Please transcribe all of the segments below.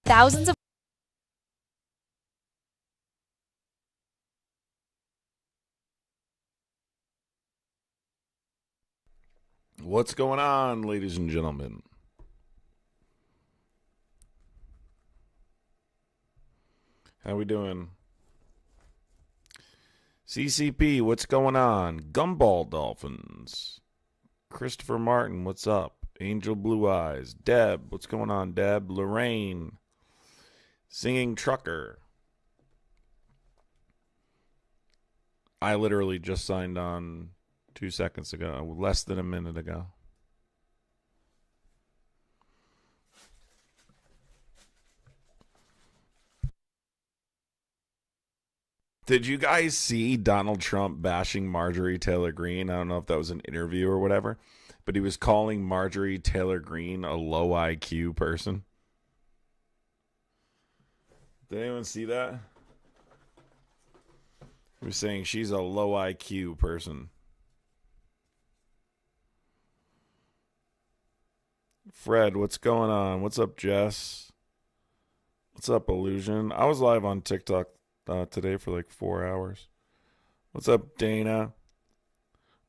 thousands of What's going on, ladies and gentlemen? How we doing? CCP, what's going on? Gumball Dolphins. Christopher Martin, what's up? Angel Blue Eyes. Deb, what's going on, Deb? Lorraine. Singing Trucker. I literally just signed on 2 seconds ago, less than a minute ago. Did you guys see Donald Trump bashing Marjorie Taylor Greene? I don't know if that was an interview or whatever, but he was calling Marjorie Taylor Greene a low IQ person. Did anyone see that? He was saying she's a low IQ person. Fred, what's going on? What's up, Jess? What's up, Illusion? I was live on TikTok today for like 4 hours. What's up, Dana?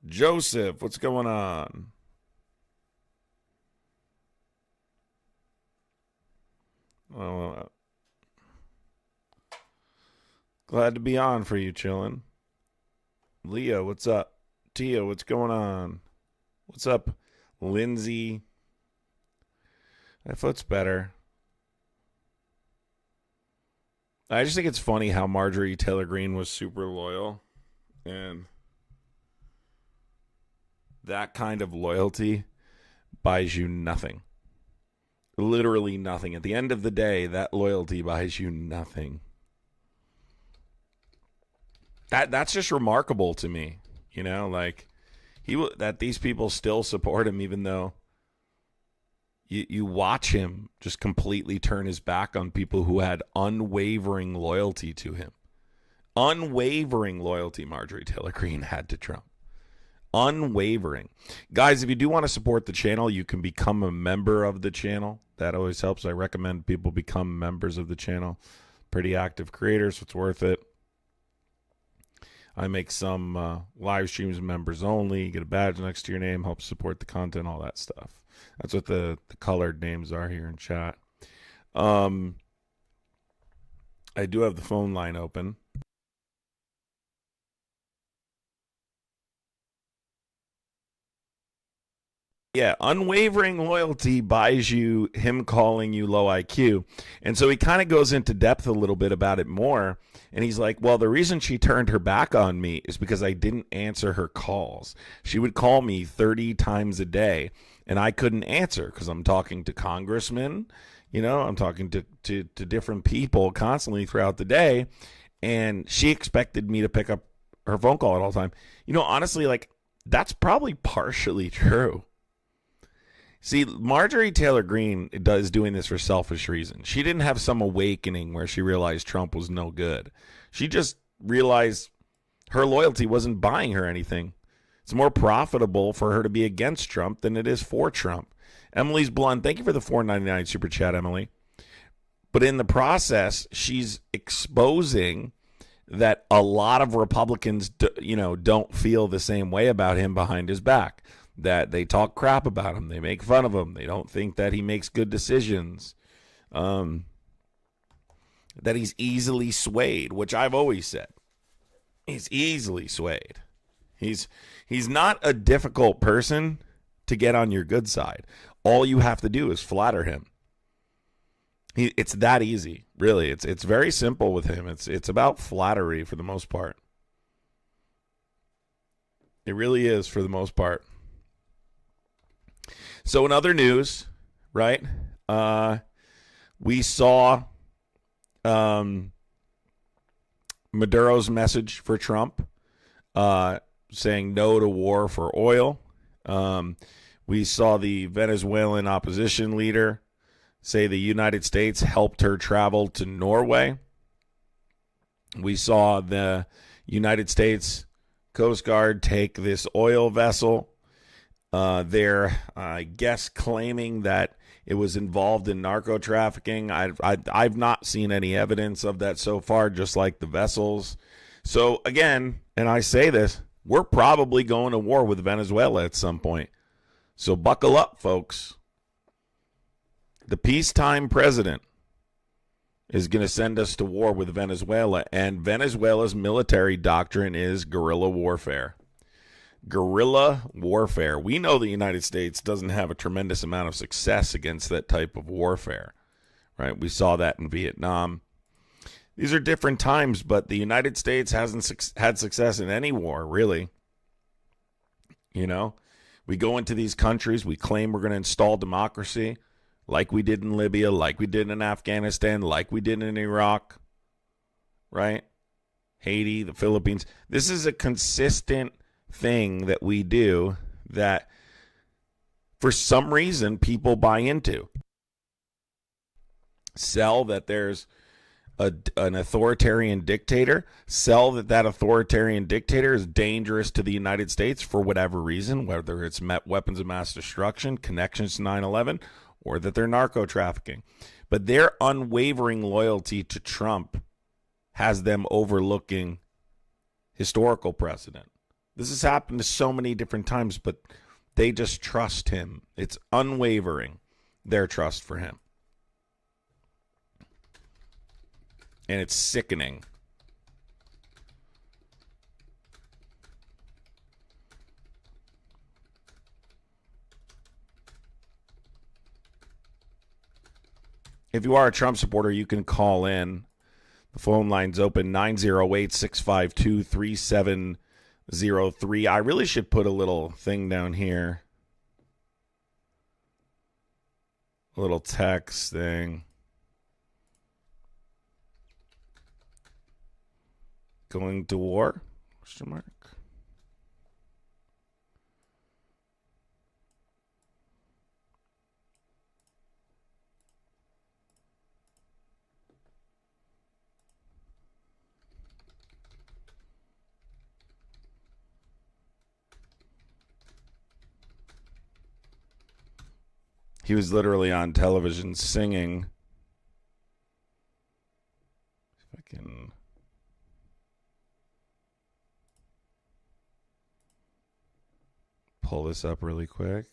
Joseph, what's going on? Oh, glad to be on for you, chillin'. Leo, what's up? Tia, what's going on? What's up, Lindsay? My foot's better. I just think it's funny how Marjorie Taylor Greene was super loyal, and that kind of loyalty buys you nothing. Literally nothing. At the end of the day, that loyalty buys you nothing. That's just remarkable to me, you know, like that these people still support him, even though you watch him just completely turn his back on people who had unwavering loyalty to him. Unwavering loyalty Marjorie Taylor Greene had to Trump. Unwavering. Guys, if you do want to support the channel, you can become a member of the channel. That always helps. I recommend people become members of the channel. Pretty active creators, so it's worth it. I make some live streams members only. You get a badge next to your name, helps support the content, all that stuff. That's what the colored names are here in chat. I do have the phone line open. Yeah, unwavering loyalty buys you him calling you low IQ. And so he kind of goes into depth a little bit about it more. And he's like, well, the reason she turned her back on me is because I didn't answer her calls. She would call me 30 times a day, and I couldn't answer because I'm talking to congressmen. You know, I'm talking to different people constantly throughout the day. And she expected me to pick up her phone call at all time. You know, honestly, like, that's probably partially true. See, Marjorie Taylor Greene is doing this for selfish reasons. She didn't have some awakening where she realized Trump was no good. She just realized her loyalty wasn't buying her anything. It's more profitable for her to be against Trump than it is for Trump. Emily's Blunt, thank you for the $4.99 super chat, Emily. But in the process, she's exposing that a lot of Republicans, don't feel the same way about him behind his back. That they talk crap about him. They make fun of him. They don't think that he makes good decisions. That he's easily swayed, which I've always said. He's easily swayed. He's not a difficult person to get on your good side. All you have to do is flatter him. It's that easy, really. It's very simple with him. It's about flattery for the most part. It really is for the most part. So in other news, right, we saw Maduro's message for Trump saying no to war for oil. We saw the Venezuelan opposition leader say the United States helped her travel to Norway. We saw the United States Coast Guard take this oil vessel. They're, I guess, claiming that it was involved in narco trafficking. I've not seen any evidence of that so far, just like the vessels. So again, and I say this, we're probably going to war with Venezuela at some point. So buckle up, folks. The peacetime president is going to send us to war with Venezuela, and Venezuela's military doctrine is guerrilla warfare. Guerrilla warfare. We know the United States doesn't have a tremendous amount of success against that type of warfare, right? We saw that in Vietnam. These are different times, but the United States hasn't had success in any war, really. You know, we go into these countries, we claim we're going to install democracy, like we did in Libya, like we did in Afghanistan, like we did in Iraq, right? Haiti, the Philippines. This is a consistent thing that we do that for some reason people buy into. Sell that there's an authoritarian dictator, sell that authoritarian dictator is dangerous to the United States for whatever reason, whether it's weapons of mass destruction, connections to 9/11, or that they're narco trafficking. But their unwavering loyalty to Trump has them overlooking historical precedent. This has happened to so many different times, but they just trust him. It's unwavering, their trust for him. And it's sickening. If you are a Trump supporter, you can call in. The phone line's open, 908-652-3703. I really should put a little thing down here. A little text thing. Going to war? Question mark. He was literally on television singing. If I can pull this up really quick.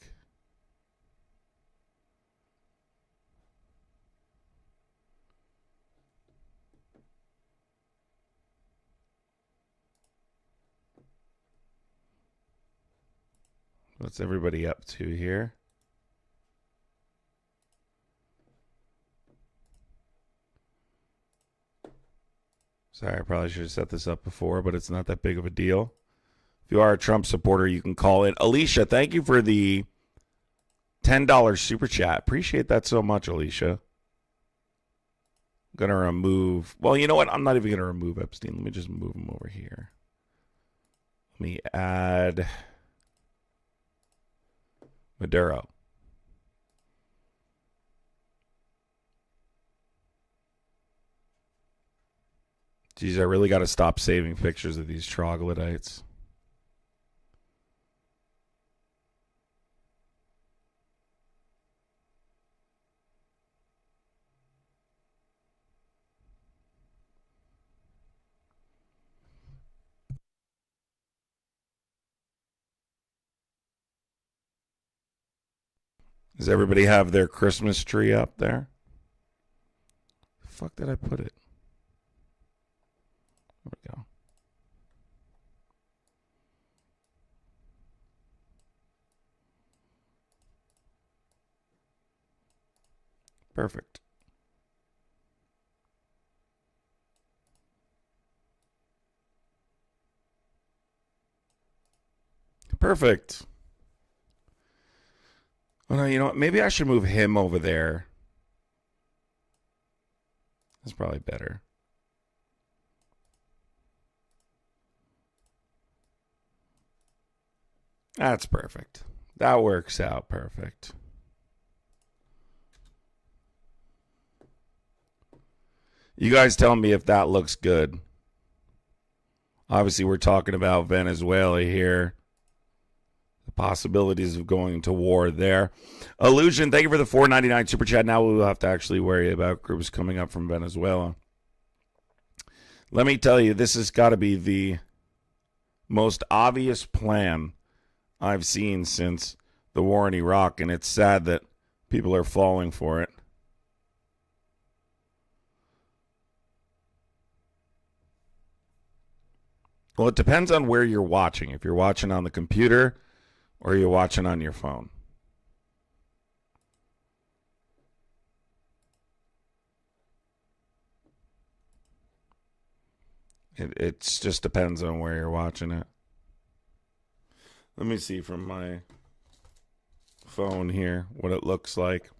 What's everybody up to here? Sorry, I probably should have set this up before, but it's not that big of a deal. If you are a Trump supporter, you can call in. Alicia, thank you for the $10 super chat. Appreciate that so much, Alicia. I'm going to remove... Well, you know what? I'm not even going to remove Epstein. Let me just move him over here. Let me add Maduro. Geez, I really got to stop saving pictures of these troglodytes. Does everybody have their Christmas tree up there? The fuck did I put it? There we go. Perfect. Perfect. Oh, no, you know what? Maybe I should move him over there. That's probably better. That's perfect. That works out perfect. You guys tell me if that looks good. Obviously, we're talking about Venezuela here. The possibilities of going to war there. Illusion, thank you for the $4.99 super chat. Now we'll have to actually worry about groups coming up from Venezuela. Let me tell you, this has got to be the most obvious plan I've seen since the war in Iraq, and it's sad that people are falling for it. Well, it depends on where you're watching. If you're watching on the computer or you're watching on your phone. It just depends on where you're watching it. Let me see from my phone here what it looks like.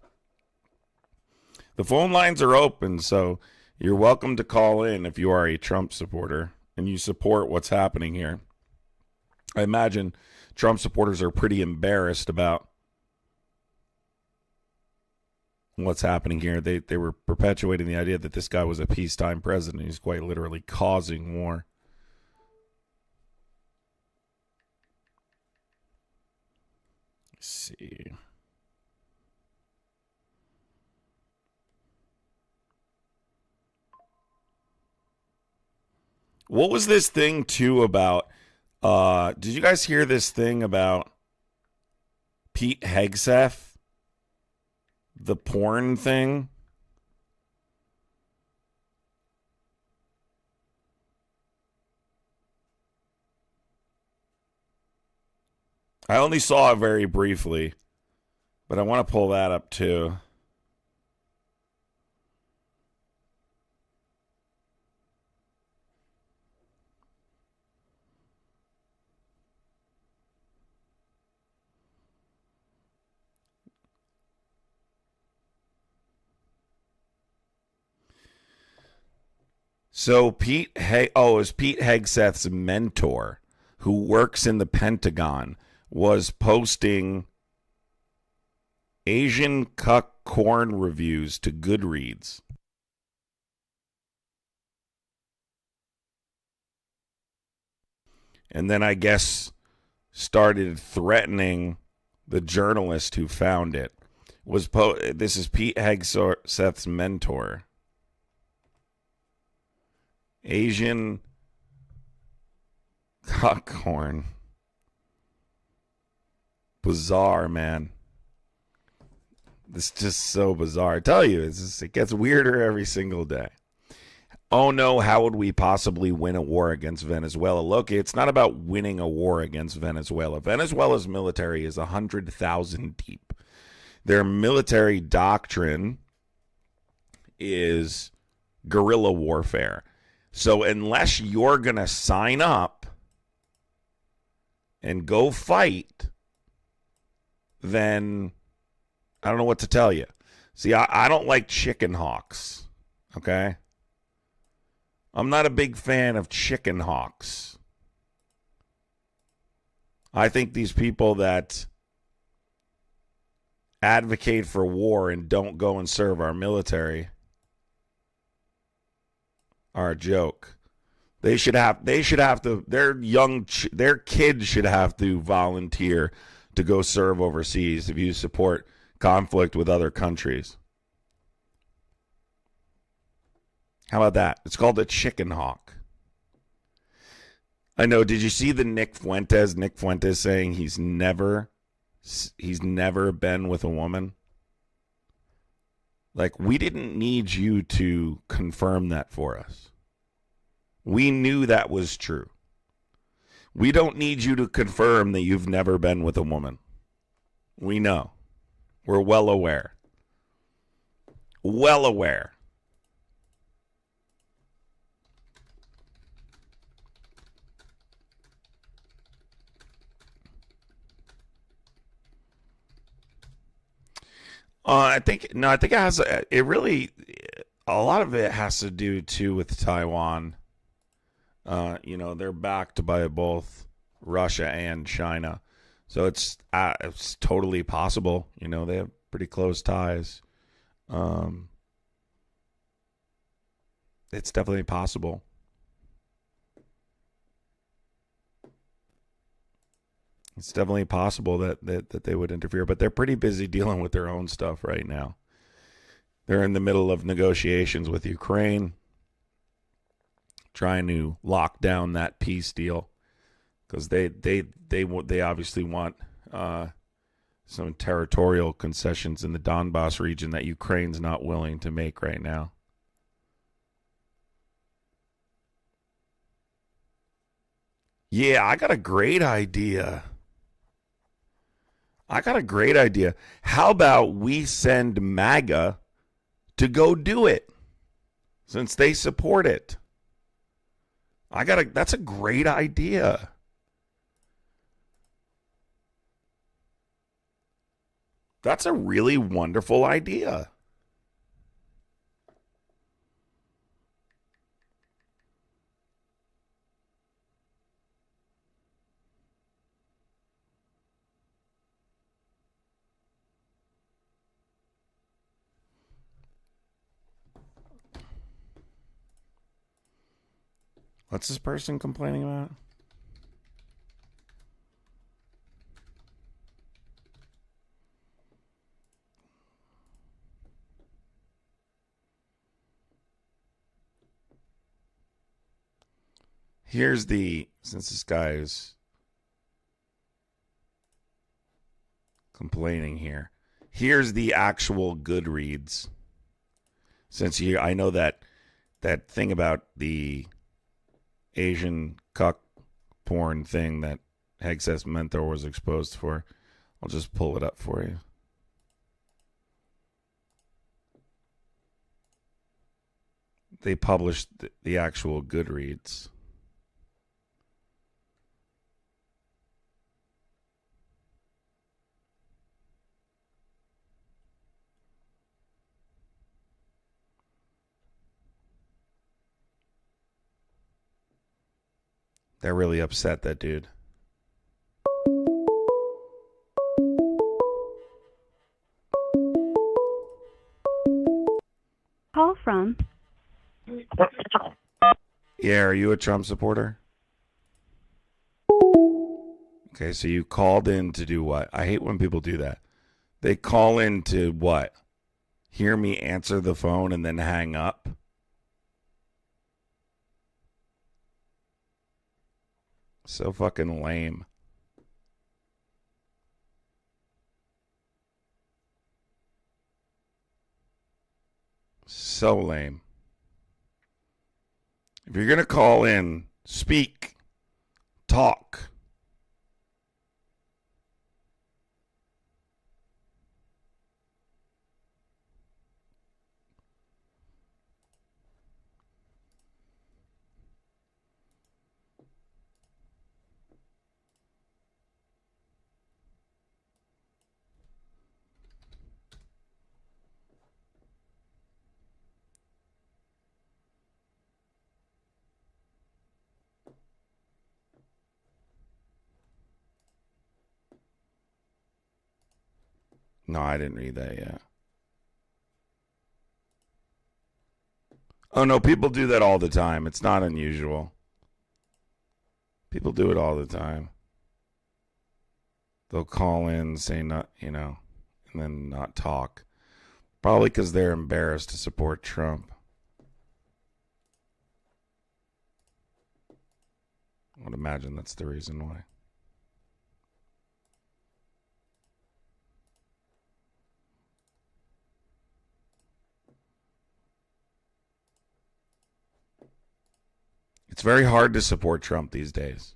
The phone lines are open, so you're welcome to call in if you are a Trump supporter and you support what's happening here. I imagine Trump supporters are pretty embarrassed about what's happening here. They were perpetuating the idea that this guy was a peacetime president. He's quite literally causing war. Let's see. What was this thing too about? Did you guys hear this thing about Pete Hegseth? The porn thing? I only saw it very briefly, but I want to pull that up too. So it was Pete Hegseth's mentor, who works in the Pentagon, was posting Asian cuck corn reviews to Goodreads. And then I guess started threatening the journalist who found it. This is Pete Hegseth's mentor. Asian cockhorn. Bizarre, man. This is just so bizarre. I tell you, it gets weirder every single day. Oh no, how would we possibly win a war against Venezuela? Look, it's not about winning a war against Venezuela. Venezuela's military is 100,000 deep. Their military doctrine is guerrilla warfare. So unless you're going to sign up and go fight, then I don't know what to tell you. See, I don't like chicken hawks, okay? I'm not a big fan of chicken hawks. I think these people that advocate for war and don't go and serve our military are a joke. They should have to, their kids should have to volunteer to go serve overseas if you support conflict with other countries. How about that? It's called a chicken hawk. I know. Did you see the Nick Fuentes? Nick Fuentes saying he's never been with a woman. Like, we didn't need you to confirm that for us. We knew that was true. We don't need you to confirm that you've never been with a woman. We know. We're well aware. Well aware. I think it has, it really, a lot of it has to do too with Taiwan. They're backed by both Russia and China. So it's totally possible. They have pretty close ties. It's definitely possible. It's definitely possible that they would interfere, but they're pretty busy dealing with their own stuff right now. They're in the middle of negotiations with Ukraine, trying to lock down that peace deal because they obviously want some territorial concessions in the Donbass region that Ukraine's not willing to make right now. Yeah, I got a great idea. How about we send MAGA to go do it since they support it? That's a great idea. That's a really wonderful idea. What's this person complaining about? Since this guy is complaining here, here's the actual Goodreads. I know that thing about the Asian cuck porn thing that Hegseth Mentor was exposed for. I'll just pull it up for you. They published the actual Goodreads. They're really upset, that dude. Call from. Yeah, are you a Trump supporter? Okay, so you called in to do what? I hate when people do that. They call in to what? Hear me answer the phone and then hang up? So fucking lame. So lame. If you're going to call in, speak, talk. No, I didn't read that yet. Oh, no, people do that all the time. It's not unusual. People do it all the time. They'll call in, say, not, and then not talk. Probably because they're embarrassed to support Trump. I would imagine that's the reason why. It's very hard to support Trump these days.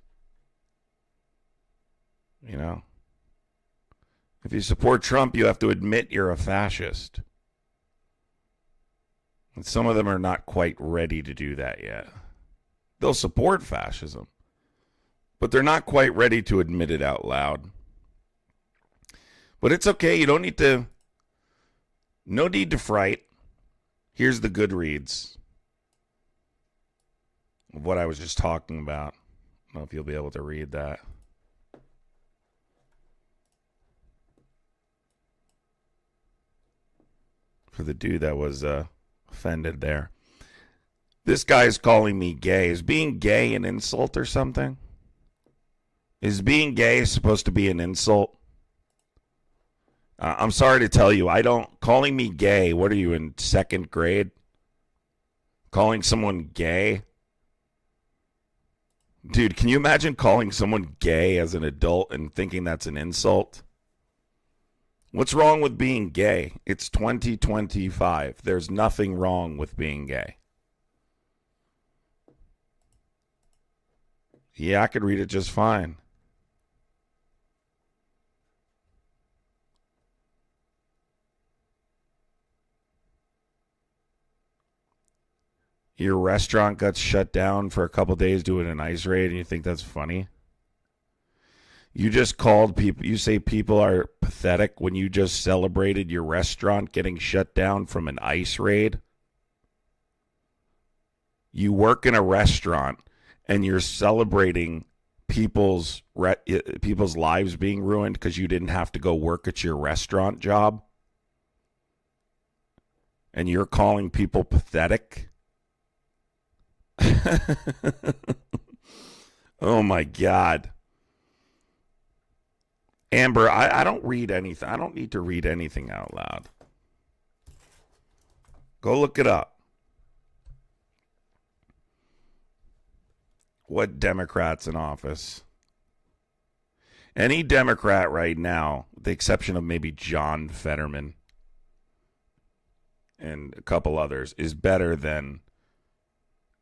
If you support Trump, you have to admit you're a fascist. And some of them are not quite ready to do that yet. They'll support fascism, but they're not quite ready to admit it out loud. But it's okay. You don't need to. No need to fright. Here's the Goodreads of what I was just talking about. I don't know if you'll be able to read that. For the dude that was offended there. This guy's calling me gay. Is being gay an insult or something? Is being gay supposed to be an insult? I'm sorry to tell you, I don't. Calling me gay, what are you in second grade? Calling someone gay? Dude, can you imagine calling someone gay as an adult and thinking that's an insult? What's wrong with being gay? It's 2025. There's nothing wrong with being gay. Yeah, I could read it just fine. Your restaurant got shut down for a couple days doing an ice raid and you think that's funny? You just called people, you say people are pathetic when you just celebrated your restaurant getting shut down from an ice raid? You work in a restaurant and you're celebrating people's lives being ruined because you didn't have to go work at your restaurant job? And you're calling people pathetic? Oh my God. Amber, I don't read anything. I don't need to read anything out loud. Go look it up. What Democrats in office? Any Democrat right now, with the exception of maybe John Fetterman and a couple others, is better than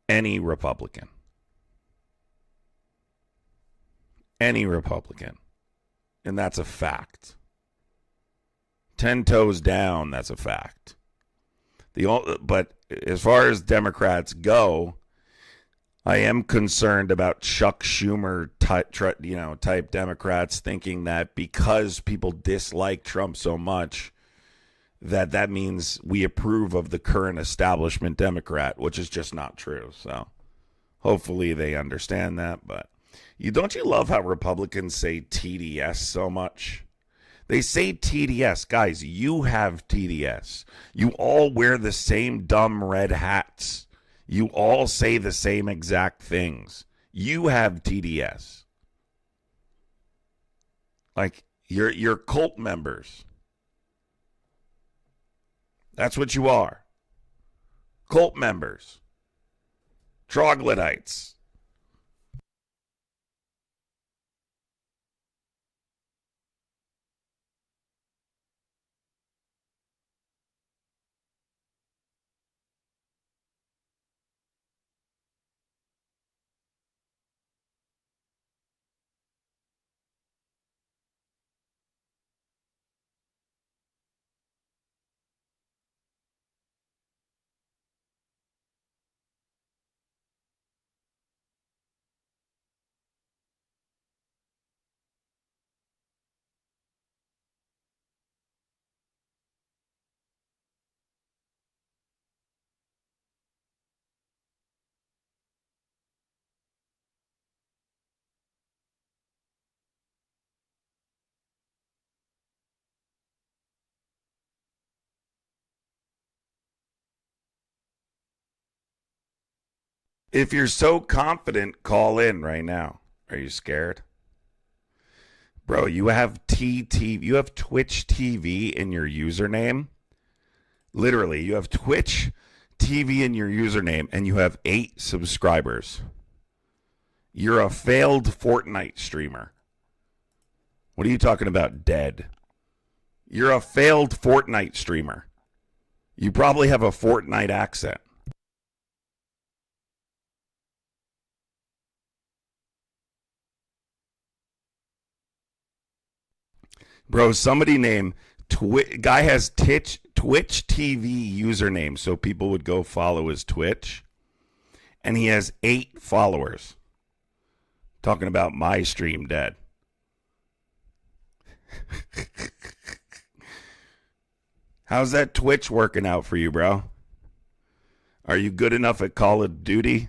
any Republican. Any Republican. And that's a fact. 10 toes down, that's a fact. But as far as Democrats go, I am concerned about Chuck Schumer type Democrats thinking that because people dislike Trump so much, that means we approve of the current establishment Democrat, which is just not true. So hopefully they understand that. But don't you love how Republicans say TDS so much? They say TDS. Guys, you have TDS. You all wear the same dumb red hats. You all say the same exact things. You have TDS. Like, you're cult members. That's what you are. Cult members. Troglodytes. If you're so confident, call in right now. Are you scared? Bro, you have you have Twitch TV in your username. Literally, you have Twitch TV in your username and you have 8 subscribers. You're a failed Fortnite streamer. What are you talking about, dead? You're a failed Fortnite streamer. You probably have a Fortnite accent. Bro, somebody named guy has Twitch TV username so people would go follow his Twitch. And he has 8 followers. Talking about my stream dead. How's that Twitch working out for you, bro? Are you good enough at Call of Duty?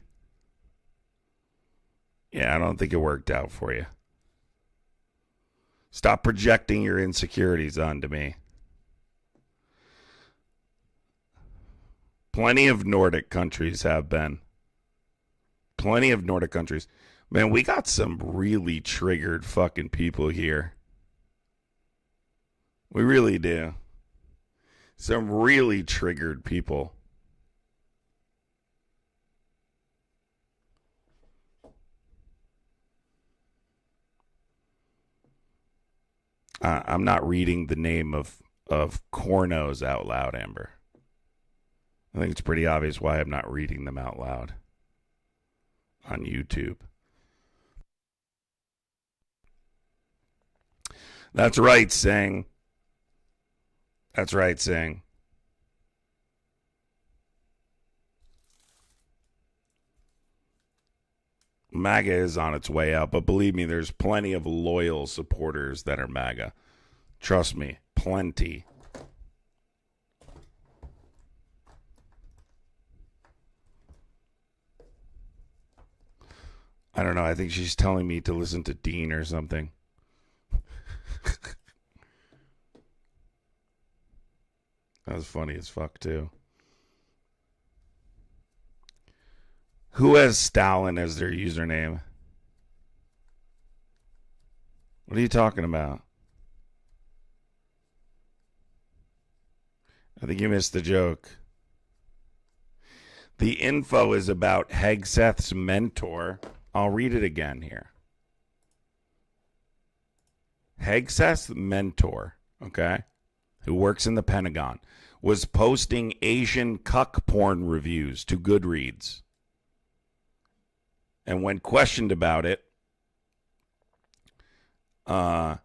Yeah, I don't think it worked out for you. Stop projecting your insecurities onto me. Plenty of Nordic countries have been. Plenty of Nordic countries. Man, we got some really triggered fucking people here. We really do. Some really triggered people. I'm not reading the name of cornos out loud, Amber. I think it's pretty obvious why I'm not reading them out loud on YouTube. That's right, Sing. That's right, Sing. MAGA is on its way out, but believe me, there's plenty of loyal supporters that are MAGA. Trust me, plenty. I don't know. I think she's telling me to listen to Dean or something. That was funny as fuck, too. Who has Stalin as their username? What are you talking about? I think you missed the joke. The info is about Hegseth's mentor. I'll read it again here. Hegseth's mentor, okay, who works in the Pentagon, was posting Asian cuck porn reviews to Goodreads. And when questioned about it, I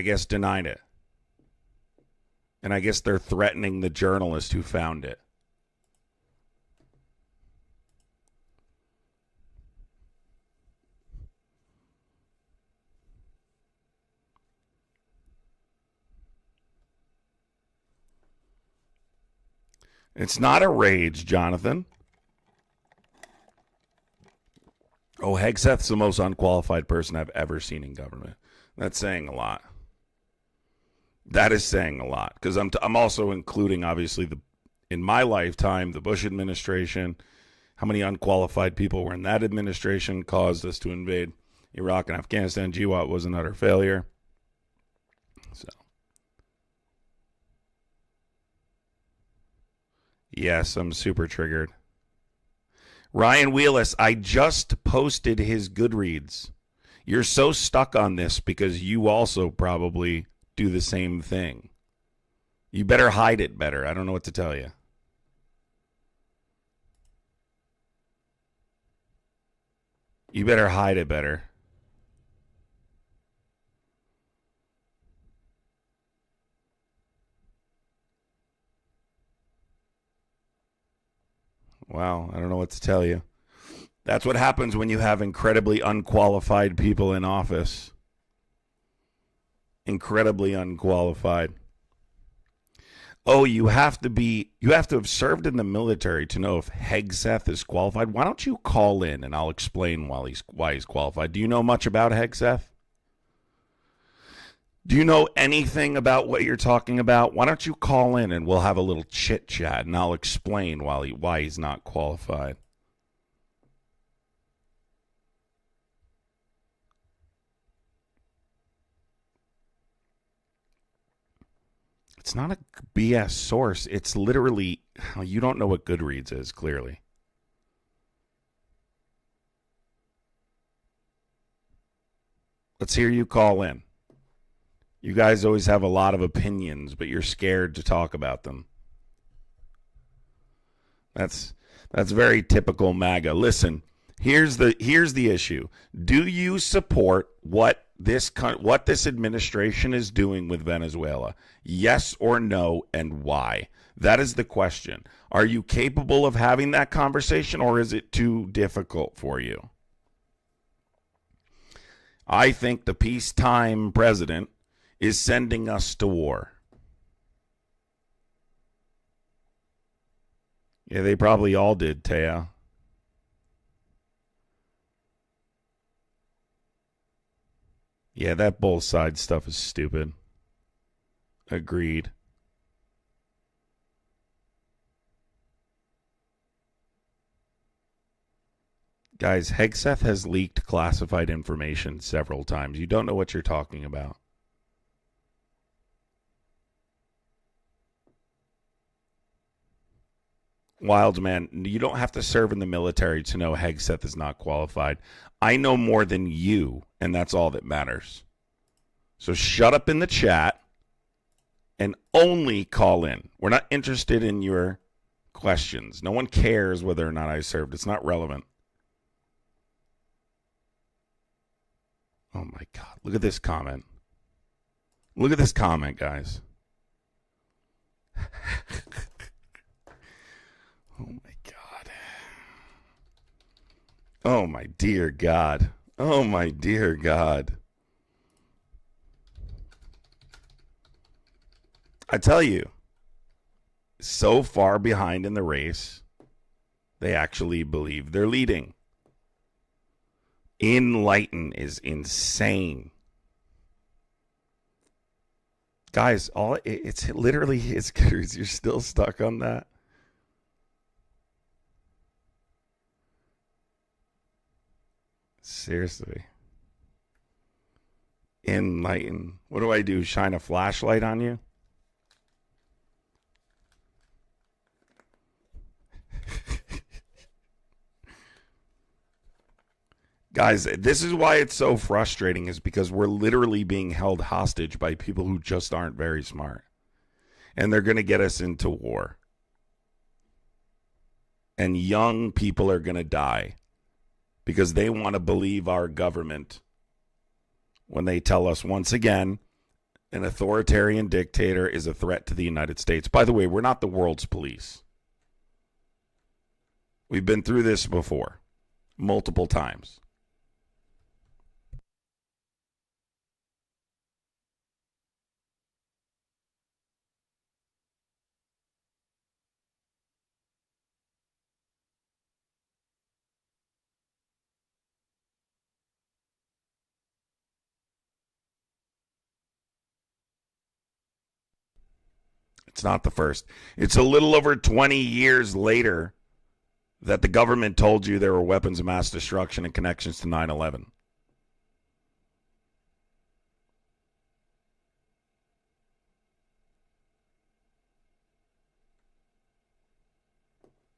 guess denied it. And I guess they're threatening the journalist who found it. It's not a rage, Jonathan. Oh, Hegseth's the most unqualified person I've ever seen in government. That's saying a lot. That is saying a lot, because I'm also including, obviously, in my lifetime, the Bush administration. How many unqualified people were in that administration caused us to invade Iraq and Afghanistan. GWAT was an utter failure. So, yes, I'm super triggered. Ryan Wheelis, I just posted his Goodreads. You're so stuck on this because you also probably do the same thing. You better hide it better. I don't know what to tell you. You better hide it better. Wow, I don't know what to tell you. That's what happens when you have incredibly unqualified people in office. Incredibly unqualified. Oh, you have to have served in the military to know if Hegseth is qualified. Why don't you call in and I'll explain why he's qualified. Do you know much about Hegseth? Do you know anything about what you're talking about? Why don't you call in and we'll have a little chit chat and I'll explain why he's not qualified. It's not a BS source. It's literally, you don't know what Goodreads is, clearly. Let's hear you call in. You guys always have a lot of opinions, but you're scared to talk about them. That's very typical MAGA. Listen, here's the issue. Do you support what this administration is doing with Venezuela? Yes or no, and why? That is the question. Are you capable of having that conversation, or is it too difficult for you? I think the peacetime president is sending us to war. Yeah, they probably all did, Taya. Yeah, that both sides stuff is stupid. Agreed. Guys, Hegseth has leaked classified information several times. You don't know what you're talking about. Wild man, you don't have to serve in the military to know Hegseth is not qualified. I know more than you, and that's all that matters. So shut up in the chat and only call in. We're not interested in your questions. No one cares whether or not I served. It's not relevant. Oh my God. Look at this comment. Look at this comment, guys. Oh my God. Oh my dear God. Oh my dear God. I tell you, so far behind in the race, they actually believe they're leading. Enlighten is insane. Guys, it's literally his cruise. You're still stuck on that? Seriously. Enlighten. What do I do? Shine a flashlight on you? Guys, this is why it's so frustrating, is because we're literally being held hostage by people who just aren't very smart. And they're going to get us into war. And young people are going to die because they want to believe our government when they tell us, once again, an authoritarian dictator is a threat to the United States. By the way, we're not the world's police. We've been through this before, multiple times. It's not the first. It's a little over 20 years later that the government told you there were weapons of mass destruction and connections to 9/11.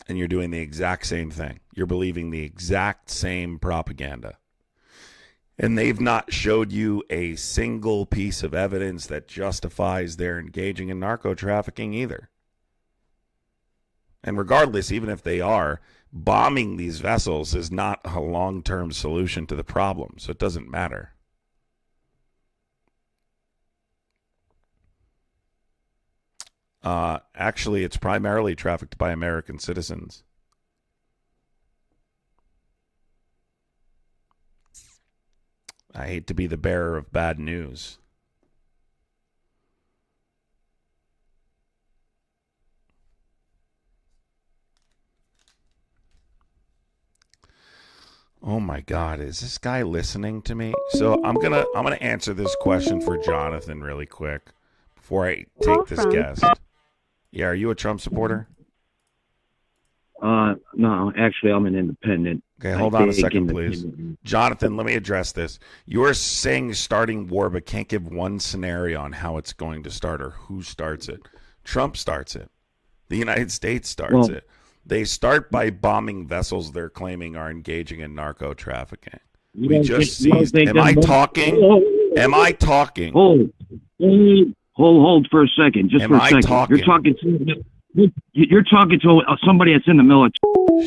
And you're doing the exact same thing. You're believing the exact same propaganda. And they've not showed you a single piece of evidence that justifies their engaging in narco trafficking either. And regardless, even if they are, bombing these vessels is not a long-term solution to the problem, so it doesn't matter. Actually, it's primarily trafficked by American citizens. I hate to be the bearer of bad news. Oh my God, is this guy listening to me? So I'm gonna answer this question for Jonathan really quick before I take this guest. Yeah, are you a Trump supporter? No, actually, I'm an independent. Okay, hold on a second, please. Jonathan, let me address this. You're saying starting war, but can't give one scenario on how it's going to start or who starts it. Trump starts it. The United States starts it. They start by bombing vessels they're claiming are engaging in narco trafficking. We just seized. Am I talking? Am I talking? Hold for a second. Just for a second. You're talking to somebody that's in the military.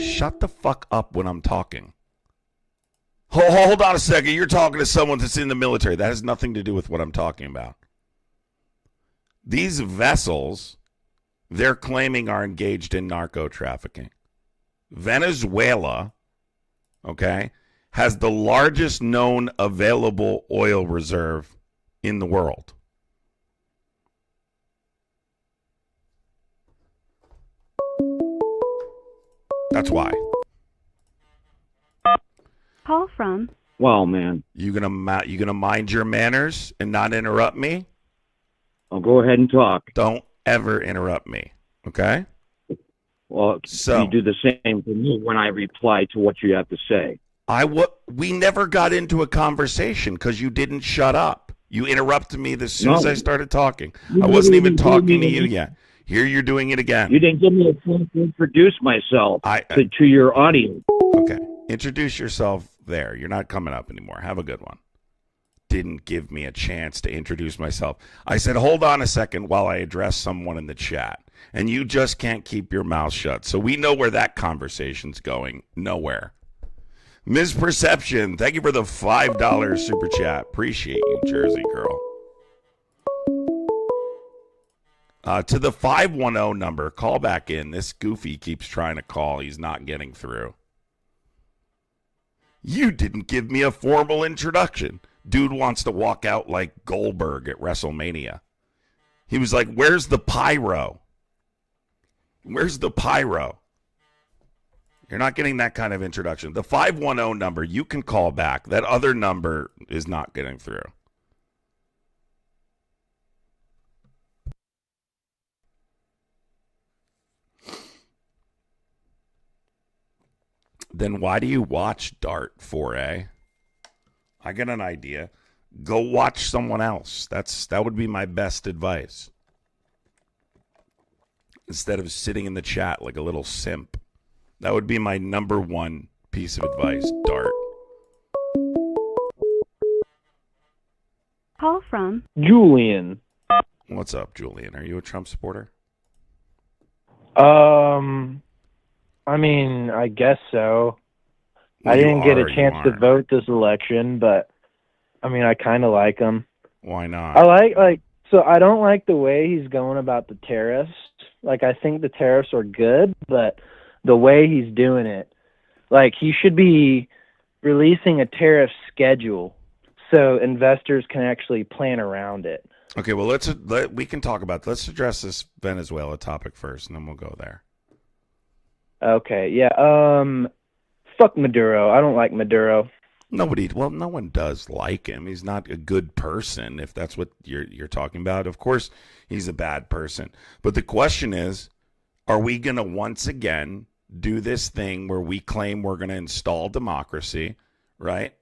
Shut the fuck up when I'm talking. Hold on a second. You're talking to someone that's in the military. That has nothing to do with what I'm talking about. These vessels they're claiming are engaged in narco trafficking. Venezuela, okay, has the largest known available oil reserve in the world. That's why. Call from. Well, man. You gonna mind your manners and not interrupt me? I'll go ahead and talk. Don't ever interrupt me, okay? Well, so you do the same for me when I reply to what you have to say. We never got into a conversation because you didn't shut up. You interrupted me as soon as I started talking. I wasn't even talking to you yet. Here you're doing it again. You didn't give me a chance to introduce myself to your audience. Okay. Introduce yourself there. You're not coming up anymore. Have a good one. Didn't give me a chance to introduce myself. I said, hold on a second while I address someone in the chat. And you just can't keep your mouth shut. So we know where that conversation's going. Nowhere. Ms. Perception, thank you for the $5 super chat. Appreciate you, Jersey girl. To the 510 number, call back in. This goofy keeps trying to call. He's not getting through. You didn't give me a formal introduction. Dude wants to walk out like Goldberg at WrestleMania. He was like, where's the pyro? Where's the pyro? You're not getting that kind of introduction. The 510 number, you can call back. That other number is not getting through. Then why do you watch Dart 4A? I got an idea. Go watch someone else. That would be my best advice. Instead of sitting in the chat like a little simp. That would be my number one piece of advice, Dart. Call from Julian. What's up, Julian? Are you a Trump supporter? I mean, I guess so. Well, I didn't get a chance to aren't. vote this election, but I mean, I kind of like him. Why not? So I don't like the way he's going about the tariffs. Like, I think the tariffs are good, but the way he's doing it, like, he should be releasing a tariff schedule so investors can actually plan around it. Okay, well, we can talk about. Let's address this Venezuela topic first, and then we'll go there. Okay, yeah. Fuck Maduro. I don't like Maduro. No one does like him. He's not a good person, if that's what you're talking about. Of course, he's a bad person. But the question is, are we going to once again do this thing where we claim we're going to install democracy, right?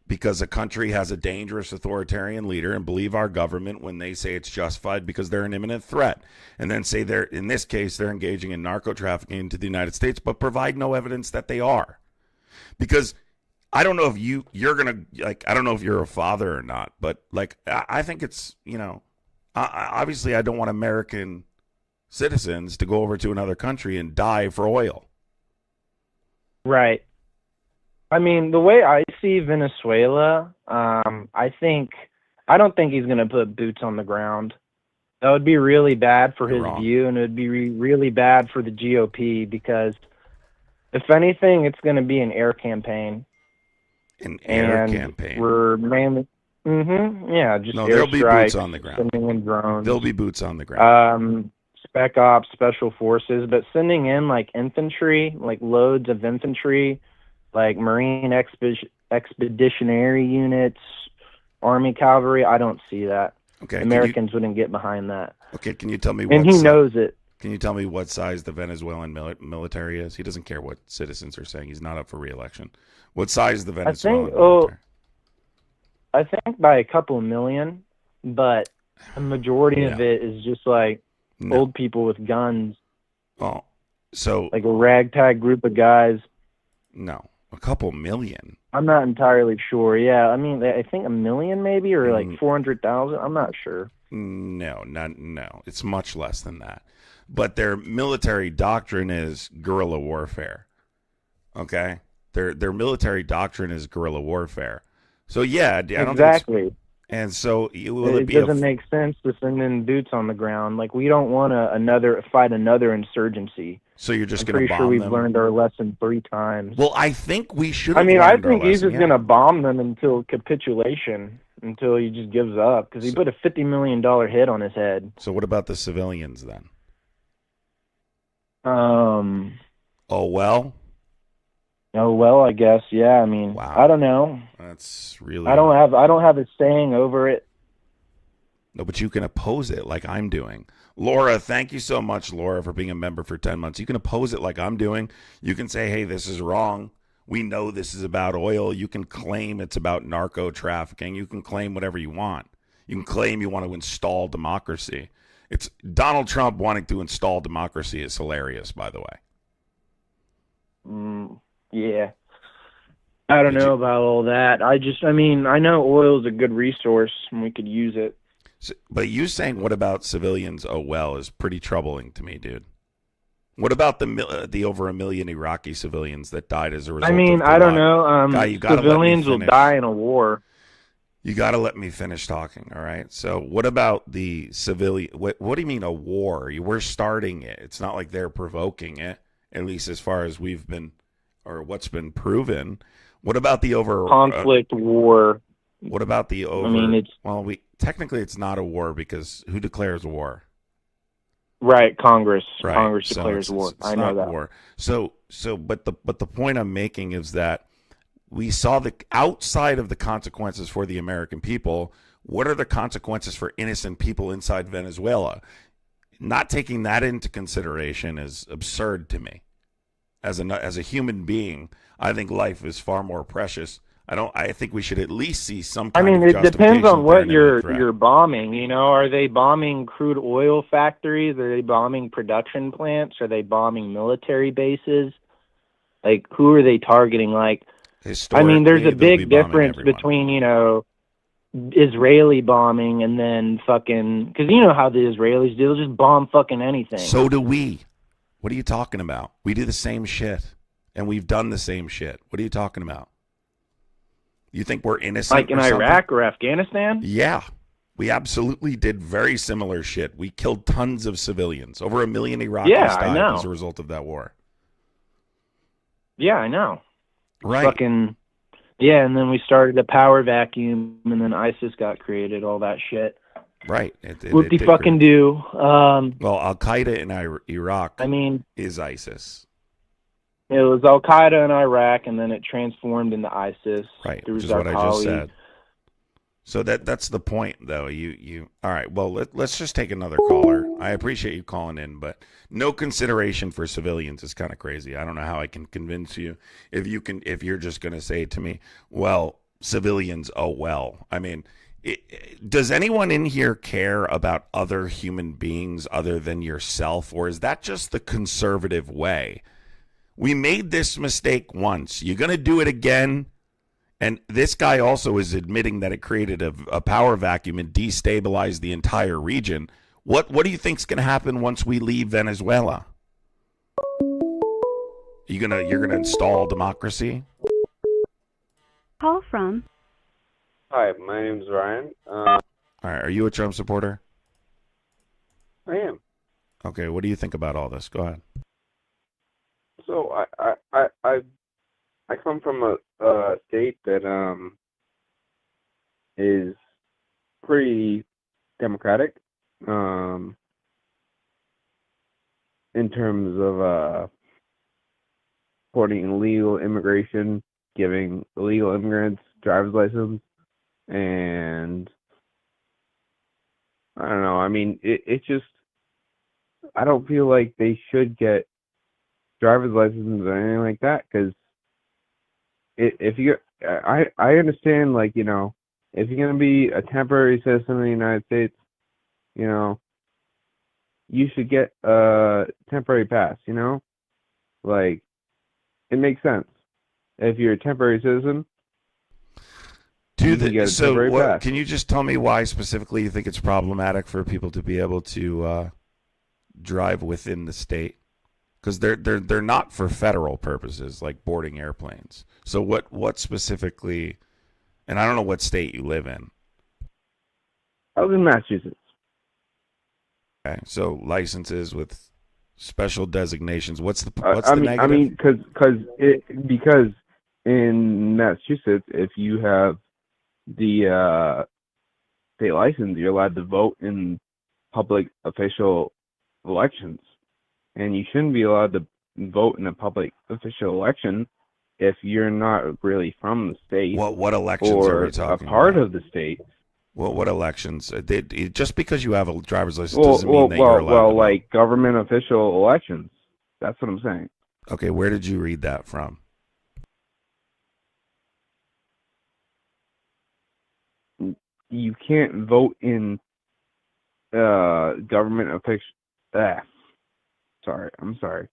Because a country has a dangerous authoritarian leader and believe our government when they say it's justified because they're an imminent threat. And then say in this case, they're engaging in narco trafficking into the United States, but provide no evidence that they are. Because I don't know if you're going to, like, I don't know if you're a father or not, but, like, I think it's, obviously I don't want American citizens to go over to another country and die for oil. Right. I mean, the way I see Venezuela, I don't think he's going to put boots on the ground. That would be really bad for his view, and it would be really bad for the GOP because, if anything, it's going to be an air campaign. An air campaign. We're mainly, just there'll be boots on the ground. Sending in drones. There'll be boots on the ground. Spec ops, special forces, but sending in like infantry, like loads of infantry, like Marine expeditionary units, Army cavalry. I don't see that. Okay, Americans wouldn't get behind that. Okay, can you tell me? And he knows it. Can you tell me what size the Venezuelan military is? He doesn't care what citizens are saying. He's not up for re-election. What size is the Venezuelan military? I think by a couple of million, but the majority of it is just like old people with guns. Oh, so like a ragtag group of guys. No, a couple million. I'm not entirely sure. Yeah, I mean, I think a million maybe, or like 400,000. I'm not sure. No. It's much less than that. But their military doctrine is guerrilla warfare. Okay, their military doctrine is guerrilla warfare. So yeah, I don't exactly. And so it doesn't make sense to send in boots on the ground. Like, we don't want to fight another insurgency. So you're just going to bomb them? I'm pretty sure we've learned our lesson 3 times. Well, I think we should. I think he's just going to bomb them until capitulation, until he just gives up, because he put a $50 million hit on his head. So what about the civilians then? Oh well. Oh well, I guess. Yeah. I mean, wow. I don't know. That's really. I don't have a saying over it. No, but you can oppose it like I'm doing. Laura, thank you so much, Laura, for being a member for 10 months. You can oppose it like I'm doing. You can say, hey, this is wrong. we know this is about oil. You can claim it's about narco trafficking. You can claim whatever you want. You can claim you want to install democracy. It's Donald Trump wanting to install democracy is hilarious, by the way. Yeah. I don't know about all that. I know oil is a good resource and we could use it. So, but you saying, what about civilians? Oh, well, is pretty troubling to me, dude. What about the over 1 million Iraqi civilians that died as a result? I don't know. Civilians will die in a war. You got to let me finish talking, all right? So what about the civilian? What do you mean a war? We're starting it. It's not like they're provoking it, at least as far as we've been, or what's been proven. What about the conflict war? What about the over? Technically it's not a war because who declares war? Right, Congress. Right. Congress declares war. I know that. War. But the point I'm making is that we saw the outside of the consequences for the American people. What are the consequences for innocent people inside Venezuela? Not taking that into consideration is absurd to me. As a human being, I think life is far more precious. I think we should at least see some kind of justification. It depends on what you're bombing. You know, are they bombing crude oil factories? Are they bombing production plants? Are they bombing military bases? Like, who are they targeting? Like, there's a big difference between, Israeli bombing and then fucking, because you know how the Israelis do, they'll just bomb fucking anything. So do we. What are you talking about? We do the same shit, and we've done the same shit. What are you talking about? You think we're innocent? Like in Iraq or Afghanistan? Yeah. We absolutely did very similar shit. We killed tons of civilians. Over 1 million Iraqis died as a result of that war. Yeah, I know. Right. And then we started a power vacuum, and then ISIS got created, all that shit. Right. What they fucking do. Well, Al-Qaeda in Iraq is ISIS. It was Al-Qaeda in Iraq, and then it transformed into ISIS. Right, which is what I just said. So that's the point, though. All right, well, let's just take another caller. I appreciate you calling in, but no consideration for civilians is kind of crazy. I don't know how I can convince you if you're just going to say to me, well, civilians, oh, well. I mean, does anyone in here care about other human beings other than yourself, or is that just the conservative way? We made this mistake once. You're going to do it again? And this guy also is admitting that it created a power vacuum and destabilized the entire region. What do you think is going to happen once we leave Venezuela? You're gonna install democracy? Call from. Hi, my name's Ryan. All right, are you a Trump supporter? I am. Okay, what do you think about all this? Go ahead. So I come from a state that is pretty democratic in terms of supporting illegal immigration, giving illegal immigrants driver's license, and I don't know. I mean, it just, I don't feel like they should get driver's license or anything like that, because I understand, like, if you're going to be a temporary citizen of the United States, you should get a temporary pass, like, it makes sense. If you're a temporary citizen, can you just tell me why specifically you think it's problematic for people to be able to drive within the state? Because they're not for federal purposes, like boarding airplanes. So what specifically? And I don't know what state you live in. I live in Massachusetts. Okay, so licenses with special designations. What's the negative? I mean, because in Massachusetts, if you have the state license, you're allowed to vote in public official elections. And you shouldn't be allowed to vote in a public official election if you're not really from the state. What elections are we talking about? Or a part of the state. Well, what elections? Just because you have a driver's license doesn't mean that you're allowed to vote. Like government official elections. That's what I'm saying. Okay, where did you read that from? you can't vote in government official. I'm sorry.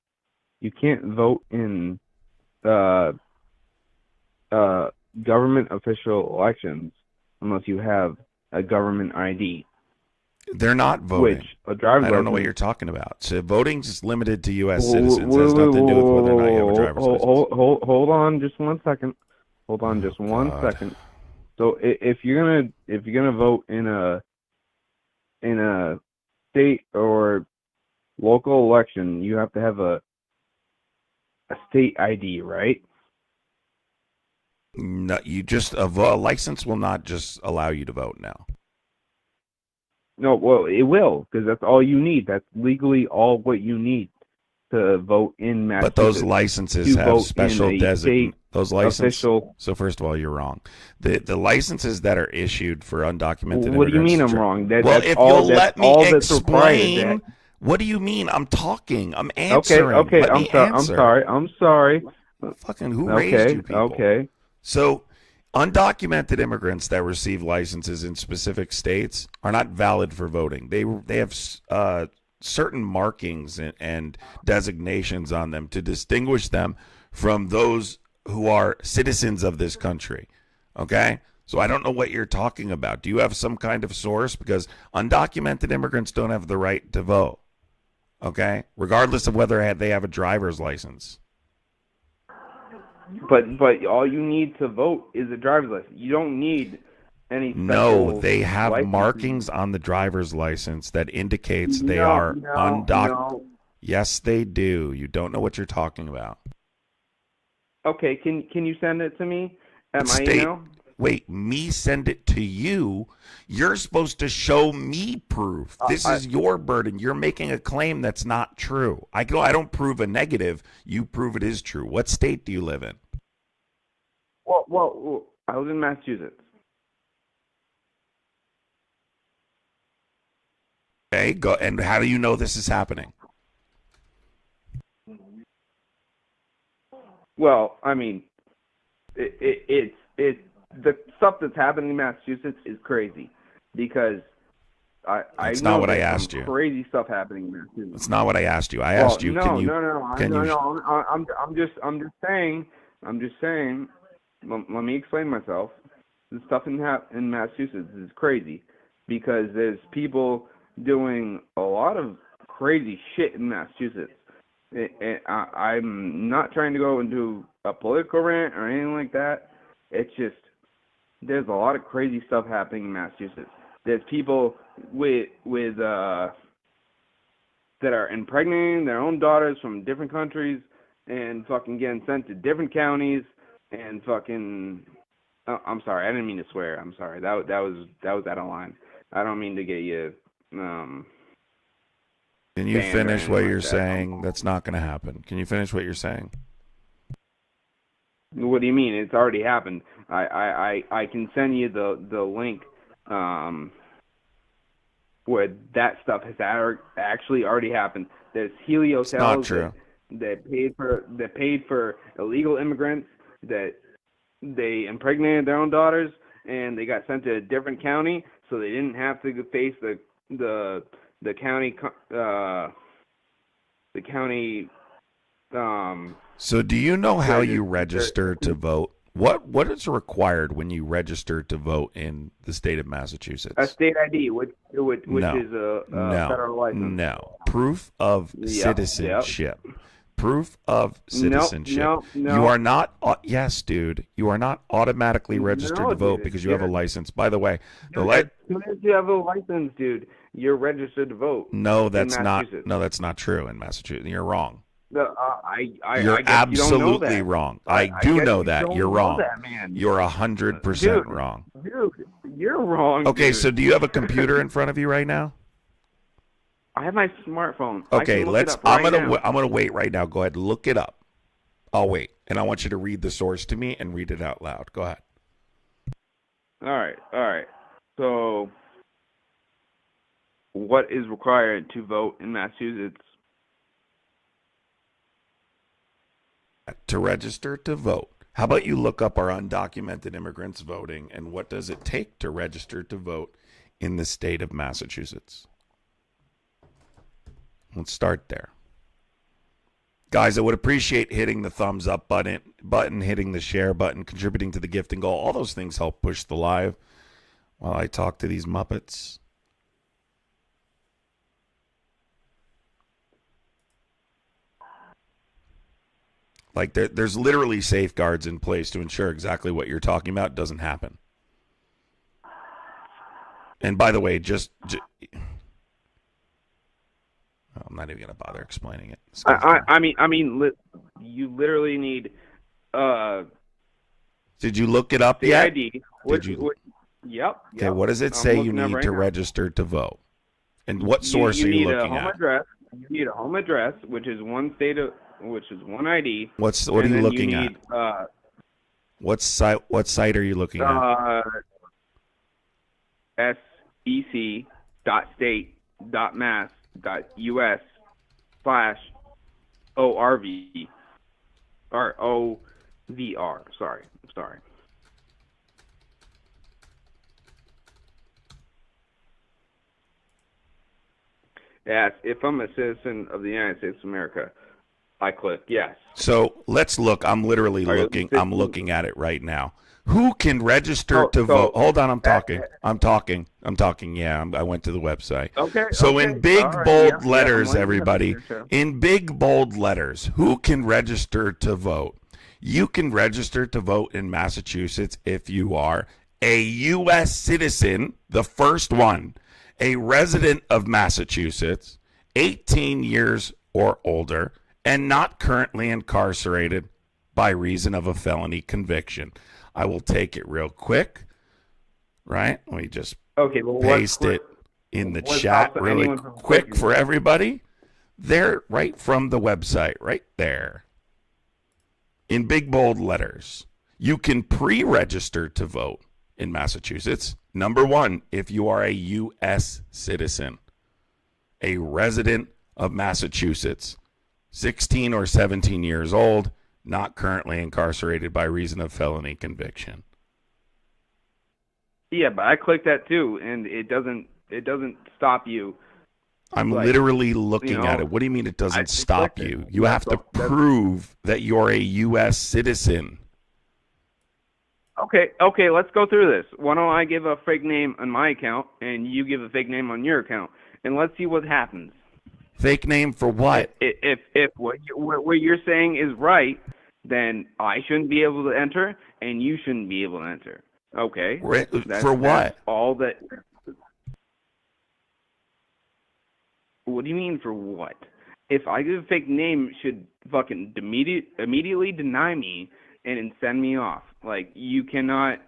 You can't vote in government official elections unless you have a government ID. They're not voting. Which a driver's I don't know what you're talking about. So voting's just limited to U.S. citizens. It has nothing to do with whether or not you have a driver's license. Hold on, just 1 second. Hold on, just 1 second. So if you're gonna vote in a state or local election, you have to have a state ID, right? No, a license will not just allow you to vote now. No, well, it will, because that's all you need. That's legally all what you need to vote in Massachusetts. But those licenses have special designations. Those licenses. Official. So first of all, you're wrong. The licenses that are issued for undocumented What do you mean immigrants. I'm wrong? Well, if you'll let me explain. What do you mean? I'm talking. I'm answering. Okay. I'm sorry. Fucking who raised you people? Okay. So, undocumented immigrants that receive licenses in specific states are not valid for voting. They have certain markings and designations on them to distinguish them from those who are citizens of this country. Okay? So I don't know what you're talking about. Do you have some kind of source? Because undocumented immigrants don't have the right to vote. Okay? Regardless of whether they have a driver's license. But all you need to vote is a driver's license. You don't need any special No, they have licenses. markings on the driver's license that indicates they are undocumented. No. Yes, they do. You don't know what you're talking about. Okay, can you send it to me at my email? Wait, me send it to you? You're supposed to show me proof. This is your burden. You're making a claim that's not true. I don't prove a negative. You prove it is true. What state do you live in? Well, I live in Massachusetts. Okay, go. And how do you know this is happening? Well, I mean, it's the stuff that's happening in Massachusetts is crazy because That's know not what I there's asked some you. Crazy stuff happening in Massachusetts. That's not what I asked you. I asked you. No. I'm just saying. Let me explain myself. The stuff in Massachusetts is crazy because there's people doing a lot of crazy shit in Massachusetts. I'm not trying to go into a political rant or anything like that. It's just there's a lot of crazy stuff happening in Massachusetts. There's people with that are impregnating their own daughters from different countries and fucking getting sent to different counties and fucking. Oh, I'm sorry, I didn't mean to swear. I'm sorry. That was out of line. I don't mean to get you. Can you finish what you're saying? That's not going to happen. Can you finish what you're saying? What do you mean? It's already happened. I can send you the link where that stuff has actually already happened. There's Helios hotels that paid for illegal immigrants that they impregnated their own daughters and they got sent to a different county so they didn't have to face the county So do you know how you register to vote? What is required when you register to vote in the state of Massachusetts? A state ID, which is a federal license. No. Proof of citizenship. Yep. Proof of citizenship. No. You are not. Yes, dude. You are not automatically registered to vote because you have a license. By the way, as soon as you have a license, dude, you're registered to vote. No, that's not. No, that's not true in Massachusetts. You're wrong. You're absolutely wrong. I do know that. You're wrong. You're 100% wrong. Dude, you're wrong. Okay, dude. so do you have a computer in front of you right now? I have my smartphone. Okay, I'm gonna wait right now. Go ahead, look it up. I'll wait, and I want you to read the source to me and read it out loud. Go ahead. All right. So, what is required to vote in Massachusetts? To register to vote, How about you look up our undocumented immigrants voting and what does it take to register to vote in the state of Massachusetts? Let's start there. Guys, I would appreciate hitting the thumbs up button, hitting the share button, contributing to the gifting goal. All those things help push the live while I talk to these Muppets. Like there's literally safeguards in place to ensure exactly what you're talking about doesn't happen. And by the way, I'm not even going to bother explaining it. I mean, you literally need. Did you look it up yet? ID. Yep. Okay, what does it say you need to register to vote? And what source are you looking at? You need a home address, which is one state of, which is one ID. What are you looking at? What site are you looking at? sec.state.mass.us/ORV or OVR. Sorry. Yes, if I'm a citizen of the United States of America, I click yes. So let's look. I'm literally looking. I'm looking at it right now. Who can register to vote? Hold on, I'm talking. Yeah, I went to the website. Okay. So in big bold letters, everybody, in big bold letters, who can register to vote? You can register to vote in Massachusetts if you are a U.S. citizen, the first one, a resident of Massachusetts, 18 years or older, and not currently incarcerated by reason of a felony conviction. I will take it real quick, right? Let me just paste it in the chat really quick for everybody. There, right from the website, right there. In big bold letters. You can pre-register to vote in Massachusetts. Number one, if you are a U.S. citizen, a resident of Massachusetts, 16 or 17 years old, not currently incarcerated by reason of felony conviction. Yeah, but I clicked that too, and it doesn't stop you. I'm literally looking at it. What do you mean it doesn't stop you? You have to prove that you're a U.S. citizen. Okay, let's go through this. Why don't I give a fake name on my account, and you give a fake name on your account, and let's see what happens. Fake name for what? If what you're saying is right, then I shouldn't be able to enter, and you shouldn't be able to enter. Okay. For what? All that. What do you mean for what? If I give a fake name, it should fucking immediately deny me and send me off. Like, you cannot.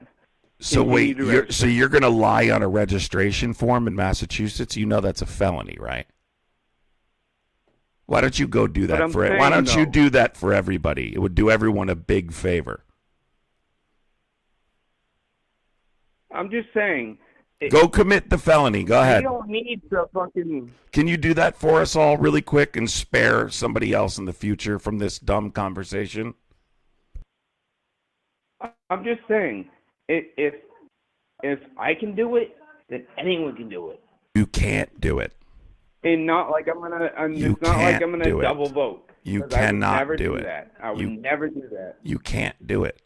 So wait, you're gonna lie on a registration form in Massachusetts? You know that's a felony, right? Why don't you go do that why don't you do that for everybody? It would do everyone a big favor. I'm just saying. Go commit the felony. Go ahead. You don't need to fucking. Can you do that for us all really quick and spare somebody else in the future from this dumb conversation? I'm just saying, if I can do it, then anyone can do it. You can't do it. And not like I'm gonna double vote. You cannot do it. I would never do that. You can't do it.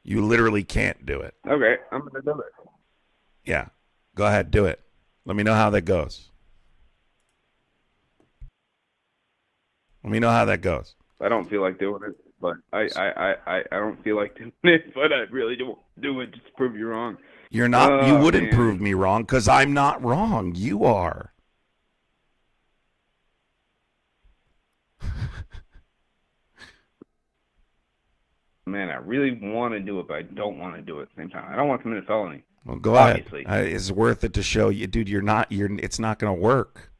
You literally can't do it. Okay, I'm gonna do it. Yeah, go ahead, do it. Let me know how that goes. I don't feel like doing it, but I don't feel like doing it, but I really don't do it just to prove you wrong. You're not. You wouldn't prove me wrong because I'm not wrong. You are. Man, I really want to do it, but I don't want to do it at the same time. I don't want to commit a felony. Well, go obviously. Ahead. It's worth it to show you, dude. It's not going to work.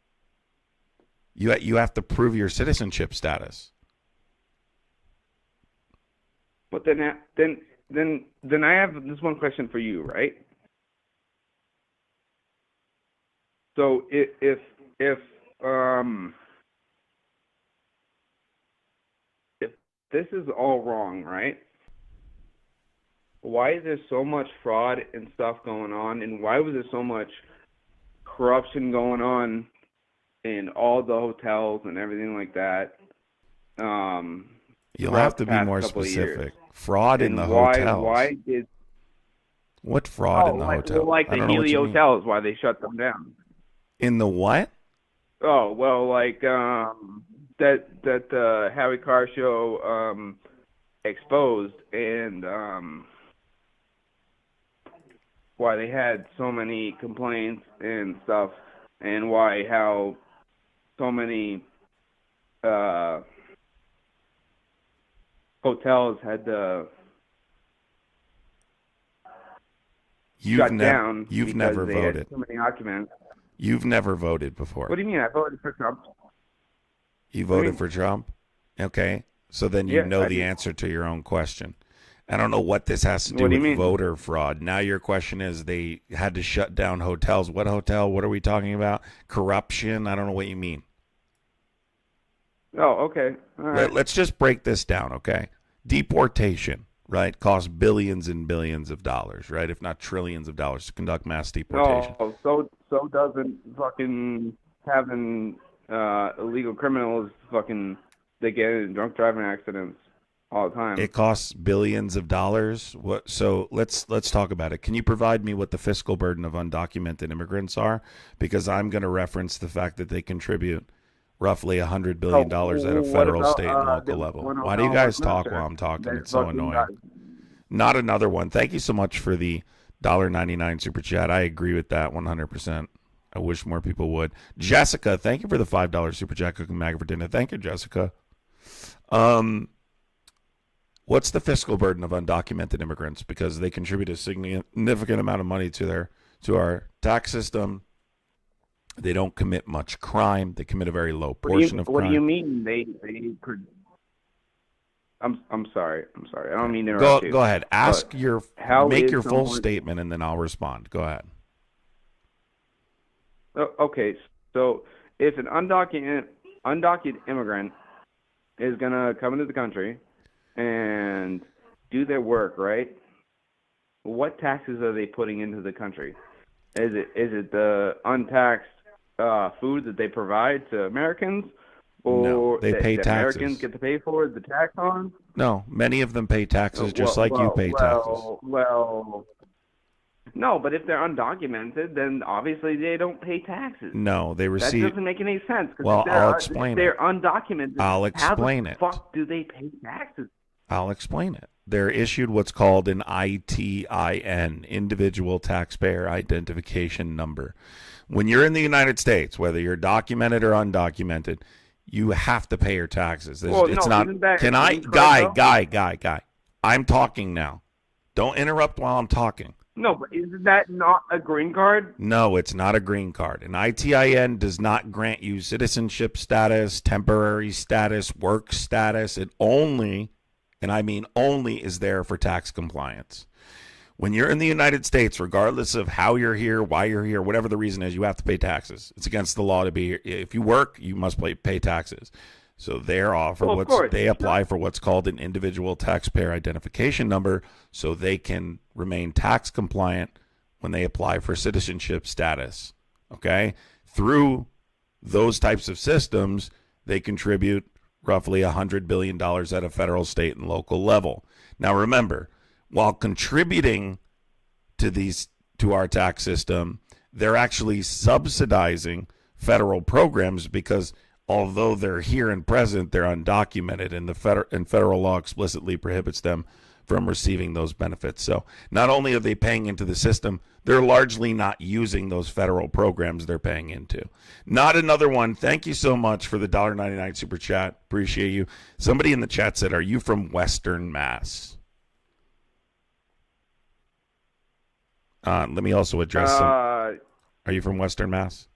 You have to prove your citizenship status. But then I have this one question for you, right? So if this is all wrong, right? Why is there so much fraud and stuff going on, and why was there so much corruption going on in all the hotels and everything like that? You'll have to be more specific. Fraud in the hotels. Why did what fraud in the hotel? Well, like the Healy hotels, why they shut them down? In the what? Oh well, like that Harry Carr show exposed, and why they had so many complaints and stuff, and how so many hotels had to shut down. You've never voted. Had too many occupants. You've never voted before. What do you mean? I voted for Trump. You voted for Trump? Okay. So then you know the answer to your own question. I don't know what this has to do with voter fraud. Now your question is they had to shut down hotels. What hotel? What are we talking about? Corruption? I don't know what you mean. Oh, okay. All right. Let's just break this down, okay? Deportation, right, costs billions and billions of dollars, right, if not trillions of dollars to conduct mass deportation. Oh, so doesn't fucking having illegal criminals fucking they get in drunk driving accidents all the time. It costs billions of dollars. So let's talk about it. Can you provide me what the fiscal burden of undocumented immigrants are? Because I'm going to reference the fact that they contribute roughly $100 billion at a federal, state, and local level. Why do you guys talk while I'm talking? It's so annoying. Not another one. Thank you so much for the $1.99 super chat. I agree with that 100%. I wish more people would. Jessica, thank you for the $5 super chat. Cooking MAGA for dinner. Thank you, Jessica. What's the fiscal burden of undocumented immigrants? Because they contribute a significant amount of money to our tax system. They don't commit much crime. They commit a very low portion of crime. What do you mean I'm sorry. I don't mean to interrupt you. Go ahead. Make your full statement, and then I'll respond. Go ahead. Okay. So if an undocumented immigrant is going to come into the country and do their work, right? What taxes are they putting into the country? Is it the untaxed food that they provide to Americans, or no, they pay taxes? Americans get to pay for the tax on? No, many of them pay taxes just like you pay taxes. Well, no, but if they're undocumented, then obviously they don't pay taxes. No, they receive. That doesn't make any sense. Well, I'll explain it. They're undocumented. I'll explain it. How the fuck do they pay taxes? I'll explain it. They're issued what's called an ITIN, Individual Taxpayer Identification Number. When you're in the United States, whether you're documented or undocumented, you have to pay your taxes. Guy. I'm talking now. Don't interrupt while I'm talking. No, but isn't that not a green card? No, it's not a green card. An ITIN does not grant you citizenship status, temporary status, work status. It only, and I mean only, is there for tax compliance. When you're in the United States, regardless of how you're here, why you're here, whatever the reason is, you have to pay taxes. It's against the law to be here. If you work, you must pay taxes. So they apply for what's called an individual taxpayer identification number, so they can remain tax compliant when they apply for citizenship status. Okay? Through those types of systems, they contribute roughly $100 billion at a federal, state, and local level. Now remember, while contributing to our tax system, they're actually subsidizing federal programs because although they're here and present, they're undocumented, and federal law explicitly prohibits them from receiving those benefits. So not only are they paying into the system, they're largely not using those federal programs they're paying into. Not another one. Thank you so much for the $1.99 super chat. Appreciate you. Somebody in the chat said, are you from Western Mass? Let me also address some. Are you from Western Mass?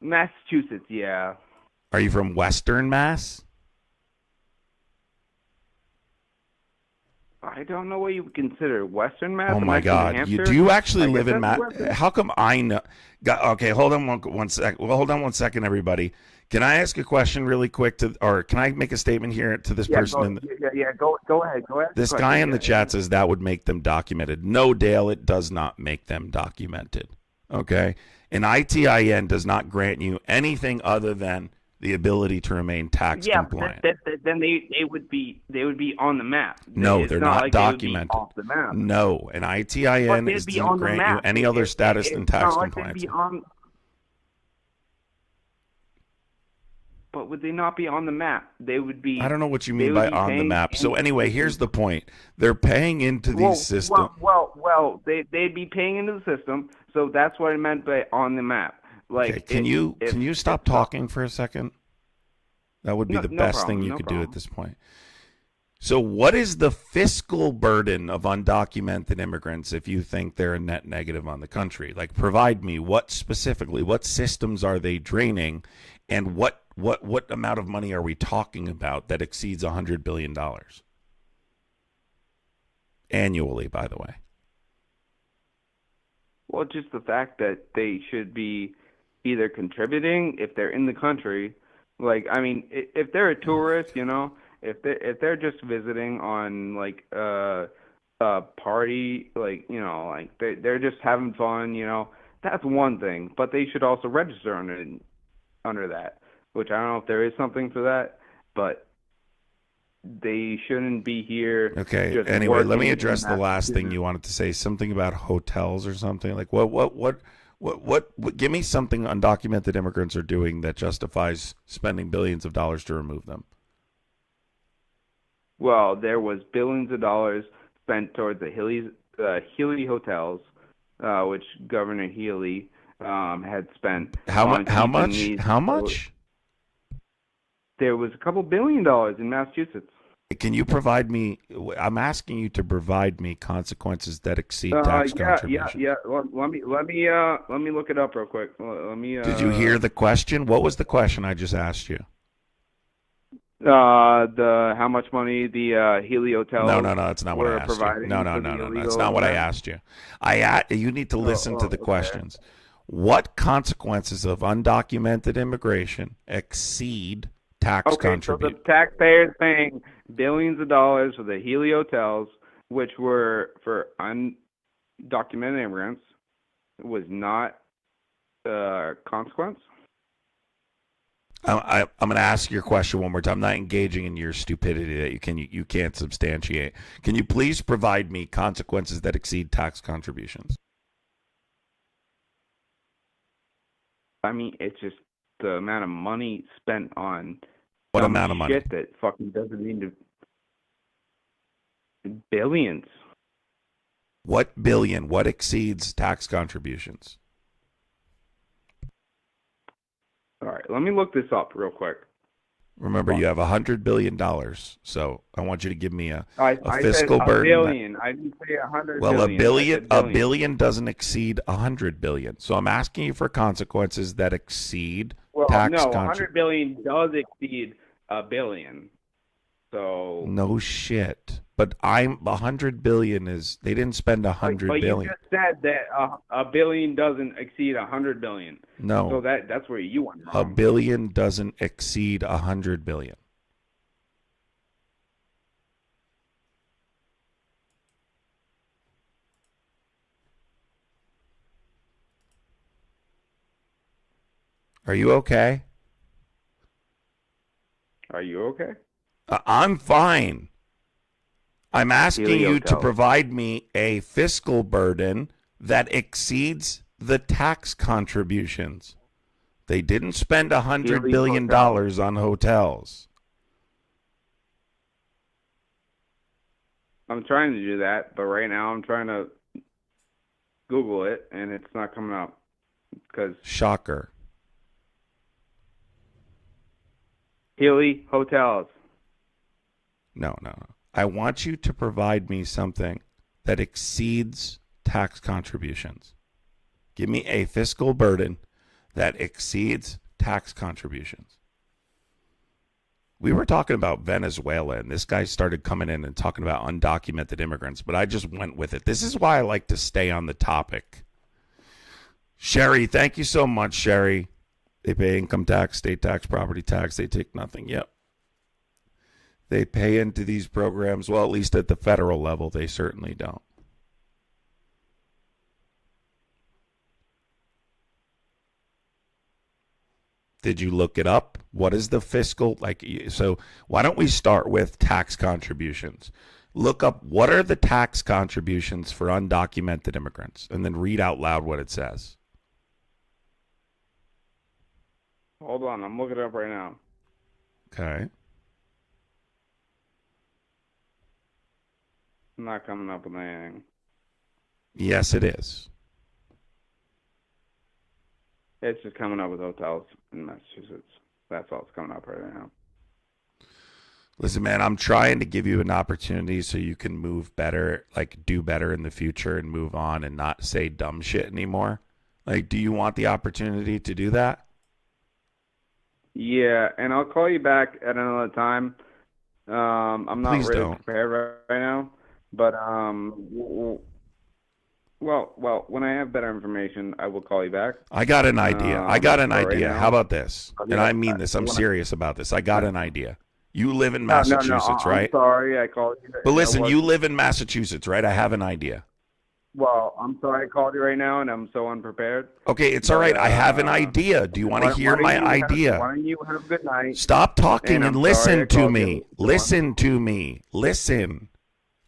Massachusetts, yeah. Are you from Western Mass? I don't know what you would consider Western Mass. Oh I'm my actually New God! Hampshire. Do you actually I live guess in that's Mass? Western. How come I know? Okay, hold on one sec. Well, hold on one second, everybody. Can I ask a question really quick or can I make a statement here to this person? Go ahead. Go ahead. This guy in the chat says that would make them documented. No, Dale, it does not make them documented. Okay, an ITIN does not grant you anything other than the ability to remain tax compliant. Then they would be on the map. No, It's they're not like documented. They would be off the map. No, an ITIN doesn't grant you any other status than tax compliance. But would they not be on the map? They would be. I don't know what you mean by on the map. So anyway, here's the point. They're paying into these systems. Well, they'd be paying into the system. So that's what I meant by on the map. Like, okay, can you stop talking for a second? That would be the best thing you could do at this point. So what is the fiscal burden of undocumented immigrants if you think they're a net negative on the country? Like, provide me what systems are they draining, and what amount of money are we talking about that exceeds $100 billion annually, by the way? Well, just the fact that they should be either contributing if they're in the country. Like, I mean, if they're a tourist, if they're just visiting on like a party, like, like they're just having fun, that's one thing. But they should also register under that, which I don't know if there is something for that, but they shouldn't be here. Okay. Anyway, let me address the last thing you wanted to say. Something about hotels or something. Like what? Give me something undocumented immigrants are doing that justifies spending billions of dollars to remove them. Well, there was billions of dollars spent towards the Healy hotels, which Governor Healy had spent. How much? How much? There was a couple $2 billion in Massachusetts. Can you provide me? I'm asking you to provide me consequences that exceed tax contributions. Yeah. Well, let me look it up real quick. Let me. Did you hear the question? What was the question I just asked you? How much money the Healy hotels? No, that's not what I asked you. No, that's not what I asked you. You need to listen to the questions. What consequences of undocumented immigration exceed tax contributions? So the taxpayers paying billions of dollars for the Healy hotels, which were for undocumented immigrants, was not a consequence? I'm going to ask your question one more time. I'm not engaging in your stupidity that you can't substantiate. Can you please provide me consequences that exceed tax contributions? I mean, it's just the amount of money spent on what amount of money? Shit that fucking doesn't need to. Billions. What billion? What exceeds tax contributions? All right, let me look this up real quick. Remember, you have $100 billion, so I want you to give me a fiscal said burden. Billion. I didn't say 100 well, billion. A billion doesn't exceed 100 billion. So I'm asking you for consequences that exceed tax contributions. 100 billion does exceed a billion. So no shit. But 100 billion is they didn't spend 100 billion. But you just said that a billion doesn't exceed 100 billion. No. So that's where you went wrong. A billion doesn't exceed 100 billion. Are you okay? Are you okay? I'm fine. I'm asking you to provide me a fiscal burden that exceeds the tax contributions. They didn't spend $100 billion on hotels. I'm trying to do that, but right now I'm trying to Google it, and it's not coming up. Shocker. Healy Hotels. No. I want you to provide me something that exceeds tax contributions. Give me a fiscal burden that exceeds tax contributions. We were talking about Venezuela, and this guy started coming in and talking about undocumented immigrants, but I just went with it. This is why I like to stay on the topic. Sherry, thank you so much, Sherry. They pay income tax, state tax, property tax. They take nothing. Yep. They pay into these programs. Well, at least at the federal level, they certainly don't. Did you look it up? What is the fiscal, so why don't we start with tax contributions? Look up what are the tax contributions for undocumented immigrants, and then read out loud what it says. Hold on, I'm looking it up right now. Okay. I'm not coming up with anything. Yes, it is. It's just coming up with hotels in Massachusetts. That's all that's coming up right now. Listen, man, I'm trying to give you an opportunity so you can move better, do better in the future and move on and not say dumb shit anymore. Do you want the opportunity to do that? Yeah, and I'll call you back at another time. I'm not Please really don't. prepared right now, but well, when I have better information, I will call you back. I got an idea. Right now, How about this? And I mean this. I'm serious about this. I got an idea. You live in Massachusetts, right? I'm sorry I called you. But listen, you live in Massachusetts, right? I have an idea. Well, I'm sorry I called you right now, and I'm so unprepared. Okay, it's all right. I have an idea. Do you want to hear my idea? Why don't you have a good night? Stop talking and listen to me. Listen to me. Listen.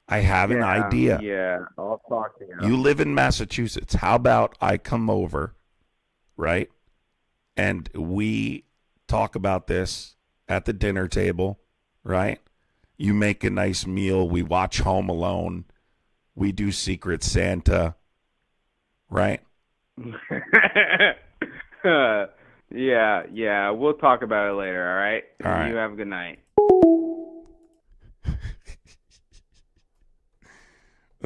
I have an idea. Yeah, I'll talk to you. You live in Massachusetts. How about I come over, right? And we talk about this at the dinner table, right? You make a nice meal. We watch Home Alone. We do Secret Santa, right? Yeah. We'll talk about it later, all right? All right. You have a good night.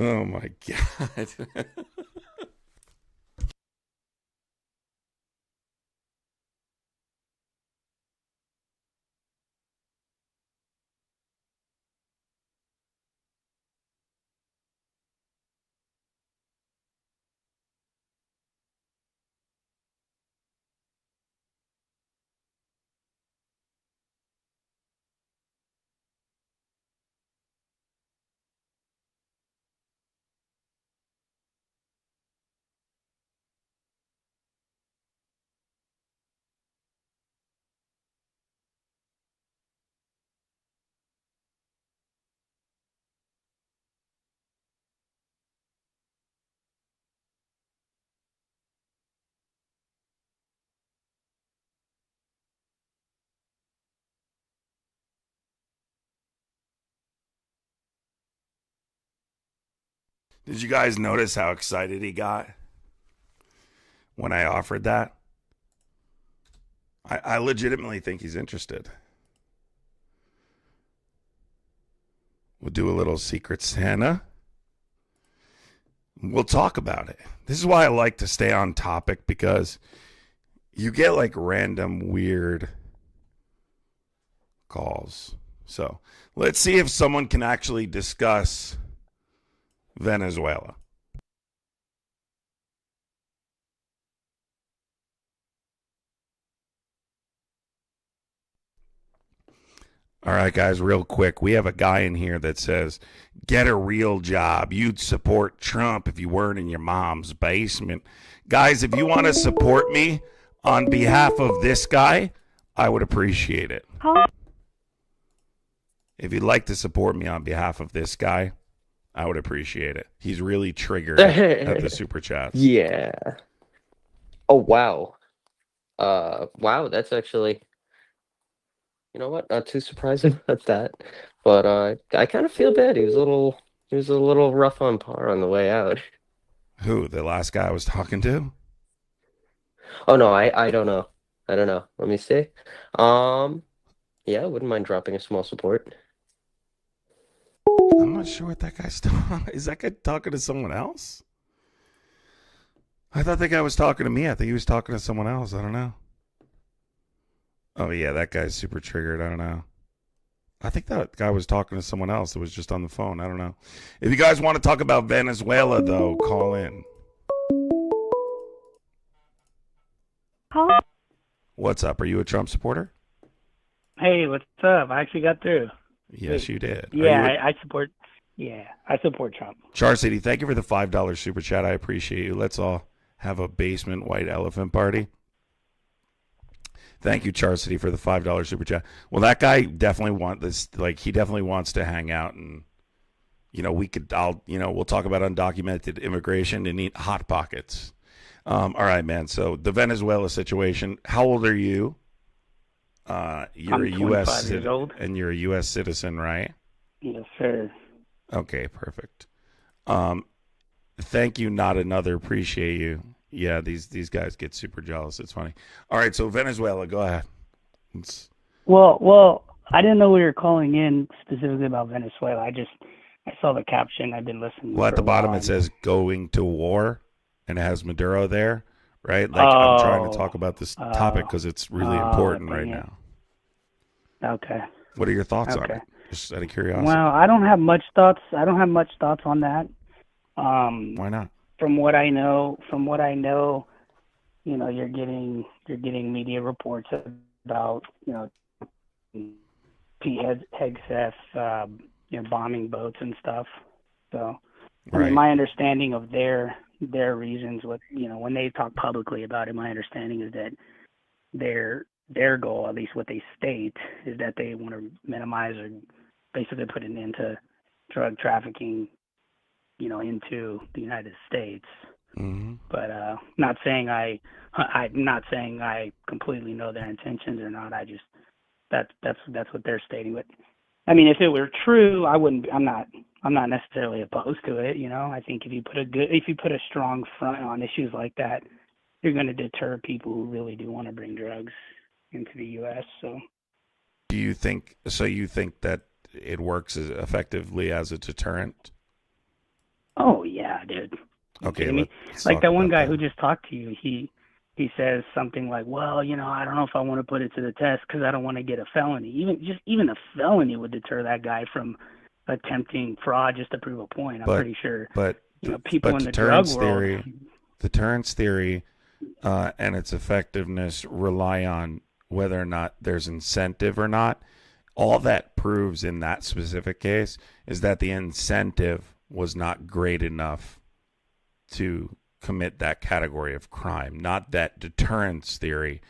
Oh, my God. Did you guys notice how excited he got when I offered that? I legitimately think he's interested. We'll do a little Secret Santa. We'll talk about it. This is why I like to stay on topic, because you get random weird calls. So let's see if someone can actually discuss Venezuela. All right, guys, real quick. We have a guy in here that says, get a real job. You'd support Trump if you weren't in your mom's basement. Guys, if you want to support me on behalf of this guy, I would appreciate it. If you'd like to support me on behalf of this guy, I would appreciate it. He's really triggered at the super chats. Yeah. Oh, wow. Wow, that's actually, you know what? Not too surprising about that. But I kind of feel bad. He was a little rough on par on the way out. Who? The last guy I was talking to? Oh no, I don't know. I don't know. Let me see. Yeah, I wouldn't mind dropping a small support. I'm not sure what that guy's talking. Is that guy talking to someone else? I thought that guy was talking to me. I think he was talking to someone else. I don't know. Oh, yeah, that guy's super triggered. I don't know. I think that guy was talking to someone else that was just on the phone. I don't know. If you guys want to talk about Venezuela, though, call in. Call. What's up? Are you a Trump supporter? Hey, what's up? I actually got through. Yes, you did. Yeah, I support. Yeah, I support Trump. Char City, thank you for the $5 super chat. I appreciate you. Let's all have a basement white elephant party. Thank you, Char City, for the $5 super chat. Well, that guy definitely he definitely wants to hang out, and we'll talk about undocumented immigration and eat hot pockets. All right, man. So the Venezuela situation. How old are you? You're I'm a U.S. 25 years old. And you're a U.S. citizen, right? Yes, sir. Okay, perfect. Thank you, not another. Appreciate you. Yeah, these guys get super jealous. It's funny. All right, so Venezuela, go ahead. Well, I didn't know we were calling in specifically about Venezuela. I saw the caption. I've been listening. Well, at the bottom it says "going to war," and it has Maduro there, right? Like I'm trying to talk about this topic because it's really important right now. Okay. What are your thoughts on it? Just out of curiosity. Well, I don't have much thoughts. On that. Why not? From what I know, you're getting media reports about, Pete Hegseth, bombing boats and stuff. So, I mean, my understanding of their reasons, when they talk publicly about it, my understanding is that their goal, at least what they state, is that they want to minimize or basically put an end to drug trafficking, into the United States. Mm-hmm. But I'm not saying I completely know their intentions or not. I just that's what they're stating. But I mean, if it were true, I'm not necessarily opposed to it. I think if you put a strong front on issues like that, you're going to deter people who really do want to bring drugs into the U.S. So, you think that it works as effectively as a deterrent? Oh yeah, dude. Okay, like that one guy who just talked to you, he says something like, "Well, I don't know if I want to put it to the test because I don't want to get a felony." Even a felony would deter that guy from attempting fraud just to prove a point. I'm pretty sure. But people in the drug world, deterrence theory, and its effectiveness rely on whether or not there's incentive or not. All that proves in that specific case is that the incentive was not great enough to commit that category of crime. Not that deterrence theory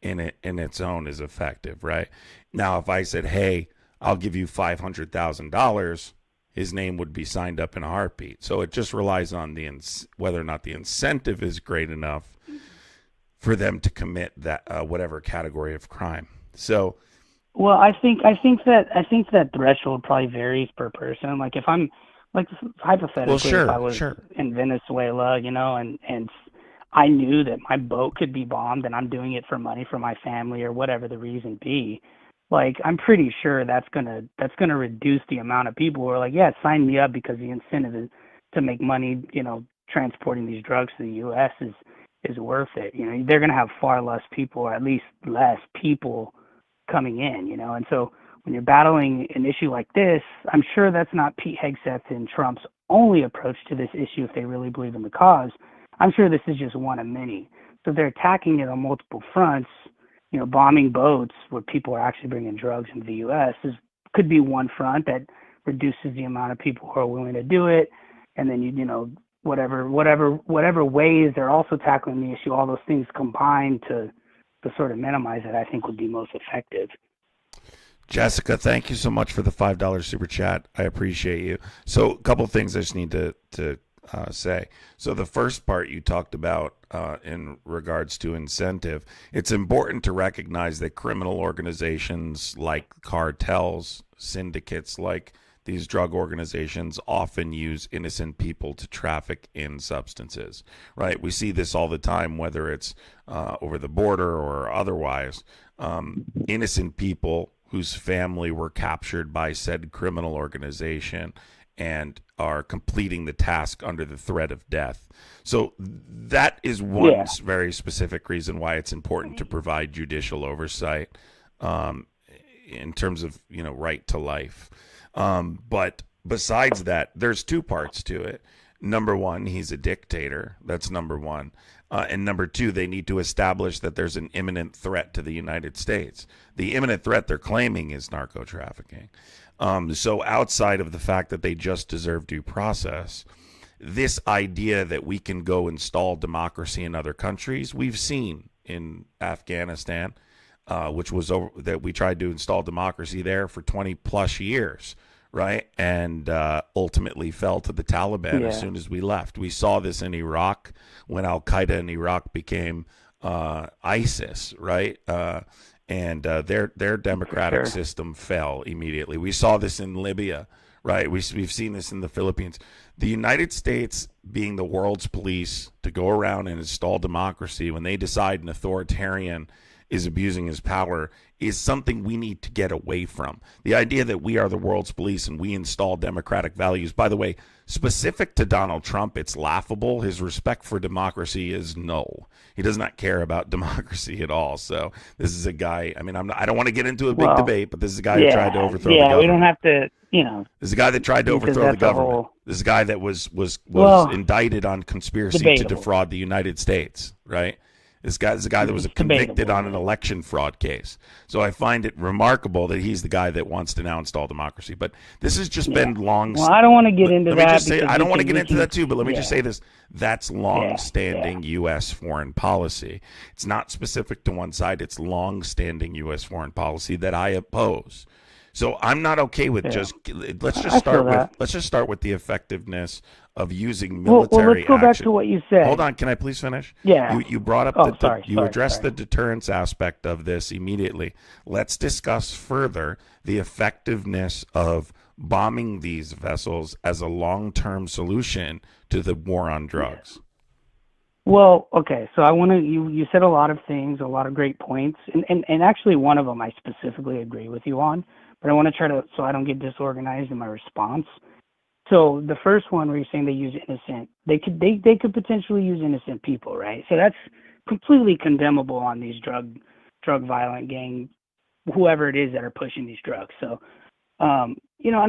in its own is effective, right? Now, if I said, "Hey, I'll give you $500,000," his name would be signed up in a heartbeat. So it just relies on whether or not the incentive is great enough for them to commit that whatever category of crime. So, well, I think that threshold probably varies per person. Like if I'm hypothetically, if I was in Venezuela, and I knew that my boat could be bombed and I'm doing it for money for my family or whatever the reason be, like I'm pretty sure that's gonna reduce the amount of people who are like, yeah, sign me up because the incentive is to make money, transporting these drugs to the U.S. is worth it. They're gonna have far less people, or at least less people coming in, and so when you're battling an issue like this, I'm sure that's not Pete Hegseth and Trump's only approach to this issue if they really believe in the cause. I'm sure this is just one of many. So they're attacking it on multiple fronts. Bombing boats where people are actually bringing drugs into the U.S. could be one front that reduces the amount of people who are willing to do it. And then, whatever ways they're also tackling the issue, all those things combined to sort of minimize it, I think would be most effective. Jessica, thank you so much for the $5 super chat. I appreciate you. So a couple of things I just need to say. So the first part you talked about in regards to incentive, it's important to recognize that criminal organizations like cartels, syndicates like these drug organizations often use innocent people to traffic in substances, right? We see this all the time, whether it's over the border or otherwise. Innocent people whose family were captured by said criminal organization and are completing the task under the threat of death. So that is one very specific reason why it's important to provide judicial oversight in terms of, right to life. But besides that, there's two parts to it. Number one, he's a dictator. That's number one. And number two, they need to establish that there's an imminent threat to the United States. The imminent threat they're claiming is narco trafficking. So outside of the fact that they just deserve due process, this idea that we can go install democracy in other countries, we've seen in Afghanistan, which was that we tried to install democracy there for 20 plus years, right? And ultimately fell to the Taliban as soon as we left. We saw this in Iraq when Al-Qaeda in Iraq became ISIS, right? And their democratic system fell immediately. We saw this in Libya, right? We've seen this in the Philippines. The United States, being the world's police, to go around and install democracy when they decide an authoritarian is abusing his power, is something we need to get away from. The idea that we are the world's police and we install democratic values, by the way, specific to Donald Trump, it's laughable. His respect for democracy is null. He does not care about democracy at all. So this is a guy, I mean, I don't want to get into a big debate, but this is a guy who tried to overthrow the government. Yeah, we don't have to, This is a guy that tried to overthrow the government. This is a guy that was indicted on conspiracy to defraud the United States, right? This guy is a guy that was convicted on an election fraud case. So I find it remarkable that he's the guy that wants to now install democracy. But this has just been long. Well, I don't want to get into that. I don't want to get into that too, but let me just say this. That's long-standing U.S. foreign policy. It's not specific to one side. It's long-standing U.S. foreign policy that I oppose. So I'm not okay with let's just start with the effectiveness of using military well, let's go action. Back to what you said. Hold on, can I please finish? Yeah. You brought up you addressed the deterrence aspect of this immediately. Let's discuss further the effectiveness of bombing these vessels as a long-term solution to the war on drugs. Well, okay, so I want to, you said a lot of things, a lot of great points, and actually one of them I specifically agree with you on, but I want to try to, so I don't get disorganized in my response. So the first one where you're saying they use innocent, they could potentially use innocent people, right? So that's completely condemnable on these drug violent gang, whoever it is that are pushing these drugs. So, and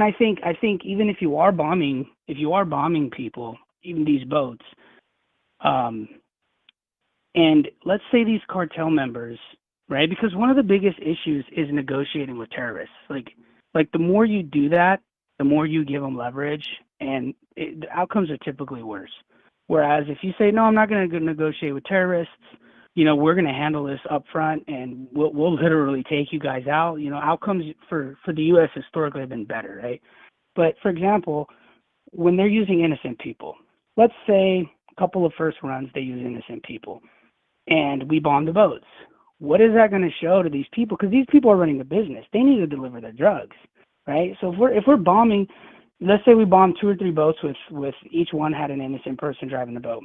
I think even if you are bombing people, even these boats, and let's say these cartel members, right? Because one of the biggest issues is negotiating with terrorists. Like the more you do that, the more you give them leverage, and the outcomes are typically worse. Whereas if you say, no, I'm not going to negotiate with terrorists, we're going to handle this up front, and we'll literally take you guys out. Outcomes for the U.S. historically have been better, right? But for example, when they're using innocent people, let's say a couple of first runs, they use innocent people, and we bomb the boats. What is that going to show to these people? Because these people are running a business. They need to deliver their drugs. Right, so if we're bombing, let's say we bombed 2 or 3 boats with each one had an innocent person driving the boat.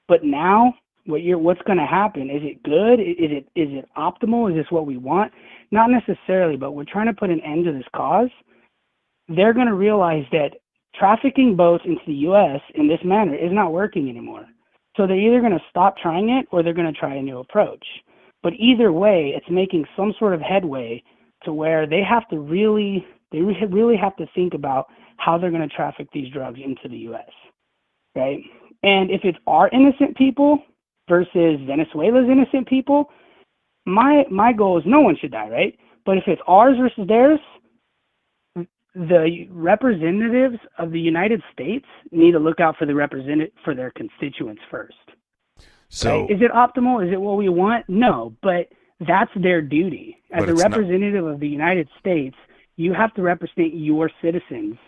But now, what's going to happen? Is it good? Is it optimal? Is this what we want? Not necessarily, but we're trying to put an end to this cause. They're going to realize that trafficking boats into the U.S. in this manner is not working anymore. So they're either going to stop trying it or they're going to try a new approach. But either way, it's making some sort of headway to where they really have to think about how they're going to traffic these drugs into the U.S., right? And if it's our innocent people versus Venezuela's innocent people, my goal is no one should die, right? But if it's ours versus theirs, the representatives of the United States need to look out for for their constituents first. So, right? Is it optimal? Is it what we want? No, but that's their duty. As a representative of the United States, you have to represent your citizens.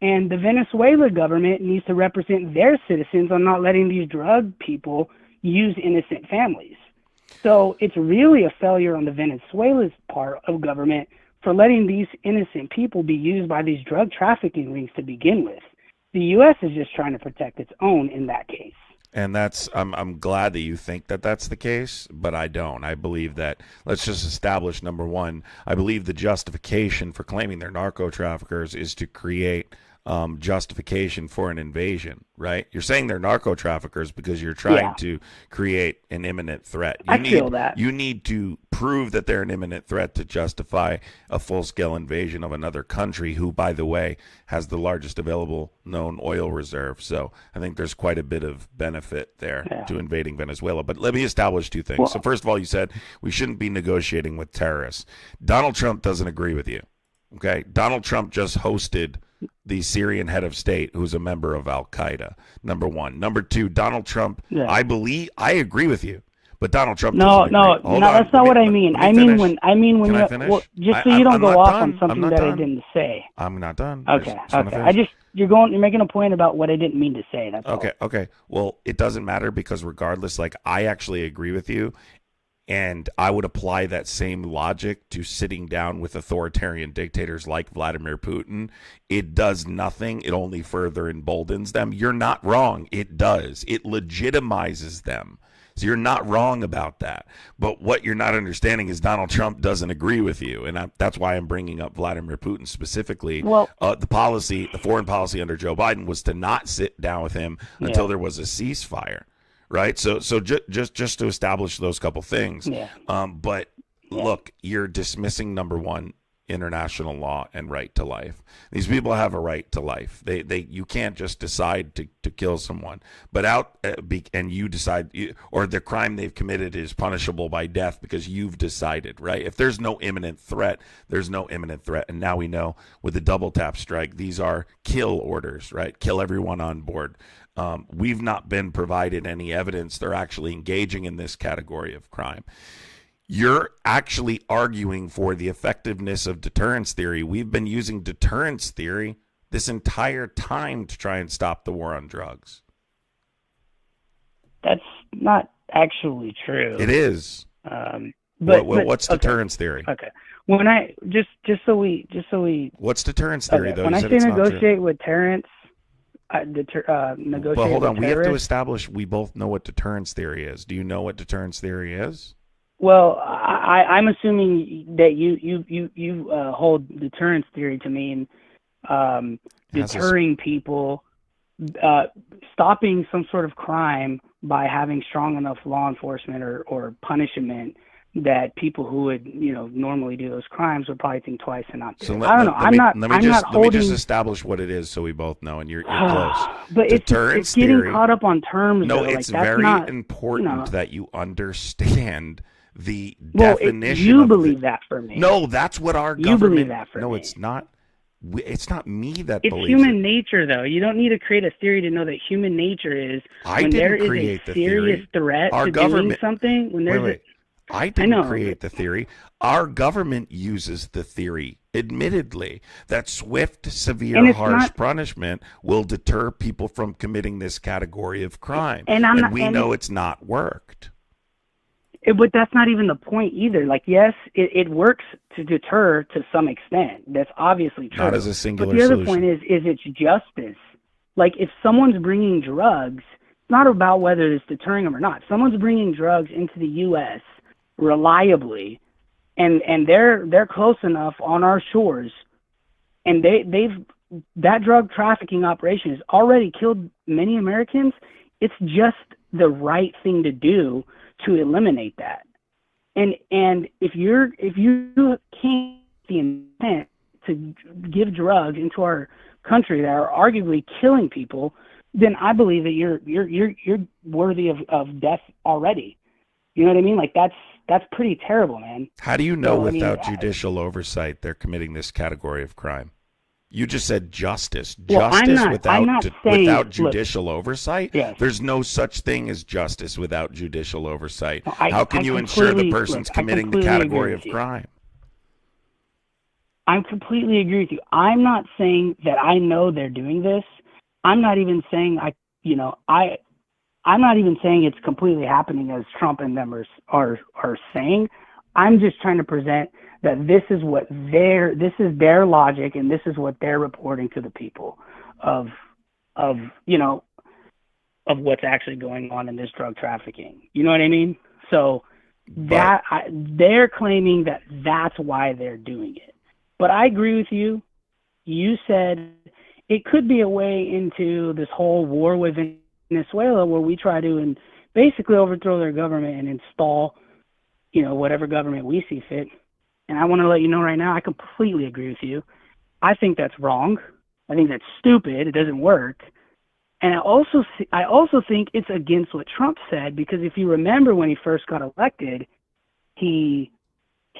And the Venezuela government needs to represent their citizens on not letting these drug people use innocent families. So it's really a failure on the Venezuela's part of government for letting these innocent people be used by these drug trafficking rings to begin with. The U.S. is just trying to protect its own in that case. And I'm glad that you think that that's the case, but I don't. I believe that, let's just establish, number one, I believe the justification for claiming they're narco traffickers is to create justification for an invasion, right? You're saying they're narco traffickers because you're trying to create an imminent threat. I feel that. You need to prove that they're an imminent threat to justify a full-scale invasion of another country who, by the way, has the largest available known oil reserve. So I think there's quite a bit of benefit there to invading Venezuela. But let me establish two things. So first of all, you said we shouldn't be negotiating with terrorists. Donald Trump doesn't agree with you. Okay? Donald Trump just hosted the Syrian head of state who's a member of Al-Qaeda, number one. Number two, Donald Trump, I agree with you, but Donald Trump doesn't agree. That's not what I mean. I mean when Can I finish? just so you don't go off on something that I didn't say. I'm not done. Okay. You're making a point about what I didn't mean to say. That's all. Okay. Well, it doesn't matter because regardless, like I actually agree with you. And I would apply that same logic to sitting down with authoritarian dictators like Vladimir Putin. It does nothing. It only further emboldens them. You're not wrong. It does. It legitimizes them. So you're not wrong about that. But what you're not understanding is Donald Trump doesn't agree with you. And that's why I'm bringing up Vladimir Putin specifically. Well, the foreign policy under Joe Biden was to not sit down with him until there was a ceasefire. Right, so just to establish those couple things. Look, you're dismissing number one, international law and right to life. These people have a right to life. You can't just decide to kill someone, but and you decide, or the crime they've committed is punishable by death because you've decided. Right, if there's no imminent threat, there's no imminent threat, and now we know with the double tap strike, these are kill orders. Right, kill everyone on board. We've not been provided any evidence they're actually engaging in this category of crime. You're actually arguing for the effectiveness of deterrence theory. We've been using deterrence theory this entire time to try and stop the war on drugs. That's not actually true. It is. What's deterrence theory? Okay. When I just so we what's deterrence theory though? When I say negotiate with Terrence. Negotiate. But hold on, we have to terrorists. establish we both know what deterrence theory is. Do you know what deterrence theory is? Well, I'm assuming that you hold deterrence theory to mean deterring people, stopping some sort of crime by having strong enough law enforcement or punishment that people who would, normally do those crimes would probably think twice and not do it. I don't know. Let me just establish what it is so we both know, and you're close. But it's getting caught up on terms. No, though. it's that's very not, important that you understand the definition. You believe that for me. No, that's what our government. You believe that for me. No, it's not. It's not me that it's believes human it. nature, though. You don't need to create a theory to know that human nature is I when didn't there is create a the serious theory. threat Our to government, doing something. When there's wait. I didn't create the theory. Our government uses the theory, admittedly, that swift, severe, harsh punishment will deter people from committing this category of crime. And we know it's not worked. But that's not even the point either. Like, yes, it works to deter to some extent. That's obviously true. Not as a singular But the other solution. point is it's justice. Like, if someone's bringing drugs, it's not about whether it's deterring them or not. If someone's bringing drugs into the U.S. reliably, and they're close enough on our shores, and that drug trafficking operation has already killed many Americans. It's just the right thing to do to eliminate that. And if you can't the intent to give drugs into our country that are arguably killing people, then I believe that you're worthy of death already. You know what I mean? Like that's pretty terrible, man. How do you know without judicial oversight they're committing this category of crime? You just said justice. Justice without judicial oversight? Yes. There's no such thing as justice without judicial oversight. How can you ensure the person's committing the category of crime? I completely agree with you. I'm not saying that I know they're doing this. I'm not even saying I'm not even saying it's completely happening as Trump and them are saying. I'm just trying to present that this is their logic and this is what they're reporting to the people of what's actually going on in this drug trafficking. You know what I mean? So they're claiming that that's why they're doing it. But I agree with you. You said it could be a way into this whole war with Venezuela, where we try to basically overthrow their government and install, whatever government we see fit. And I want to let you know right now, I completely agree with you. I think that's wrong. I think that's stupid. It doesn't work. And I also think it's against what Trump said, because if you remember when he first got elected, he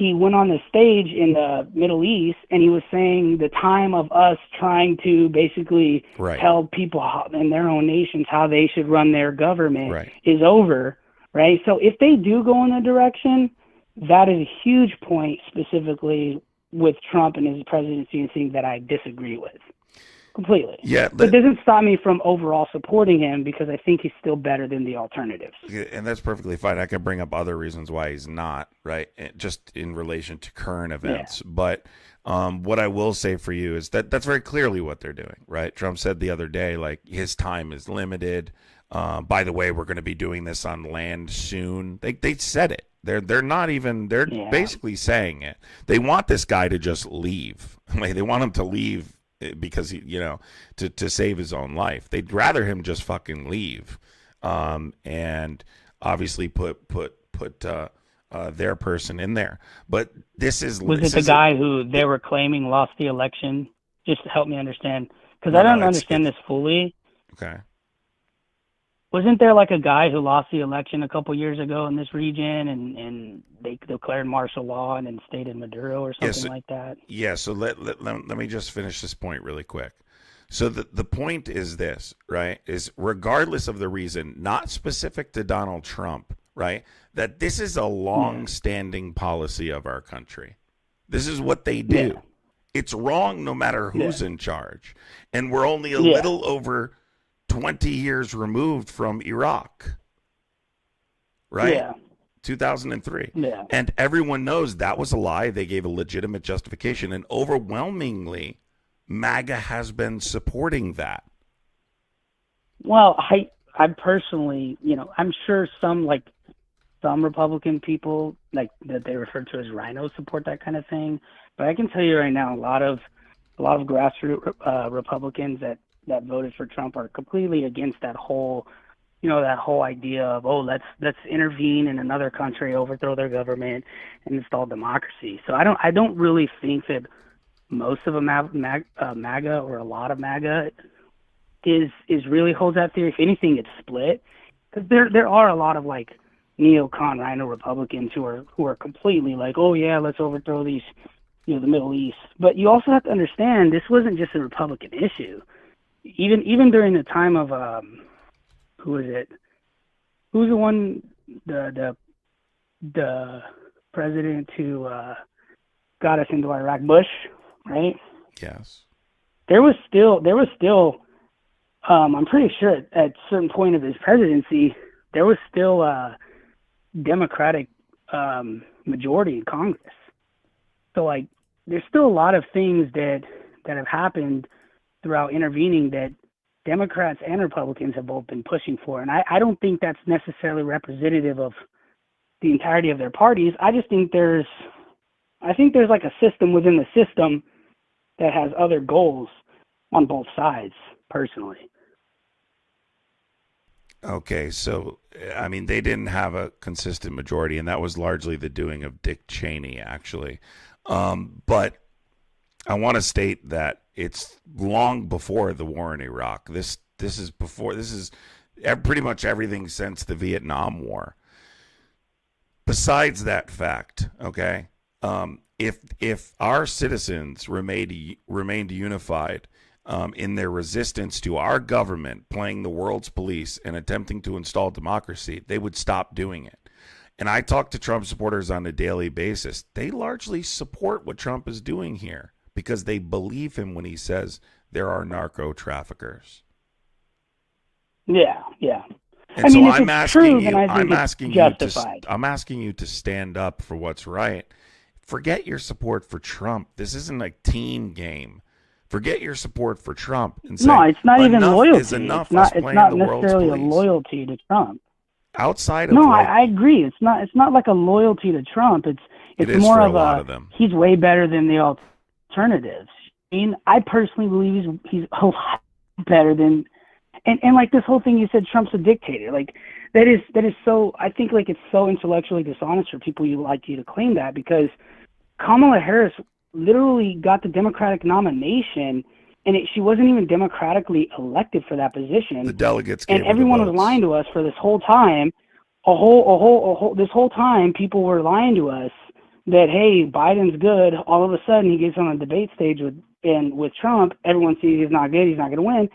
went on the stage in the Middle East and he was saying the time of us trying to basically tell people in their own nations how they should run their government is over, right? So if they do go in that direction, that is a huge point specifically with Trump and his presidency and things that I disagree with completely. Yeah, but it doesn't stop me from overall supporting him, because I think he's still better than the alternatives. And that's perfectly fine. I can bring up other reasons why he's not, right? Just in relation to current events. Yeah. But what I will say for you is that that's very clearly what they're doing, right? Trump said the other day, like, his time is limited. By the way, we're going to be doing this on land soon. They said it. They're not even, they're basically saying it. They want this guy to just leave. Like, they want him to leave because he, to save his own life. They'd rather him just fucking leave, and obviously put their person in there. But was it the guy who they were claiming lost the election? Just to help me understand, because I don't understand this fully. Okay. Wasn't there like a guy who lost the election a couple years ago in this region, and they declared martial law and instated Maduro or something like that? Yeah, so let me just finish this point really quick. So the point is this, right, is regardless of the reason, not specific to Donald Trump, right, that this is a long-standing policy of our country. This is what they do. Yeah. It's wrong no matter who's in charge. And we're only a little over 20 years removed from Iraq, right? Yeah. 2003. Yeah. And everyone knows that was a lie. They gave a legitimate justification. And overwhelmingly, MAGA has been supporting that. Well, I personally, I'm sure some Republican people, like that they refer to as rhinos, support that kind of thing. But I can tell you right now, a lot of grassroots Republicans that voted for Trump are completely against that whole idea of, let's intervene in another country, overthrow their government, and install democracy. So I don't really think that most of MAGA or a lot of MAGA is really holds that theory. If anything, it's split, because there are a lot of like neocon rhino Republicans who are completely like, oh yeah, let's overthrow these, the Middle East. But you also have to understand, this wasn't just a Republican issue. Even during the time of who is it? Who's the one the president who got us into Iraq? Bush, right? Yes. There was still I'm pretty sure at a certain point of his presidency there was still a Democratic majority in Congress. So like there's still a lot of things that have happened throughout intervening that Democrats and Republicans have both been pushing for. And I don't think that's necessarily representative of the entirety of their parties. I just think there's like a system within the system that has other goals on both sides, personally. Okay, so, I mean, they didn't have a consistent majority, and that was largely the doing of Dick Cheney, actually. But I want to state that it's long before the war in Iraq. This is pretty much everything since the Vietnam War. Besides that fact, okay, if our citizens remained unified in their resistance to our government playing the world's police and attempting to install democracy, they would stop doing it. And I talk to Trump supporters on a daily basis. They largely support what Trump is doing here because they believe him when he says there are narco traffickers. Yeah, yeah. And so I'm asking you to stand up for what's right. Forget your support for Trump. This isn't a team game. Forget your support for Trump and say, no, it's not even loyalty. Is enough. It's not necessarily a loyalty to Trump. Outside of I agree. It's not like a loyalty to Trump. It's more of a he's way better than the alternatives. mean, I personally believe he's a lot better than, and like this whole thing you said, Trump's a dictator. Like that is so. I think like it's so intellectually dishonest for people like you to claim that, because Kamala Harris literally got the Democratic nomination, and she wasn't even democratically elected for that position. The delegates gave and everyone was lying to us for this whole time. This whole time, people were lying to us that, hey, Biden's good. All of a sudden, he gets on a debate stage with Trump. Everyone sees he's not good. He's not going to win.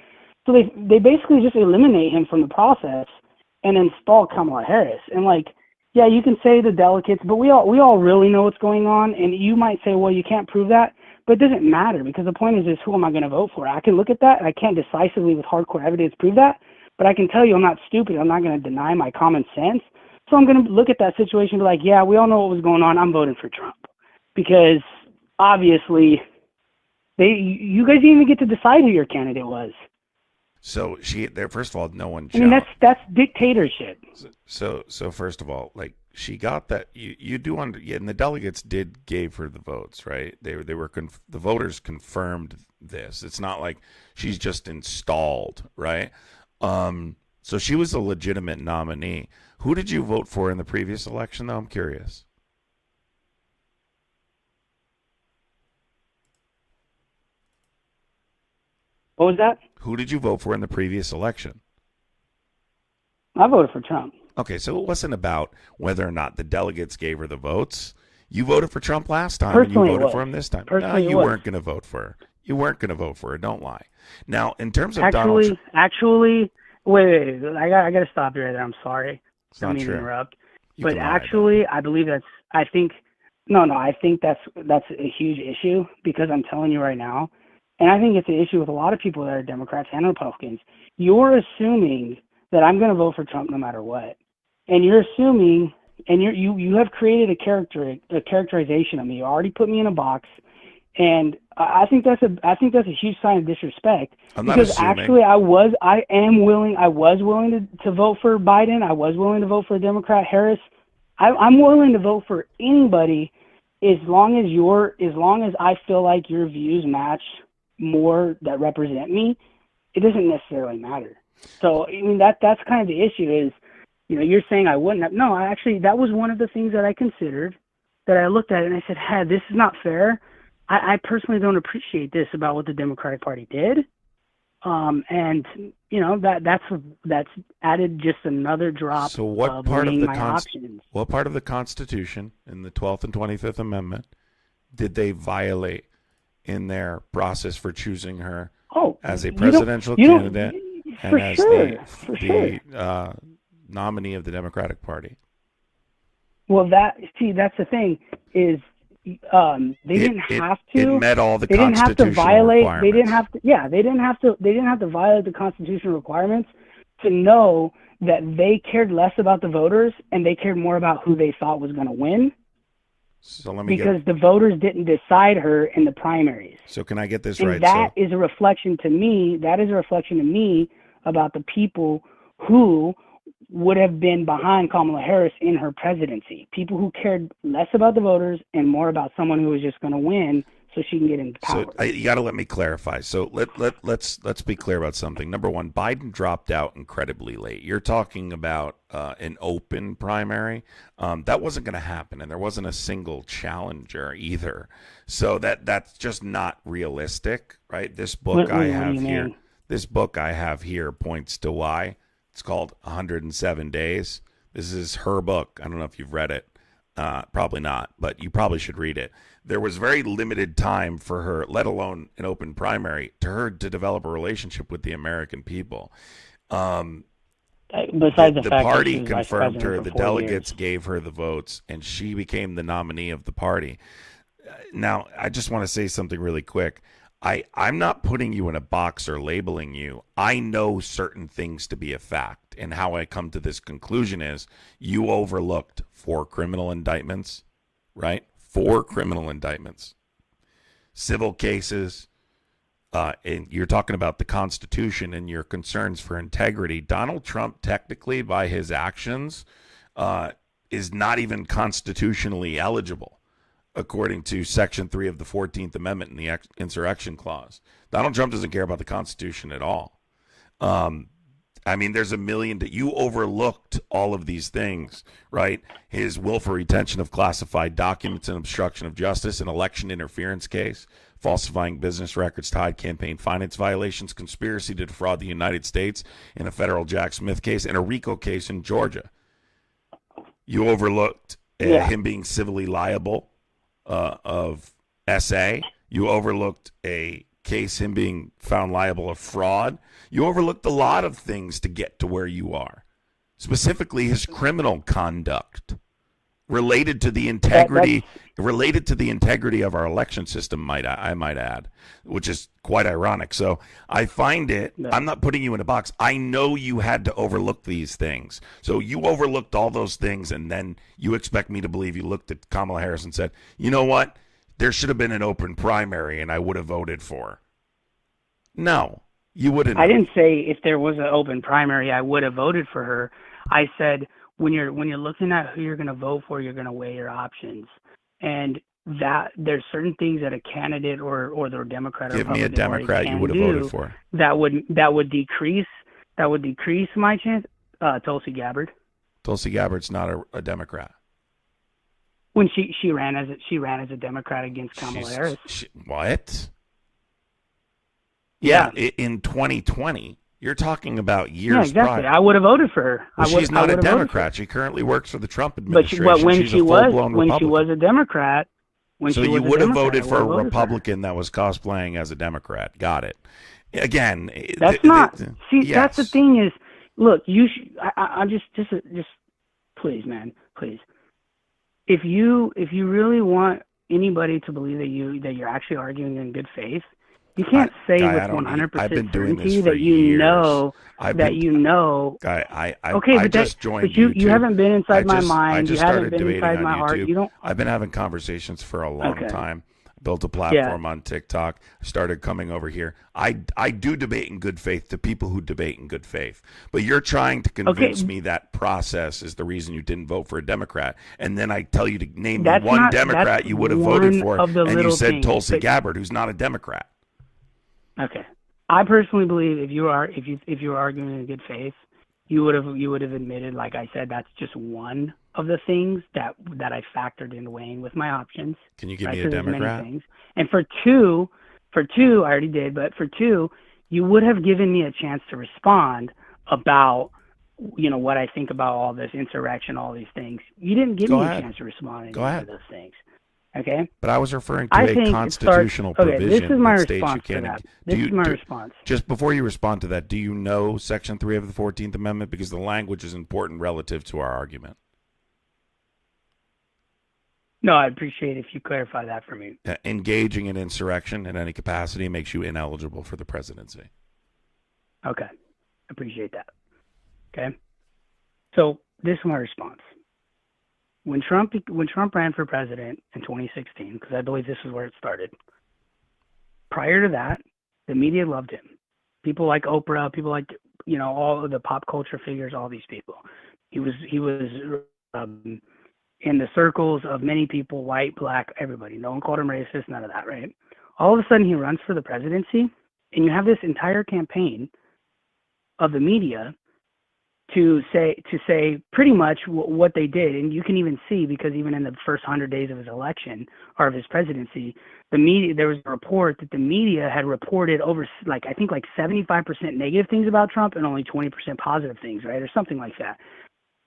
So they basically just eliminate him from the process and install Kamala Harris. And like, yeah, you can say the delegates, but we all really know what's going on. And you might say, well, you can't prove that, but it doesn't matter, because the point is who am I going to vote for? I can look at that, and I can't decisively with hardcore evidence prove that, but I can tell you I'm not stupid. I'm not going to deny my common sense. So I'm going to look at that situation and be like, yeah, we all know what was going on. I'm voting for Trump, because obviously you guys didn't even get to decide who your candidate was. So first of all, no one. I mean, that's dictatorship. So first of all, like, she got that. You do and the delegates gave her the votes, right? They were the voters confirmed this. It's not like she's just installed, right? So she was a legitimate nominee. Who did you vote for in the previous election, though? I'm curious. What was that? Who did you vote for in the previous election? I voted for Trump. Okay, so it wasn't about whether or not the delegates gave her the votes. You voted for Trump last time, Personally, and you voted for him this time. Personally, no, you weren't going to vote for her. You weren't going to vote for her. Don't lie. Now, in terms of Donald Trump... Wait. I got to stop you right there. I'm sorry. It's not true. Interrupt. But actually, I believe I think that's a huge issue, because I'm telling you right now, and I think it's an issue with a lot of people that are Democrats and Republicans. You're assuming that I'm going to vote for Trump no matter what, and you're assuming, and you have created a characterization of me. You already put me in a box, and I think that's a huge sign of disrespect. I'm not because assuming. Actually, I was willing to vote for Biden. I was willing to vote for Democrat Harris. I'm willing to vote for anybody as long as I feel like your views match more that represent me. It doesn't necessarily matter. So I mean that's kind of the issue is, you're saying I wouldn't have. No, that was one of the things that I considered, that I looked at it and I said, hey, this is not fair. I personally don't appreciate this about what the Democratic Party did. And that's added just another drop. So what of part of the options. What part of the Constitution in the 12th and 25th Amendment did they violate in their process for choosing her as a presidential candidate and as the nominee of the Democratic Party? Well, that's the thing is, they didn't have to. It met all the they didn't have to violate. requirements. They didn't have to. Yeah, they didn't have to violate the constitutional requirements to know that they cared less about the voters and they cared more about who they thought was going to win. So let me because the voters didn't decide her in the primaries. So can I get this and right? That is a reflection to me. That is a reflection to me about the people who would have been behind Kamala Harris in her presidency. People who cared less about the voters and more about someone who was just going to win so she can get into power. So you got to let me clarify. So let's be clear about something. Number one, Biden dropped out incredibly late. You're talking about an open primary. That wasn't going to happen, and there wasn't a single challenger either. So that's just not realistic, right? This book This book I have here points to why. It's called 107 Days. This is her book. I don't know if you've read it. Probably not, but you probably should read it. There was very limited time for her, let alone an open primary, to develop a relationship with the American people. Besides the party confirmed her, the delegates gave her the votes, and she became the nominee of the party. Now, I just want to say something really quick. I'm not putting you in a box or labeling you. I know certain things to be a fact, and how I come to this conclusion is you overlooked 4 criminal indictments, right? 4 criminal indictments, civil cases, and you're talking about the Constitution and your concerns for integrity. Donald Trump, technically, by his actions, is not even constitutionally eligible. according to Section 3 of the 14th Amendment in the Insurrection Clause. Donald Trump doesn't care about the Constitution at all. I mean, there's a million that you overlooked all of these things, right? His willful retention of classified documents and obstruction of justice, an election interference case, falsifying business records, tied campaign finance violations, conspiracy to defraud the United States in a federal Jack Smith case, and a RICO case in Georgia. You overlooked him being civilly liable of SA. You overlooked a case, him being found liable of fraud. You overlooked a lot of things to get to where you are, specifically his criminal conduct related to the integrity of our election system, I might add, which is quite ironic. So I find it, I'm not putting you in a box. I know you had to overlook these things. So you overlooked all those things, and then you expect me to believe you looked at Kamala Harris and said, you know what? There should have been an open primary, and I would have voted for her. No, you wouldn't. I didn't say if there was an open primary, I would have voted for her. I said when you're looking at who you're going to vote for, you're going to weigh your options, and that there's certain things that a candidate or the Democrat or give me a Democrat you would have voted for that would decrease my chance. Tulsi Gabbard. Tulsi Gabbard's not a Democrat. When she ran as a Democrat against Kamala Harris. What? Yeah, in 2020, you're talking about years prior. Yeah, exactly. prior. I would have voted for her. Well, she's not a Democrat. She currently works for the Trump administration. But when she's she was a Democrat, so you would have voted for a Republican that was cosplaying as a Democrat. Got it. Again, that's that's the thing is, look, you I'm just please, man, please. If you really want anybody to believe that you're actually arguing in good faith, you can't say with 100% certainty that you know that you know. I just joined YouTube. You haven't been inside my mind. You haven't been inside my heart. You don't. I've been having conversations for a long time. Built a platform on TikTok. Started coming over here. I do debate in good faith to people who debate in good faith. But you're trying to convince me that process is the reason you didn't vote for a Democrat. And then I tell you to name me one Democrat you would have voted for, and you said Tulsi Gabbard, who's not a Democrat. Okay, I personally believe if you were arguing in good faith, you would have admitted, like I said, that's just one of the things that I factored in weighing with my options. Can you give me a Democrat? Things. And for two, I already did, but for two, you would have given me a chance to respond about, what I think about all this insurrection, all these things. You didn't give me a chance to respond to any of those things. Okay. But I was referring to a constitutional provision. This is my response to that. This is my response. Just before you respond to that, do you know Section 3 of the 14th Amendment? Because the language is important relative to our argument. No, I'd appreciate if you clarify that for me. Engaging in insurrection in any capacity makes you ineligible for the presidency. Okay. Appreciate that. Okay. So this is my response. When Trump ran for president in 2016, because I believe this is where it started, prior to that, the media loved him. People like Oprah, people like, all of the pop culture figures, all these people. He was in the circles of many people, white, black, everybody. No one called him racist, none of that, right? All of a sudden he runs for the presidency, and you have this entire campaign of the media to say pretty much what they did. And you can even see, because even in the first 100 days of his election or of his presidency, the media, there was a report that the media had reported over I think 75% negative things about Trump and only 20% positive things, right? Or something like that.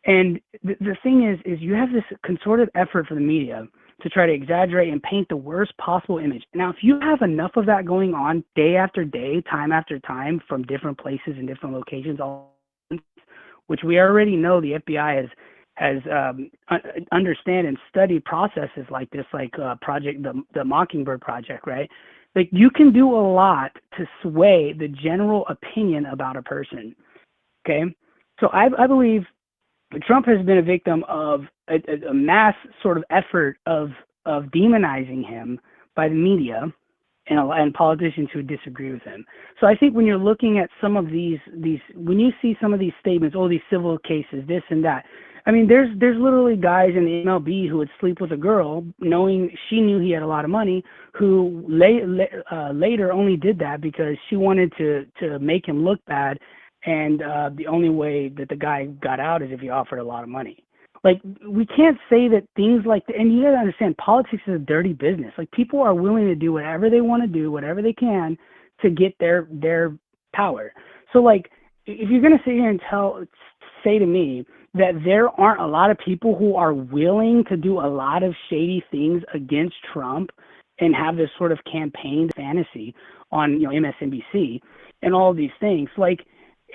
And the thing is you have this concerted effort for the media to try to exaggerate and paint the worst possible image. Now, if you have enough of that going on day after day, time after time, from different places and different locations, which we already know the FBI has understand and studied processes like this, project the Mockingbird Project, right? Like, you can do a lot to sway the general opinion about a person. Okay, so I believe Trump has been a victim of a mass sort of effort of demonizing him by the media and politicians who disagree with him. So I think when you're looking at some of these when you see some of these statements, these civil cases, this and that, I mean, there's literally guys in the MLB who would sleep with a girl knowing she knew he had a lot of money, who later only did that because she wanted to make him look bad, and the only way that the guy got out is if he offered a lot of money. Like, we can't say that things like that, and you gotta understand, politics is a dirty business. Like, people are willing to do whatever they want to do, whatever they can to get their power. So, like, if you're gonna sit here and say to me that there aren't a lot of people who are willing to do a lot of shady things against Trump and have this sort of campaign fantasy on, MSNBC and all of these things, like.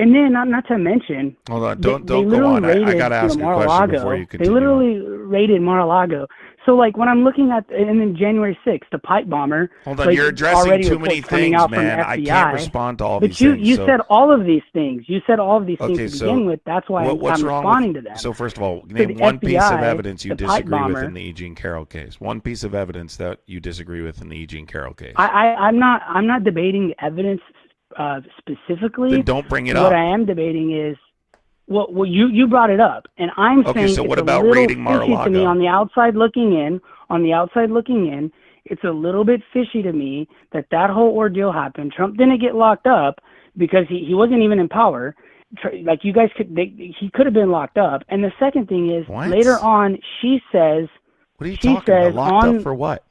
And then, not to mention, hold on, don't go on. I got to ask you a question before you continue. They literally raided Mar-a-Lago. So, like, when I'm looking at, and then January 6th, the pipe bomber. Hold on, you're addressing too many things, man. I can't respond to all these things. But you said all of these things. You said all of these things to begin with. That's why I'm responding to that. So, first of all, name one piece of evidence you disagree with in the E. Jean Carroll case. One piece of evidence that you disagree with in the E. Jean Carroll case. I'm not debating the evidence specifically. Then don't bring it up. What I am debating is, well, you brought it up, and I'm saying so it's what a about little raiding Mar-a-Lago? fishy to me on the outside looking in. It's a little bit fishy to me that whole ordeal happened. Trump didn't get locked up because he wasn't even in power. Like, you guys he could have been locked up. And the second thing is, later on, she says, what are you talking about? Locked up for what?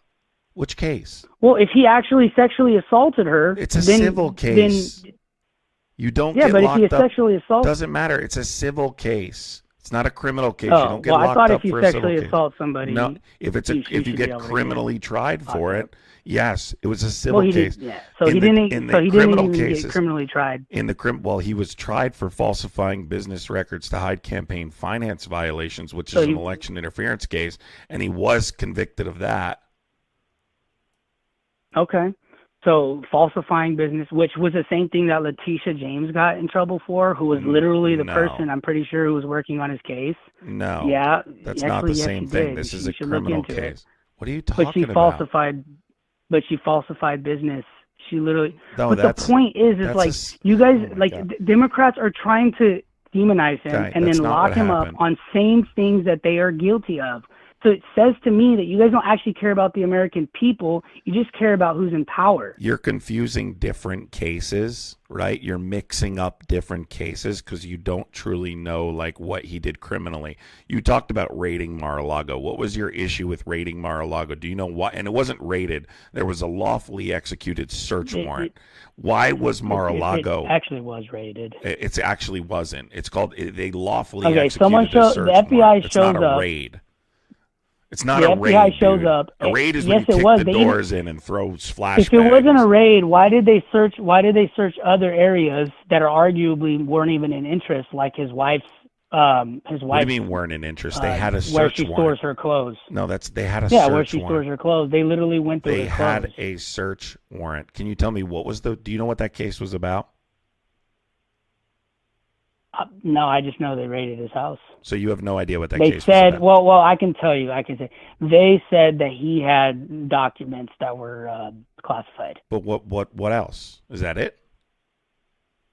Which case? Well, if he actually sexually assaulted her, it's a civil case. Then, you don't get locked up. Yeah, but if he sexually assaulted, doesn't matter. It's a civil case. It's not a criminal case. Oh, You don't get locked up for a civil case. I thought if you sexually assault somebody, no. If you get criminally tried for it, yes, it was a civil case. So he didn't even get criminally tried. He was tried for falsifying business records to hide campaign finance violations, which is an election interference case, and he was convicted of that. Okay. So falsifying business, which was the same thing that Letitia James got in trouble for, who was literally the person, I'm pretty sure, who was working on his case. No. Yeah. That's not the same thing. This is a criminal case. What are you talking about? But she falsified business. She literally. No, but the point is like, you guys, Democrats are trying to demonize him and then lock him up on same things that they are guilty of. So it says to me that you guys don't actually care about the American people. You just care about who's in power. You're confusing different cases, right? You're mixing up different cases because you don't truly know, like, what he did criminally. You talked about raiding Mar-a-Lago. What was your issue with raiding Mar-a-Lago? Do you know why? And it wasn't raided. There was a lawfully executed search warrant. Why was Mar-a-Lago? It actually was raided. It actually wasn't. It's called, they lawfully executed the search warrant. The FBI it's shows not a up. Raid. It's not a raid. The FBI shows up. A raid is when you kick the doors in and throw flashbangs. If it wasn't a raid, why did they search other areas that are arguably weren't even in interest, like his wife's? What do you mean weren't in interest? They had a search where she warrant. stores her clothes. No, they had a search warrant. Yeah, where she stores her clothes. They literally went through her clothes. They had a search warrant. Can you tell me do you know what that case was about? No, I just know they raided his house. So you have no idea what that case was about? Well, I can tell you. I can say they said that he had documents that were classified. But what else? Is that it?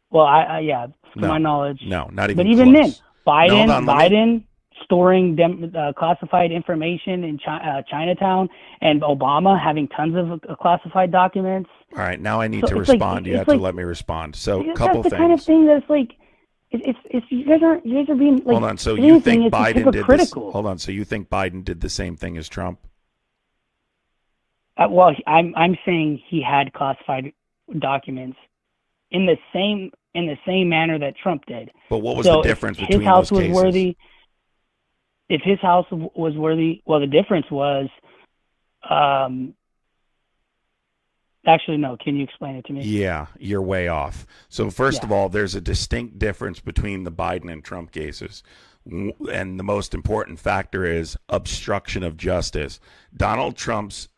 Well, to my knowledge, no, not even. But even close. then, Biden storing classified information in Chinatown, and Obama having tons of classified documents. All right, now I need to respond. You have to let me respond. So, a couple things. That's the kind of thing that's like. It's you guys are being like. Hold on. So you think Biden did this? Hold on. So you think Biden did the same thing as Trump? Well, I'm saying he had classified documents in the same manner that Trump did. But what was the difference between those cases? If his house was worthy, well, the difference was. Actually, no. Can you explain it to me? Yeah, you're way off. So first of all, there's a distinct difference between the Biden and Trump cases. And the most important factor is obstruction of justice. Donald Trump's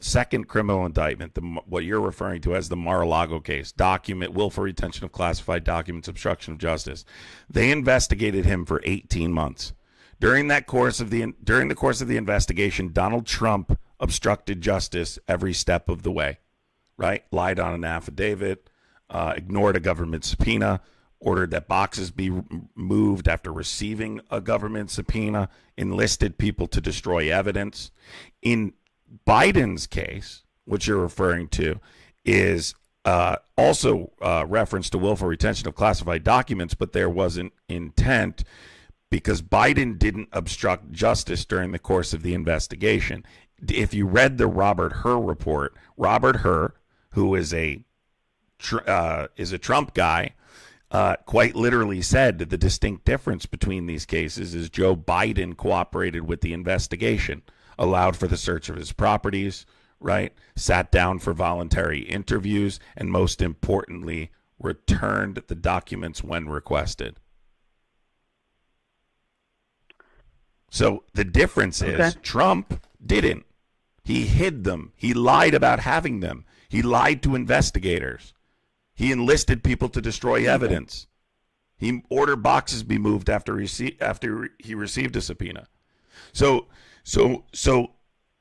second criminal indictment, what you're referring to as the Mar-a-Lago case, willful retention of classified documents, obstruction of justice. They investigated him for 18 months. During the course of the investigation, Donald Trump obstructed justice every step of the way, right? Lied on an affidavit, ignored a government subpoena, ordered that boxes be moved after receiving a government subpoena, enlisted people to destroy evidence. In Biden's case, which you're referring to, is also reference to willful retention of classified documents, but there wasn't intent because Biden didn't obstruct justice during the course of the investigation. If you read the Robert Hur report, Robert Hur, who is a Trump guy, quite literally said that the distinct difference between these cases is Joe Biden cooperated with the investigation, allowed for the search of his properties, right? Sat down for voluntary interviews, and most importantly, returned the documents when requested. So the difference is Trump didn't. He hid them. He lied about having them. He lied to investigators. He enlisted people to destroy evidence. He ordered boxes be moved after he received a subpoena. So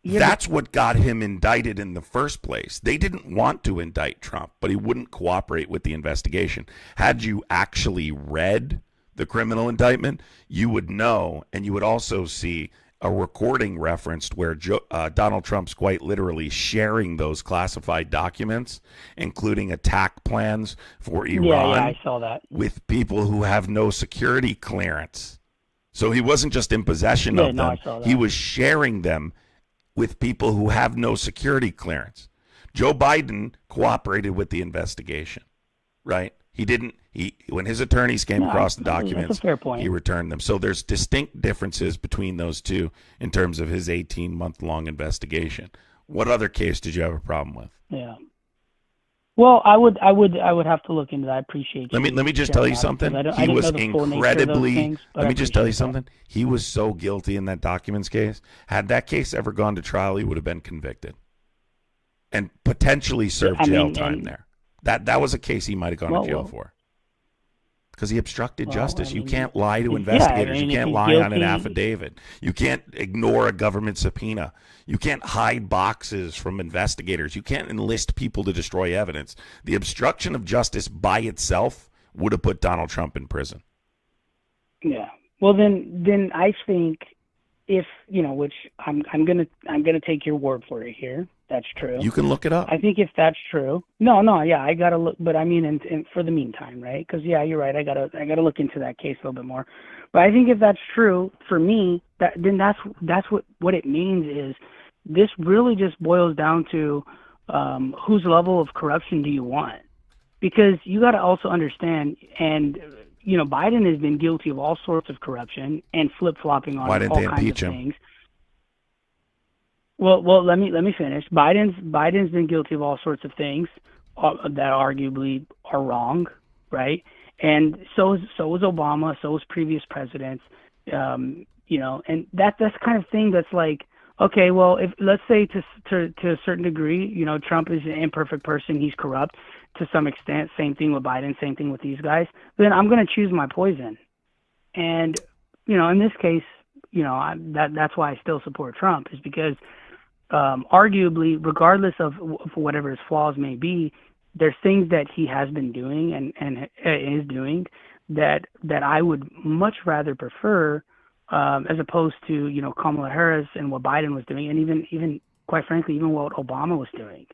that's what got him indicted in the first place. They didn't want to indict Trump, but he wouldn't cooperate with the investigation. Had you actually read the criminal indictment, you would know, and you would also see a recording referenced where Donald Trump's quite literally sharing those classified documents, including attack plans for Iran. Yeah, I saw that. With people who have no security clearance. So he wasn't just in possession of them. He was sharing them with people who have no security clearance. Joe Biden cooperated with the investigation, right? When his attorneys came across the documents, that's a fair point. He returned them. So there's distinct differences between those two in terms of his 18-month-long investigation. What other case did you have a problem with? Yeah. Well, I would have to look into that. I appreciate you. Let me just tell you something. He was incredibly. Let me just tell you something. He was so guilty in that documents case. Had that case ever gone to trial, he would have been convicted and potentially served jail time there. That was a case he might have gone to jail for. Because he obstructed justice. You can't lie to investigators. You can't lie on an affidavit. You can't ignore a government subpoena. You can't hide boxes from investigators. You can't enlist people to destroy evidence. The obstruction of justice by itself would have put Donald Trump in prison. Yeah. Well, then I think if, which I'm gonna take your word for it here. That's true. You can look it up. I think if that's true, I gotta look. But I mean, in for the meantime, right? Because you're right. I gotta look into that case a little bit more. But I think if that's true for me, then that's what it means is this really just boils down to whose level of corruption do you want? Because you got to also understand, and Biden has been guilty of all sorts of corruption and flip flopping on all kinds of things. Well, let me finish. Biden's been guilty of all sorts of things that arguably are wrong, right? And so is Obama, so is previous presidents, and that's the kind of thing that's like, okay, well, if let's say to a certain degree, Trump is an imperfect person, he's corrupt to some extent. Same thing with Biden, same thing with these guys. Then I'm going to choose my poison, and in this case, that's why I still support Trump is because. Arguably, regardless of whatever his flaws may be, there's things that he has been doing and is doing that I would much rather prefer as opposed to Kamala Harris and what Biden was doing, and even quite frankly, even what Obama was doing.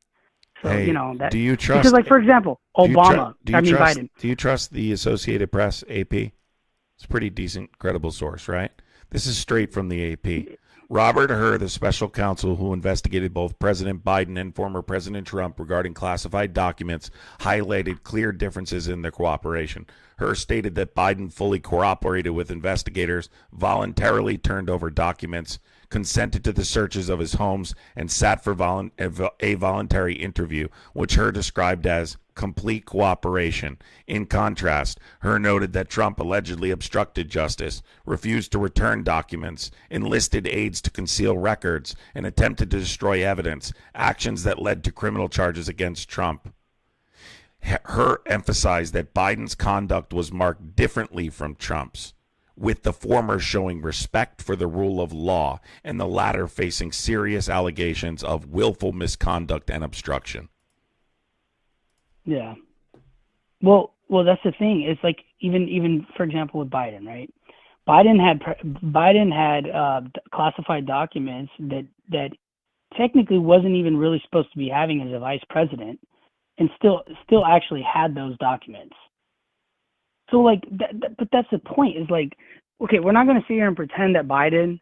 So that do you trust? Because, like for example, Obama. Biden. Do you trust the Associated Press, AP? It's a pretty decent, credible source, right? This is straight from the AP. Robert Hur, the special counsel who investigated both President Biden and former President Trump regarding classified documents, highlighted clear differences in their cooperation. Hur stated that Biden fully cooperated with investigators, voluntarily turned over documents, consented to the searches of his homes, and sat for a voluntary interview, which Hur described as complete cooperation. In contrast, Hur noted that Trump allegedly obstructed justice, refused to return documents, enlisted aides to conceal records, and attempted to destroy evidence, actions that led to criminal charges against Trump. Hur emphasized that Biden's conduct was marked differently from Trump's, with the former showing respect for the rule of law and the latter facing serious allegations of willful misconduct and obstruction. Yeah. Well, well, that's the thing. It's like even for example with Biden, right? Biden had classified documents that technically wasn't even really supposed to be having as a vice president, and still actually had those documents. So like, but that's the point. Is like, okay, we're not going to sit here and pretend that Biden,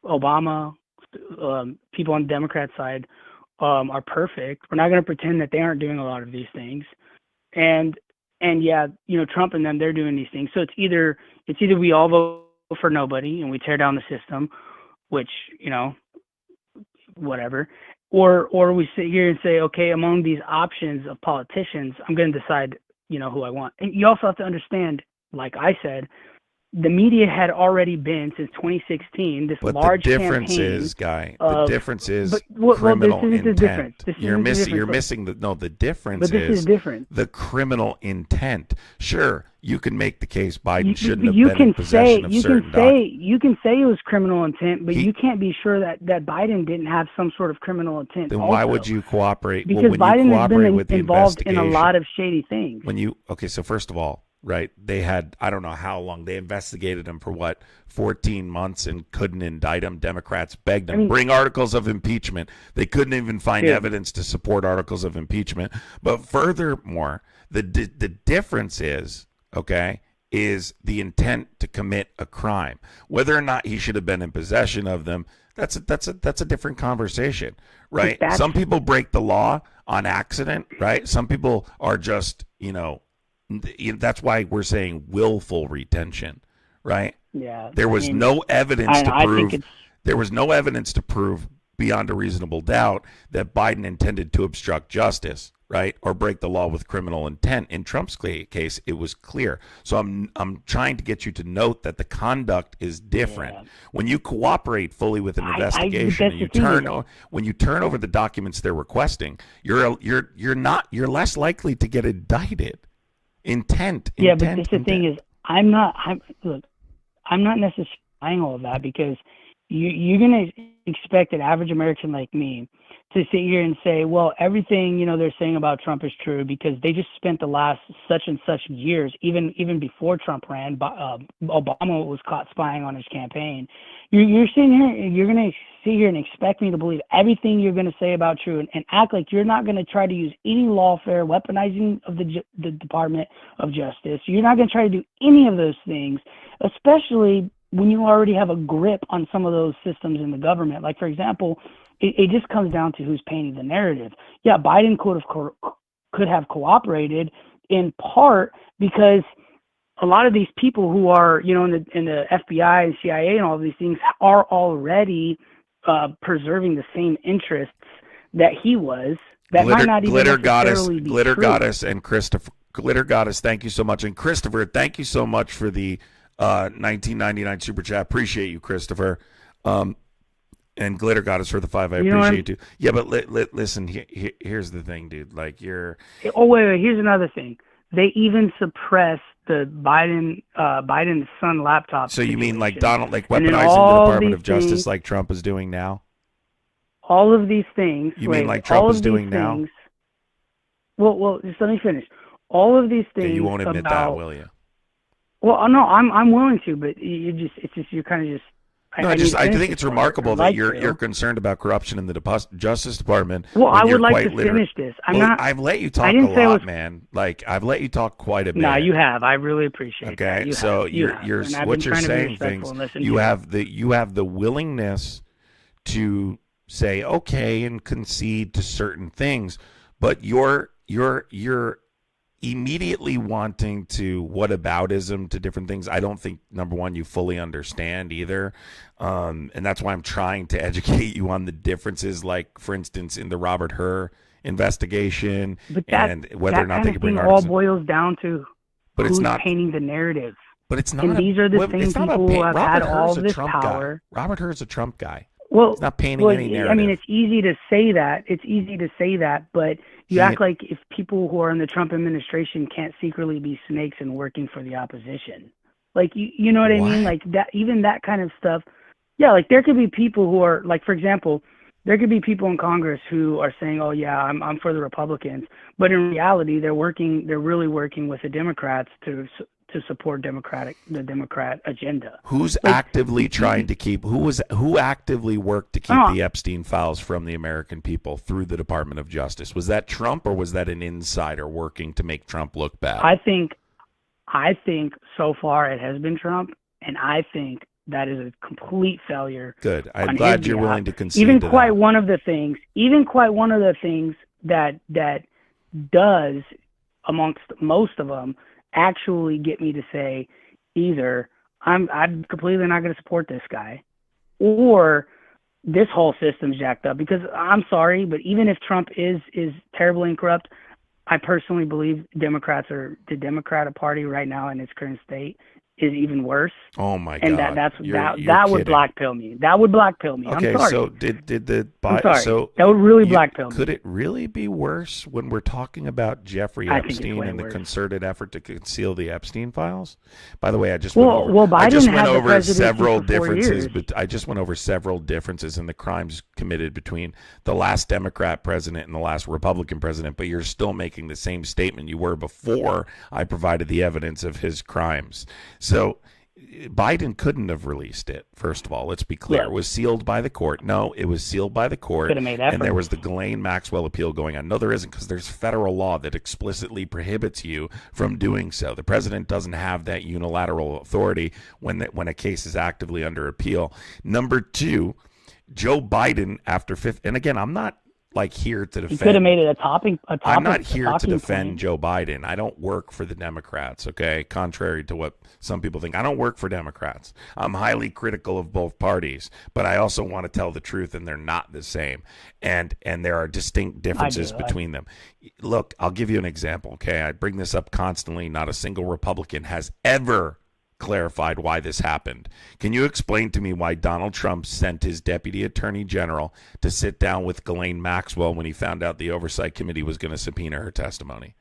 Obama, people on the Democrat side are perfect. We're not going to pretend that they aren't doing a lot of these things. And yeah, Trump and them, they're doing these things. So it's either we all vote for nobody and we tear down the system, which, whatever, or we sit here and say, okay, among these options of politicians, I'm going to decide, who I want. And you also have to understand, like I said, the media had already been since 2016 this large campaign. But the difference is, the difference is criminal intent. You're missing the difference is the criminal intent. Sure, you can make the case Biden shouldn't have been in possession of certain documents. You can say it was criminal intent, but you can't be sure that Biden didn't have some sort of criminal intent. Then why would you cooperate? Because when Biden you has cooperate been with the involved in a investigation, lot of shady things. So first of all, right, they had, I don't know how long, they investigated him for 14 months and couldn't indict him. Democrats begged him, bring articles of impeachment. They couldn't even find evidence to support articles of impeachment. But furthermore, the difference is the intent to commit a crime. Whether or not he should have been in possession of them, that's a different conversation, right? Some people break the law on accident, right? Some people are just, that's why we're saying willful retention, right? Yeah. There was no evidence to prove. There was no evidence to prove beyond a reasonable doubt that Biden intended to obstruct justice, right, or break the law with criminal intent. In Trump's case, it was clear. So I'm trying to get you to note that the conduct is different. Yeah. When you cooperate fully with an investigation, when you turn over the documents they're requesting, you're less likely to get indicted. Intent. Yeah, but the thing is, I'm not necessarily buying all of that, because you're going to expect an average American like me to sit here and say, well, everything, they're saying about Trump is true because they just spent the last such and such years, even before Trump ran, Obama was caught spying on his campaign. You're sitting here, you're going to sit here and expect me to believe everything you're going to say about true and act like you're not going to try to use any lawfare, weaponizing of the Department of Justice. You're not going to try to do any of those things, especially when you already have a grip on some of those systems in the government. Like, for example, it just comes down to who's painting the narrative. Yeah, Biden could have cooperated in part because a lot of these people who are, in the FBI and CIA and all of these things are already preserving the same interests that he was. That might not even necessarily be Glitter true. Goddess and Christopher. Glitter Goddess, thank you so much. And Christopher, thank you so much for the 1999 super chat. Appreciate you, Christopher. And Glitter Goddess for the 5. I appreciate you too. Yeah, but listen, here's the thing, dude. Like, you're. Oh, wait. Here's another thing. They even suppressed the Biden's son laptop. So you mean like Donald, like weaponizing the Department of Justice, like Trump is doing now? All of these things. You mean like Trump is doing now? Well, just let me finish. All of these things. Yeah, you won't admit that, will you? Well, no, I'm willing to, but you're kind of just. No, I think it's remarkable that you're concerned about corruption in the Justice Department. Well, I would like to finish this. I've let you talk a lot, man. Like, I've let you talk quite a bit. No, you have. I really appreciate that. Okay, so you're what you're saying things. You have the willingness to say okay and concede to certain things, but you're immediately wanting to whataboutism to different things. I don't think, number one, you fully understand either. And that's why I'm trying to educate you on the differences, like, for instance, in the Robert Hur investigation, and whether or not they can bring all boils down to who's painting the narrative. But it's not. And these are the same people who have had all this power. Robert Hur is a Trump guy. Well, it's not painting any narrative. I mean, it's easy to say that. But you act like if people who are in the Trump administration can't secretly be snakes and working for the opposition. Like, you know what I mean? Like, that, even that kind of stuff. Yeah, like, there could be people who are, like, for example, There could be people in Congress who are saying, "Oh yeah, I'm for the Republicans," but in reality, they're really working with the Democrats to support the Democrat agenda. Who's actively trying to keep? Who actively worked to keep the Epstein files from the American people through the Department of Justice? Was that Trump, or was that an insider working to make Trump look bad? I think so far it has been Trump, and I think that is a complete failure. Good. I'm glad you're willing to concede. Even to quite that. one of the things that does amongst most of them actually get me to say either I'm completely not going to support this guy, or this whole system's jacked up. Because I'm sorry, but even if Trump is terribly and corrupt, I personally believe the Democratic Party right now in its current state is even worse. Oh my God! And that would blackpill me. That would blackpill me. Okay, I'm sorry. so did I'm sorry. So that would really blackpill me. Could it really be worse when we're talking about Jeffrey Epstein and the concerted effort to conceal the Epstein files? By the way, I just went over several differences, but I just went over several differences in the crimes committed between the last Democrat president and the last Republican president. But you're still making the same statement you were before I provided the evidence of his crimes. So Biden couldn't have released it, first of all. Let's be clear. Yeah. It was sealed by the court. No, it was sealed by the court. And there was the Ghislaine Maxwell appeal going on. No, there isn't, because there's federal law that explicitly prohibits you from doing so. The president doesn't have that unilateral authority when a case is actively under appeal. Number two, Joe Biden, after fifth, and again, I'm not here to defend. You could have made it a topic. I'm not here to defend Joe Biden. I don't work for the Democrats, okay? Contrary to what some people think. I don't work for Democrats. I'm highly critical of both parties, but I also want to tell the truth, and they're not the same. And there are distinct differences between them. Look, I'll give you an example, okay? I bring this up constantly. Not a single Republican has ever clarified why this happened. Can you explain to me why Donald Trump sent his deputy attorney general to sit down with Ghislaine Maxwell when he found out the oversight committee was going to subpoena her testimony?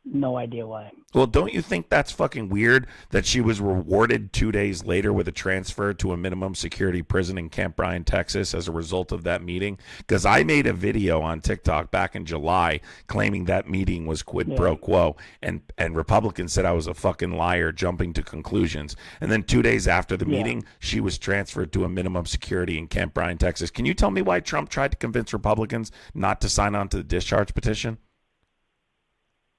No idea why. Well, don't you think that's fucking weird that she was rewarded 2 days later with a transfer to a minimum security prison in Camp Bryan, Texas as a result of that meeting? Because I made a video on TikTok back in July claiming that meeting was quid pro quo, and Republicans said I was a fucking liar jumping to conclusions. And then 2 days after the meeting, she was transferred to a minimum security in Camp Bryan, Texas. Can you tell me why Trump tried to convince Republicans not to sign on to the discharge petition?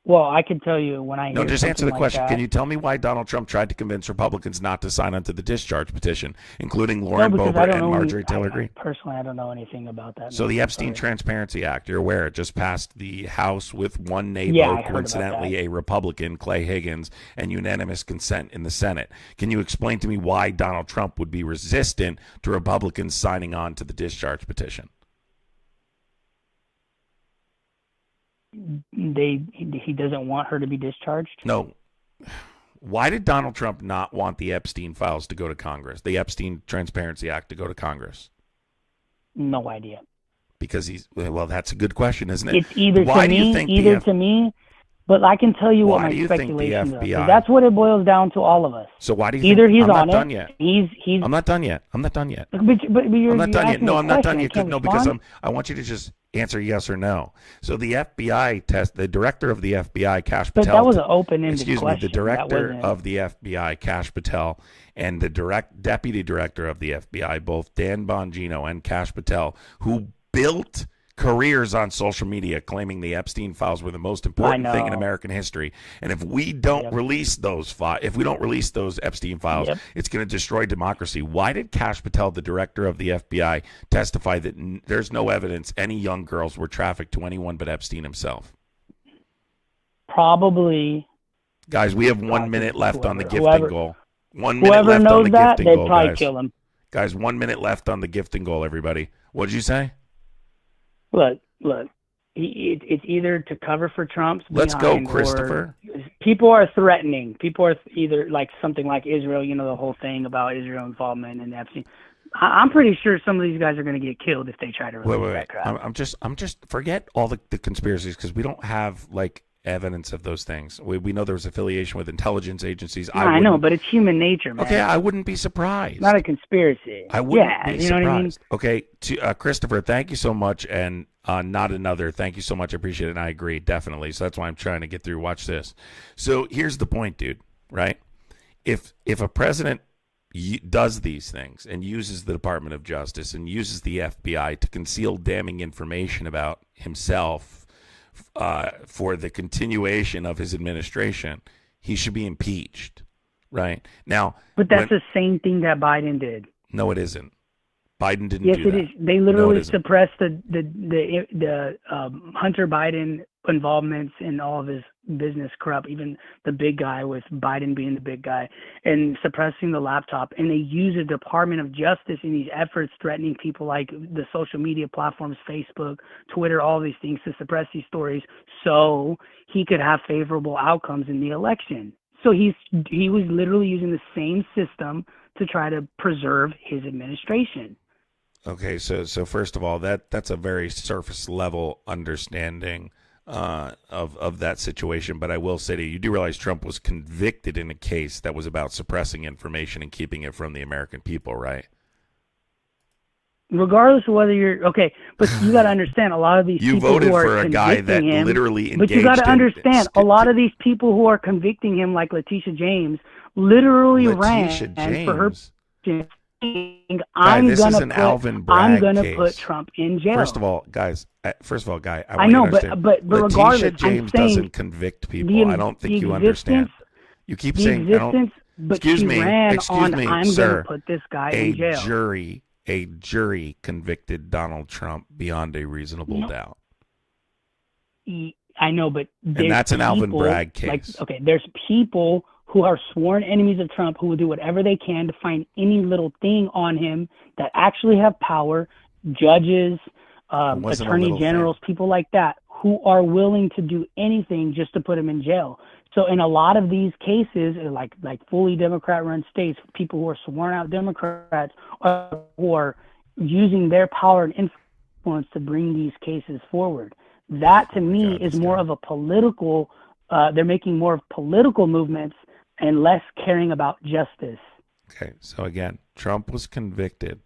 Well, I can tell you when I hear just answer the question. That, can you tell me why Donald Trump tried to convince Republicans not to sign onto the discharge petition, including Lauren Boebert and Marjorie Taylor Greene? Personally, I don't know anything about that. So the Epstein Transparency Act, you're aware, it just passed the House with one nay vote, coincidentally a Republican, Clay Higgins, and unanimous consent in the Senate. Can you explain to me why Donald Trump would be resistant to Republicans signing on to the discharge petition? He doesn't want her to be discharged? No. Why did Donald Trump not want the Epstein files to go to Congress, the Epstein Transparency Act to go to Congress? No idea. Because that's a good question, isn't it? It's either to me, but I can tell you what my speculations are. That's what it boils down to, all of us. So why do you either think he's I'm on not done yet? I'm not done yet. I'm not done yet. But you're I'm not done yet. No, I'm not done yet. No, because I want you to just answer yes or no. So the FBI the director of the FBI, Kash Patel. But that was an open-ended question. The director of the FBI, Kash Patel, and the deputy director of the FBI, both Dan Bongino and Kash Patel, who built careers on social media claiming the Epstein files were the most important thing in American history. And if we don't release those Epstein files, it's going to destroy democracy. Why did Kash Patel, the director of the FBI, testify that there's no evidence any young girls were trafficked to anyone but Epstein himself? Probably. Guys, we have 1 minute left on the gifting goal. 1 minute left on the gifting goal, they'd probably kill him. Guys, 1 minute left on the gifting goal, everybody. What'd you say? Look. It's either to cover for Trump's. Let's go, Christopher. People are threatening. People are either like something like Israel. You know, the whole thing about Israel involvement in Epstein. I'm pretty sure some of these guys are going to get killed if they try to release that crap. I'm just forget all the conspiracies, because we don't have evidence of those things. We know there was affiliation with intelligence agencies. No, I know, but it's human nature, man. Okay, I wouldn't be surprised. Not a conspiracy. I wouldn't be you know surprised. What I mean? Okay, Christopher, thank you so much, and not another. Thank you so much. I appreciate it, and I agree, definitely. So that's why I'm trying to get through. Watch this. So here's the point, dude, right? If a president does these things and uses the Department of Justice and uses the FBI to conceal damning information about himself for the continuation of his administration, he should be impeached, right? Now, but that's the same thing that Biden did. No, it isn't. Biden didn't. Yes, do it that. is. They literally suppressed the Hunter Biden involvements in all of his business corrupt, even the big guy with Biden being the big guy, and suppressing the laptop. And they use the Department of Justice in these efforts, threatening people like the social media platforms, Facebook, Twitter, all these things to suppress these stories so he could have favorable outcomes in the election. So he was literally using the same system to try to preserve his administration. Okay, so first of all, that's a very surface level understanding of that situation. But I will say to you, you do realize Trump was convicted in a case that was about suppressing information and keeping it from the American people, right? Regardless of whether you're okay, but you got to understand a lot of these people voted who are for a guy that literally engaged. But you got to understand a lot of these people who are convicting him, like Letitia James, literally ran for her. I'm gonna put Trump in jail. First of all, guy, I know, but regardless, Letitia James doesn't convict people. I don't think you understand. You keep saying, excuse me, I'm sir. Gonna put this guy in jail. A jury convicted Donald Trump beyond a reasonable doubt. I know, but and that's an Alvin Bragg case. There's people who are sworn enemies of Trump who will do whatever they can to find any little thing on him that actually have power, judges, attorney generals, people like that, who are willing to do anything just to put him in jail. So in a lot of these cases, like fully Democrat-run states, people who are sworn out Democrats who are using their power and influence to bring these cases forward. That, to me, is more of a political, they're making more of political movements and less caring about justice. Okay, so again, Trump was convicted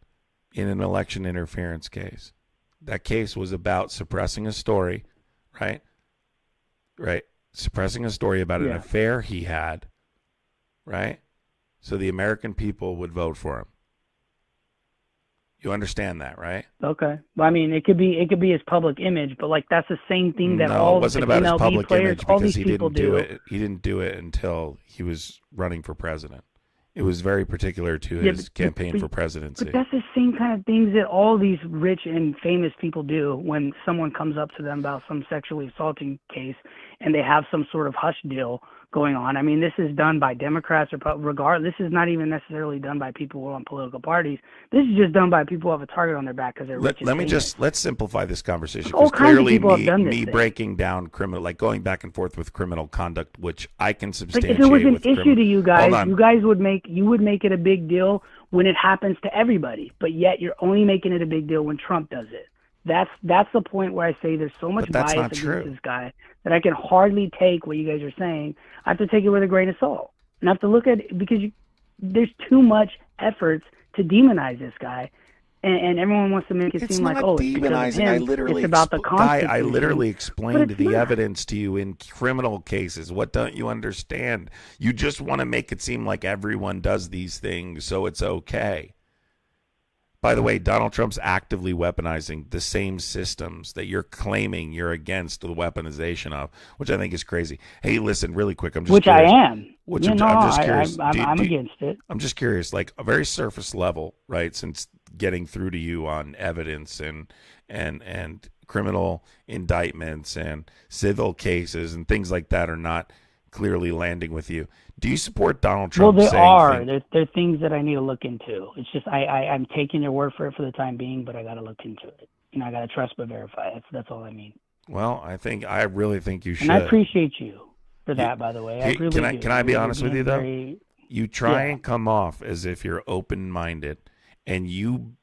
in an election interference case. That case was about suppressing a story, right? Right. Suppressing a story about an affair he had, right? So the American people would vote for him. You understand that, right? Okay. Well, I mean, it could be his public image, but like that's the same thing that all it wasn't about MLB his public players, image all because these he people didn't do it. He didn't do it until he was running for president. It was very particular to his campaign for presidency. But that's the same kind of things that all these rich and famous people do when someone comes up to them about some sexually assaulting case and they have some sort of hush deal going on. I mean, this is done by Democrats or this is not even necessarily done by people who are on political parties. This is just done by people who have a target on their back because they're rich. Let's simplify this conversation. All kinds clearly of people have done this me thing. breaking down criminal, like going back and forth with criminal conduct, which I can substantiate. Like if it was with an issue to you guys would make it a big deal when it happens to everybody, but yet you're only making it a big deal when Trump does it. That's the point where I say there's so much bias against this guy that I can hardly take what you guys are saying. I have to take it with a grain of salt. And I have to look at it because there's too much efforts to demonize this guy. And everyone wants to make it seem like, it's demonizing. It's about the Constitution. I literally explained the evidence to you in criminal cases. What don't you understand? You just want to make it seem like everyone does these things, so it's okay. By the way, Donald Trump's actively weaponizing the same systems that you're claiming you're against the weaponization of, which I think is crazy. Hey, listen, really quick. I'm just curious. I am. I'm just curious. I'm against it. I'm just curious, like a very surface level, right? Since getting through to you on evidence and criminal indictments and civil cases and things like that are not clearly landing with you. Do you support Donald Trump? Well, there are. There are things that I need to look into. It's just I'm taking your word for it for the time being, but I got to look into it. I got to trust but verify. That's all I mean. Well, I really think you should. And I appreciate you for that, by the way. I really do. Can I be honest with you though? You try and come off as if you're open-minded, and you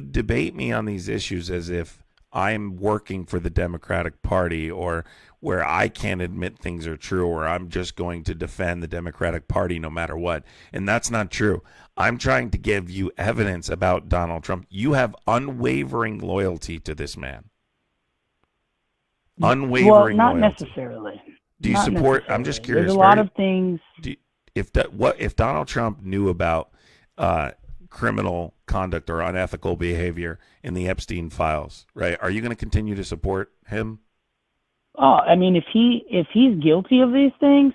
debate me on these issues as if I'm working for the Democratic Party, or where I can't admit things are true, or I'm just going to defend the Democratic Party no matter what. And that's not true. I'm trying to give you evidence about Donald Trump. You have unwavering loyalty to this man. Unwavering not loyalty. Necessarily. Do you not support? I'm just curious. There's a lot of things. If Donald Trump knew about criminal conduct or unethical behavior in the Epstein files, right? Are you going to continue to support him? Oh, I mean, if he's guilty of these things,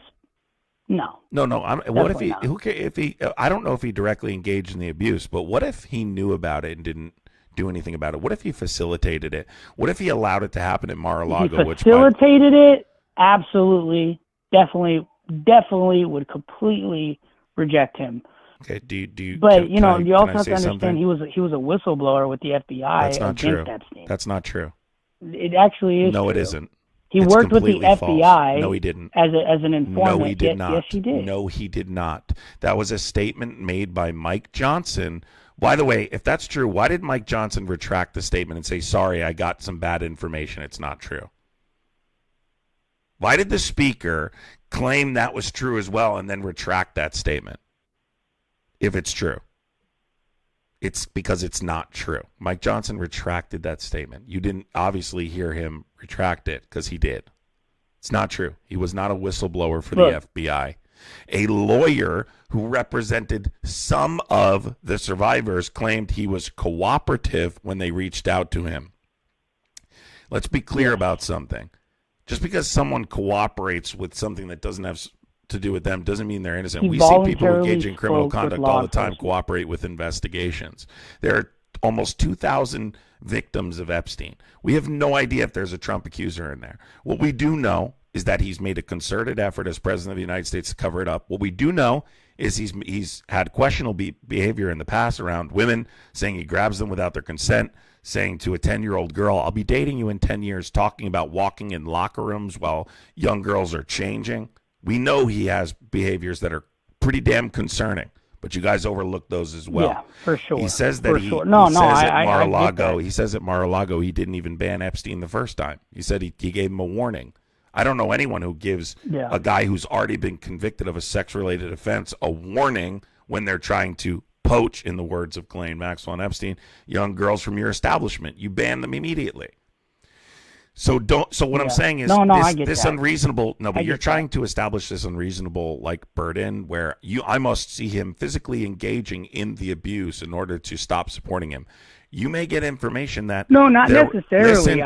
no. No. What if he? If he? I don't know if he directly engaged in the abuse, but what if he knew about it and didn't do anything about it? What if he facilitated it? What if he allowed it to happen at Mar-a-Lago? He facilitated it. Absolutely, definitely would completely reject him. Okay. Do you? But you also have to understand something? he was a whistleblower with the FBI. That's not true. Epstein. That's not true. It actually is. No, true. it isn't. He worked with the FBI. False. No, he didn't. As an informant. No, he did not. Yes, he did. No, he did not. That was a statement made by Mike Johnson. By the way, if that's true, why did Mike Johnson retract the statement and say, sorry, I got some bad information? It's not true. Why did the speaker claim that was true as well and then retract that statement? If it's true. It's because it's not true. Mike Johnson retracted that statement. You didn't obviously hear him retract it because he did. It's not true. He was not a whistleblower for the FBI. A lawyer who represented some of the survivors claimed he was cooperative when they reached out to him. Let's be clear about something. Just because someone cooperates with something that doesn't have to do with them doesn't mean they're innocent. We see people who engage in criminal conduct all the time cooperate with investigations. There are almost 2,000 victims of Epstein. We have no idea if there's a Trump accuser in there. What we do know is that he's made a concerted effort as president of the United States to cover it up. What we do know is he's had questionable behavior in the past around women, saying he grabs them without their consent, saying to a 10-year-old girl, I'll be dating you in 10 years, talking about walking in locker rooms while young girls are changing. We know he has behaviors that are pretty damn concerning, but you guys overlook those as well. Yeah, for sure. He says that he says at Mar-a-Lago he didn't even ban Epstein the first time. He said he gave him a warning. I don't know anyone who gives a guy who's already been convicted of a sex-related offense a warning when they're trying to poach, in the words of Ghislaine Maxwell and Epstein, young girls from your establishment. You ban them immediately. So what I'm saying is this unreasonable. No, but you're trying to establish this unreasonable burden where I must see him physically engaging in the abuse in order to stop supporting him. You may get information that not necessarily.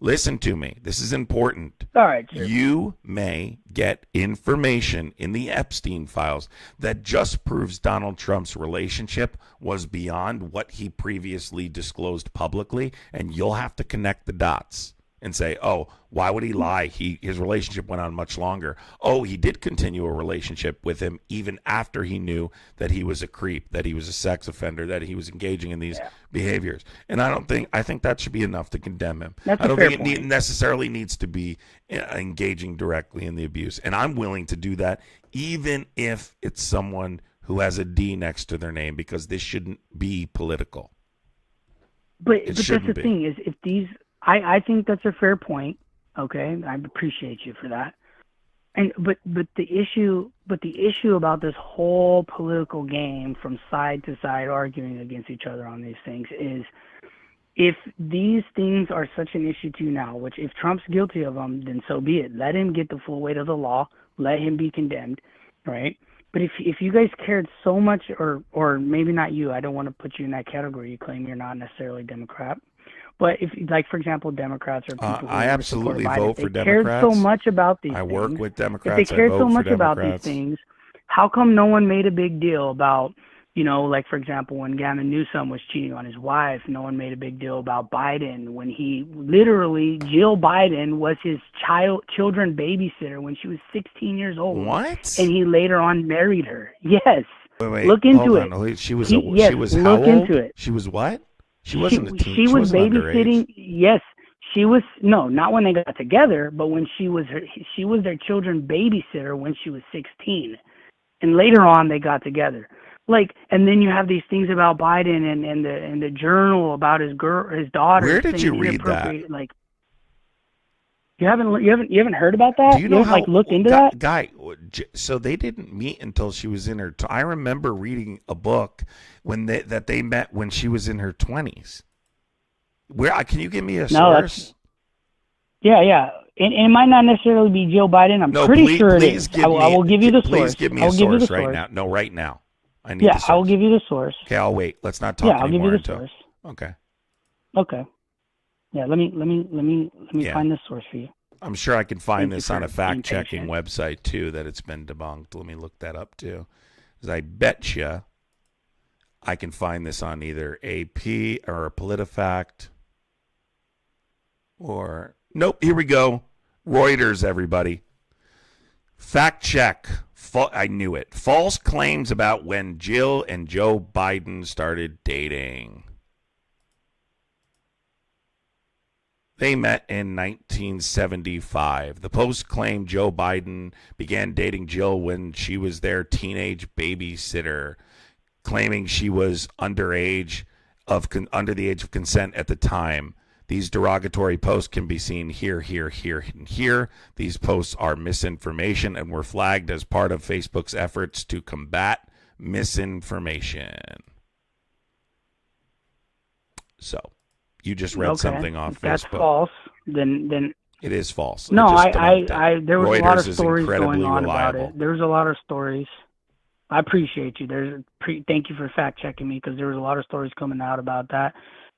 Listen to me. This is important. All right. Sure. You may get information in the Epstein files that just proves Donald Trump's relationship was beyond what he previously disclosed publicly, and you'll have to connect the dots and say, oh, why would he lie? His relationship went on much longer. Oh, he did continue a relationship with him even after he knew that he was a creep, that he was a sex offender, that he was engaging in these behaviors. And I think that should be enough to condemn him. I don't think it necessarily needs to be engaging directly in the abuse. And I'm willing to do that even if it's someone who has a D next to their name, because this shouldn't be political. But that's the thing is, if these... I think that's a fair point. Okay, I appreciate you for that. But the issue about this whole political game from side to side arguing against each other on these things is, if these things are such an issue to you now, which if Trump's guilty of them, then so be it. Let him get the full weight of the law. Let him be condemned, right? But if you guys cared so much, or maybe not you, I don't want to put you in that category. You claim you're not necessarily Democrat. But if, for example, Democrats or people who I absolutely vote for Democrats. Cared so much about these things. I work with Democrats. If they cared so much about these things, how come no one made a big deal about, for example, when Gavin Newsom was cheating on his wife, no one made a big deal about Biden when Jill Biden was his children babysitter when she was 16 years old. What? And he later on married her. Yes. Wait. Look into it. On. She was how old? Into it. She was what? She wasn't a teen. She was babysitting. Underage. Yes, she was. No, not when they got together, but when she was their children babysitter when she was 16, and later on they got together. and then you have these things about Biden and the journal about his daughter. Where did you read that? Like, you haven't heard about that? Do you know how looked into that? Guy, so they didn't meet until she was in her. I remember reading a book that they met when she was in her 20s. Where can you give me a source? Yeah. And it might not necessarily be Joe Biden. I'm pretty sure it is. I will give you the source. Please give me a source right now. No, right now. I need the source. I will give you the source. Okay, I'll wait. Let's not talk anymore. I'll give you the source. Okay. Yeah, let me find this source for you. I'm sure I can find this on a fact-checking website too that it's been debunked. Let me look that up too. Because I bet you I can find this on either AP or PolitiFact or nope, here we go. Reuters, everybody. Fact check. I knew it. False claims about when Jill and Joe Biden started dating. They met in 1975. The Post claimed Joe Biden began dating Jill when she was their teenage babysitter, claiming she was under the age of consent at the time. These derogatory posts can be seen here, and here. These posts are misinformation and were flagged as part of Facebook's efforts to combat misinformation. So, you just read something off Facebook. That's false. Then it is false. No, there was a lot of stories going on about it. There was a lot of stories. I appreciate you. Thank you for fact checking me, because there was a lot of stories coming out about that.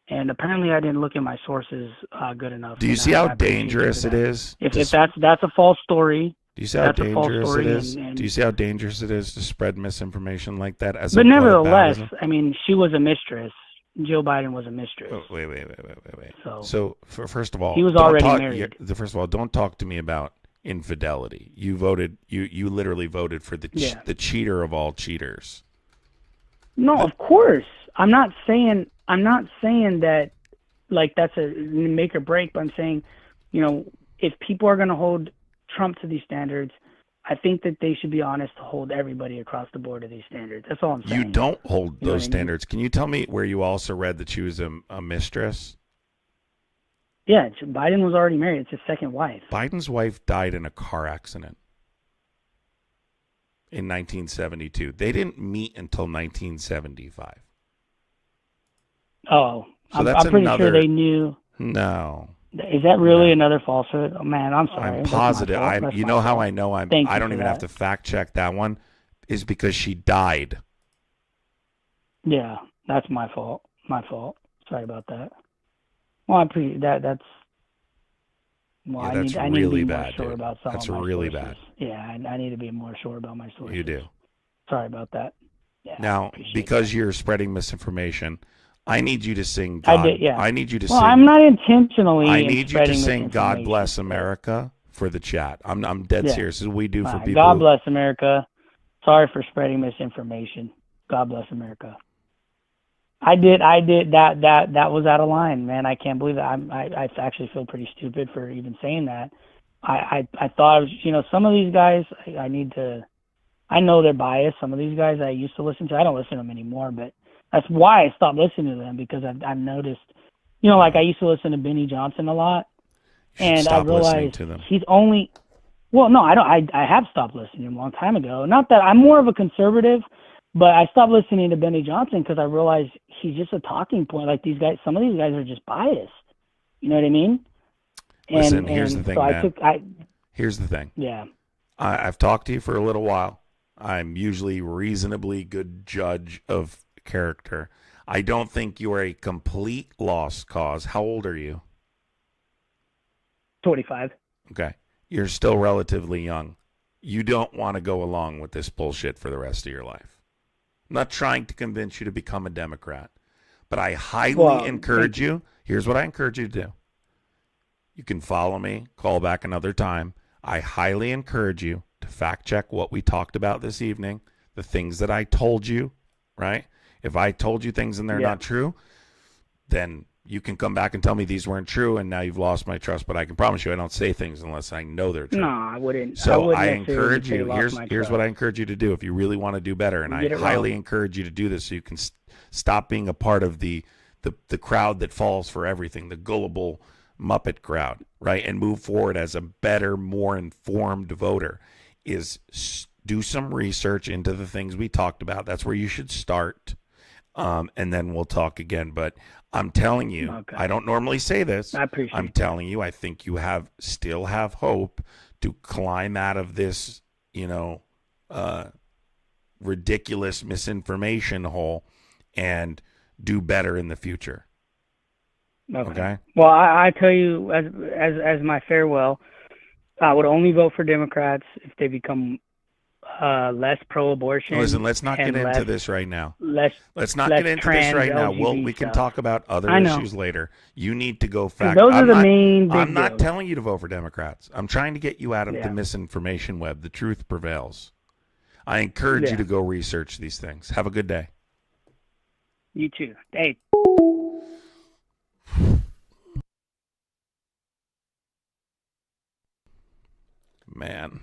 And apparently, I didn't look at my sources good enough. Do you see how dangerous it is? If that's a false story. Do you see how dangerous it is? Do you see how dangerous it is to spread misinformation like that? But nevertheless, I mean, she was a mistress. Joe Biden was a mistress. Oh, wait. So first of all, he was already married. First of all, don't talk to me about infidelity. You voted. You literally voted for the cheater of all cheaters. No, of course. I'm not saying that like that's a make or break, but I'm saying, if people are going to hold Trump to these standards, I think that they should be honest to hold everybody across the board to these standards. That's all I'm saying. You don't hold those standards. Can you tell me where you also read that she was a mistress? Yeah, Biden was already married. It's his second wife. Biden's wife died in a car accident in 1972. They didn't meet until 1975. Oh, so I'm pretty sure they knew. No. Is that really another falsehood? Oh, man, I'm sorry. I'm positive. You know how I know I don't even have to fact check that one, is because she died. Yeah, that's my fault. Sorry about that. Well, I appreciate that. That's. Well, yeah, that's I need really to be bad. More sure about some that's of my really sources. bad. Yeah, I need to be more sure about my sources. You do. Sorry about that. Yeah, now, because you're spreading misinformation, I need you to sing God. I need you to sing. Well, I'm not intentionally. I need you to sing God Bless America for the chat. I'm dead serious. This is what we do for people. God bless America. Sorry for spreading misinformation. God bless America. I did that was out of line, man. I can't believe it. I actually feel pretty stupid for even saying that. I thought I was, some of these guys I know they're biased. Some of these guys I used to listen to, I don't listen to them anymore, but that's why I stopped listening to them, because I've noticed, like I used to listen to Benny Johnson a lot, and I realized he's only, well, no, I don't. I have stopped listening to him a long time ago. Not that I'm more of a conservative, but I stopped listening to Benny Johnson because I realized he's just a talking point. Like these guys, some of these guys are just biased. You know what I mean? Listen, here's the thing, so man. Here's the thing. Yeah. I've talked to you for a little while. I'm usually reasonably good judge of character. I don't think you are a complete lost cause. How old are you? 25. Okay. You're still relatively young. You don't want to go along with this bullshit for the rest of your life. I'm not trying to convince you to become a Democrat, but I highly encourage you. Here's what I encourage you to do. You can follow me, call back another time. I highly encourage you to fact check what we talked about this evening, the things that I told you, right? If I told you things and they're not true, then You can come back and tell me these weren't true, and now you've lost my trust. But I can promise you, I don't say things unless I know they're true. No, I wouldn't. So I encourage you. Here's what I encourage you to do if you really want to do better, and I highly encourage you to do this so you can stop being a part of the crowd that falls for everything, the gullible Muppet crowd, right? And move forward as a better, more informed voter. Is do some research into the things we talked about. That's where you should start. And then we'll talk again. But I'm telling you, okay. I don't normally say this. I appreciate I'm telling you, I think you still have hope to climb out of this, ridiculous misinformation hole and do better in the future. Okay? Well, I tell you, as my farewell, I would only vote for Democrats if they become less pro-abortion. Listen, let's not get into this right now. Let's not get into this right now. We can talk about other issues later. You need to go fact. Those are the main. I'm not telling you to vote for Democrats. I'm trying to get you out of the misinformation web. The truth prevails. I encourage you to go research these things. Have a good day. You too. Hey. Man.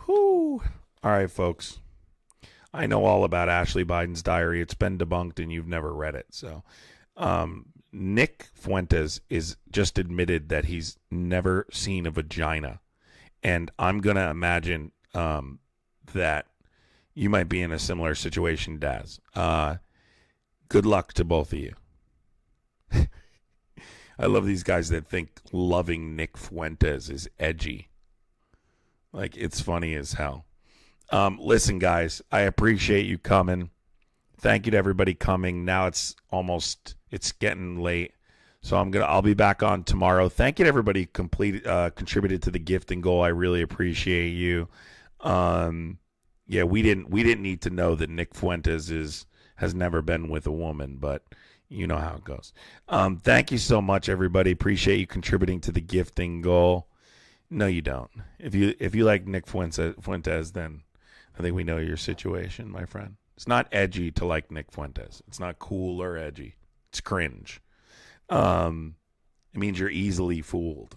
Whew. All right, folks. I know all about Ashley Biden's diary. It's been debunked and you've never read it. So, Nick Fuentes is just admitted that he's never seen a vagina. And I'm going to imagine that you might be in a similar situation, Daz. Good luck to both of you. I love these guys that think loving Nick Fuentes is edgy. Like, it's funny as hell. Listen, guys, I appreciate you coming. Thank you to everybody coming. Now it's getting late. So I'll be back on tomorrow. Thank you to everybody contributed to the gifting goal. I really appreciate you. We didn't need to know that Nick Fuentes has never been with a woman, but you know how it goes. Thank you so much, everybody. Appreciate you contributing to the gifting goal. No, you don't. If you like Nick Fuentes, then I think we know your situation, my friend. It's not edgy to like Nick Fuentes. It's not cool or edgy. It's cringe. It means you're easily fooled.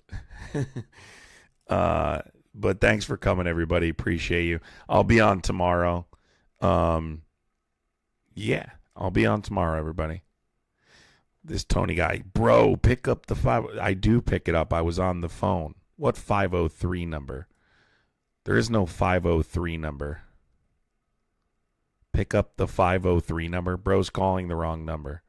But thanks for coming, everybody. Appreciate you. I'll be on tomorrow. I'll be on tomorrow, everybody. This Tony guy, bro, pick up the 5. I do pick it up. I was on the phone. What 503 number? There is no 503 number. Pick up the 503 number. Bro's calling the wrong number.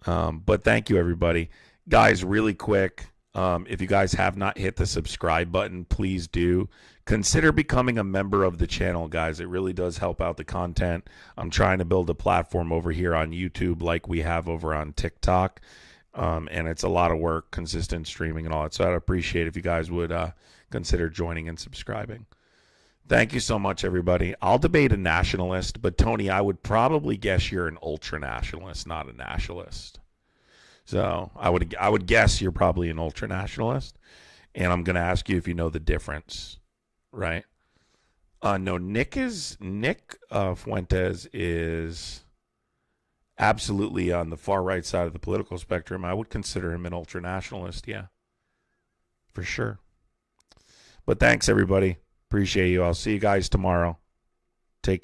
But thank you, everybody. Guys, really quick, if you guys have not hit the subscribe button, please do. Consider becoming a member of the channel, guys. It really does help out the content. I'm trying to build a platform over here on YouTube like we have over on TikTok. And it's a lot of work, consistent streaming and all that. So I'd appreciate if you guys would consider joining and subscribing. Thank you so much, everybody. I'll debate a nationalist, but Tony, I would probably guess you're an ultra-nationalist, not a nationalist. So I would guess you're probably an ultra-nationalist, and I'm going to ask you if you know the difference, right? No, Nick Fuentes is absolutely on the far right side of the political spectrum. I would consider him an ultra-nationalist, yeah, for sure. But thanks, everybody. Appreciate you. I'll see you guys tomorrow. Take care.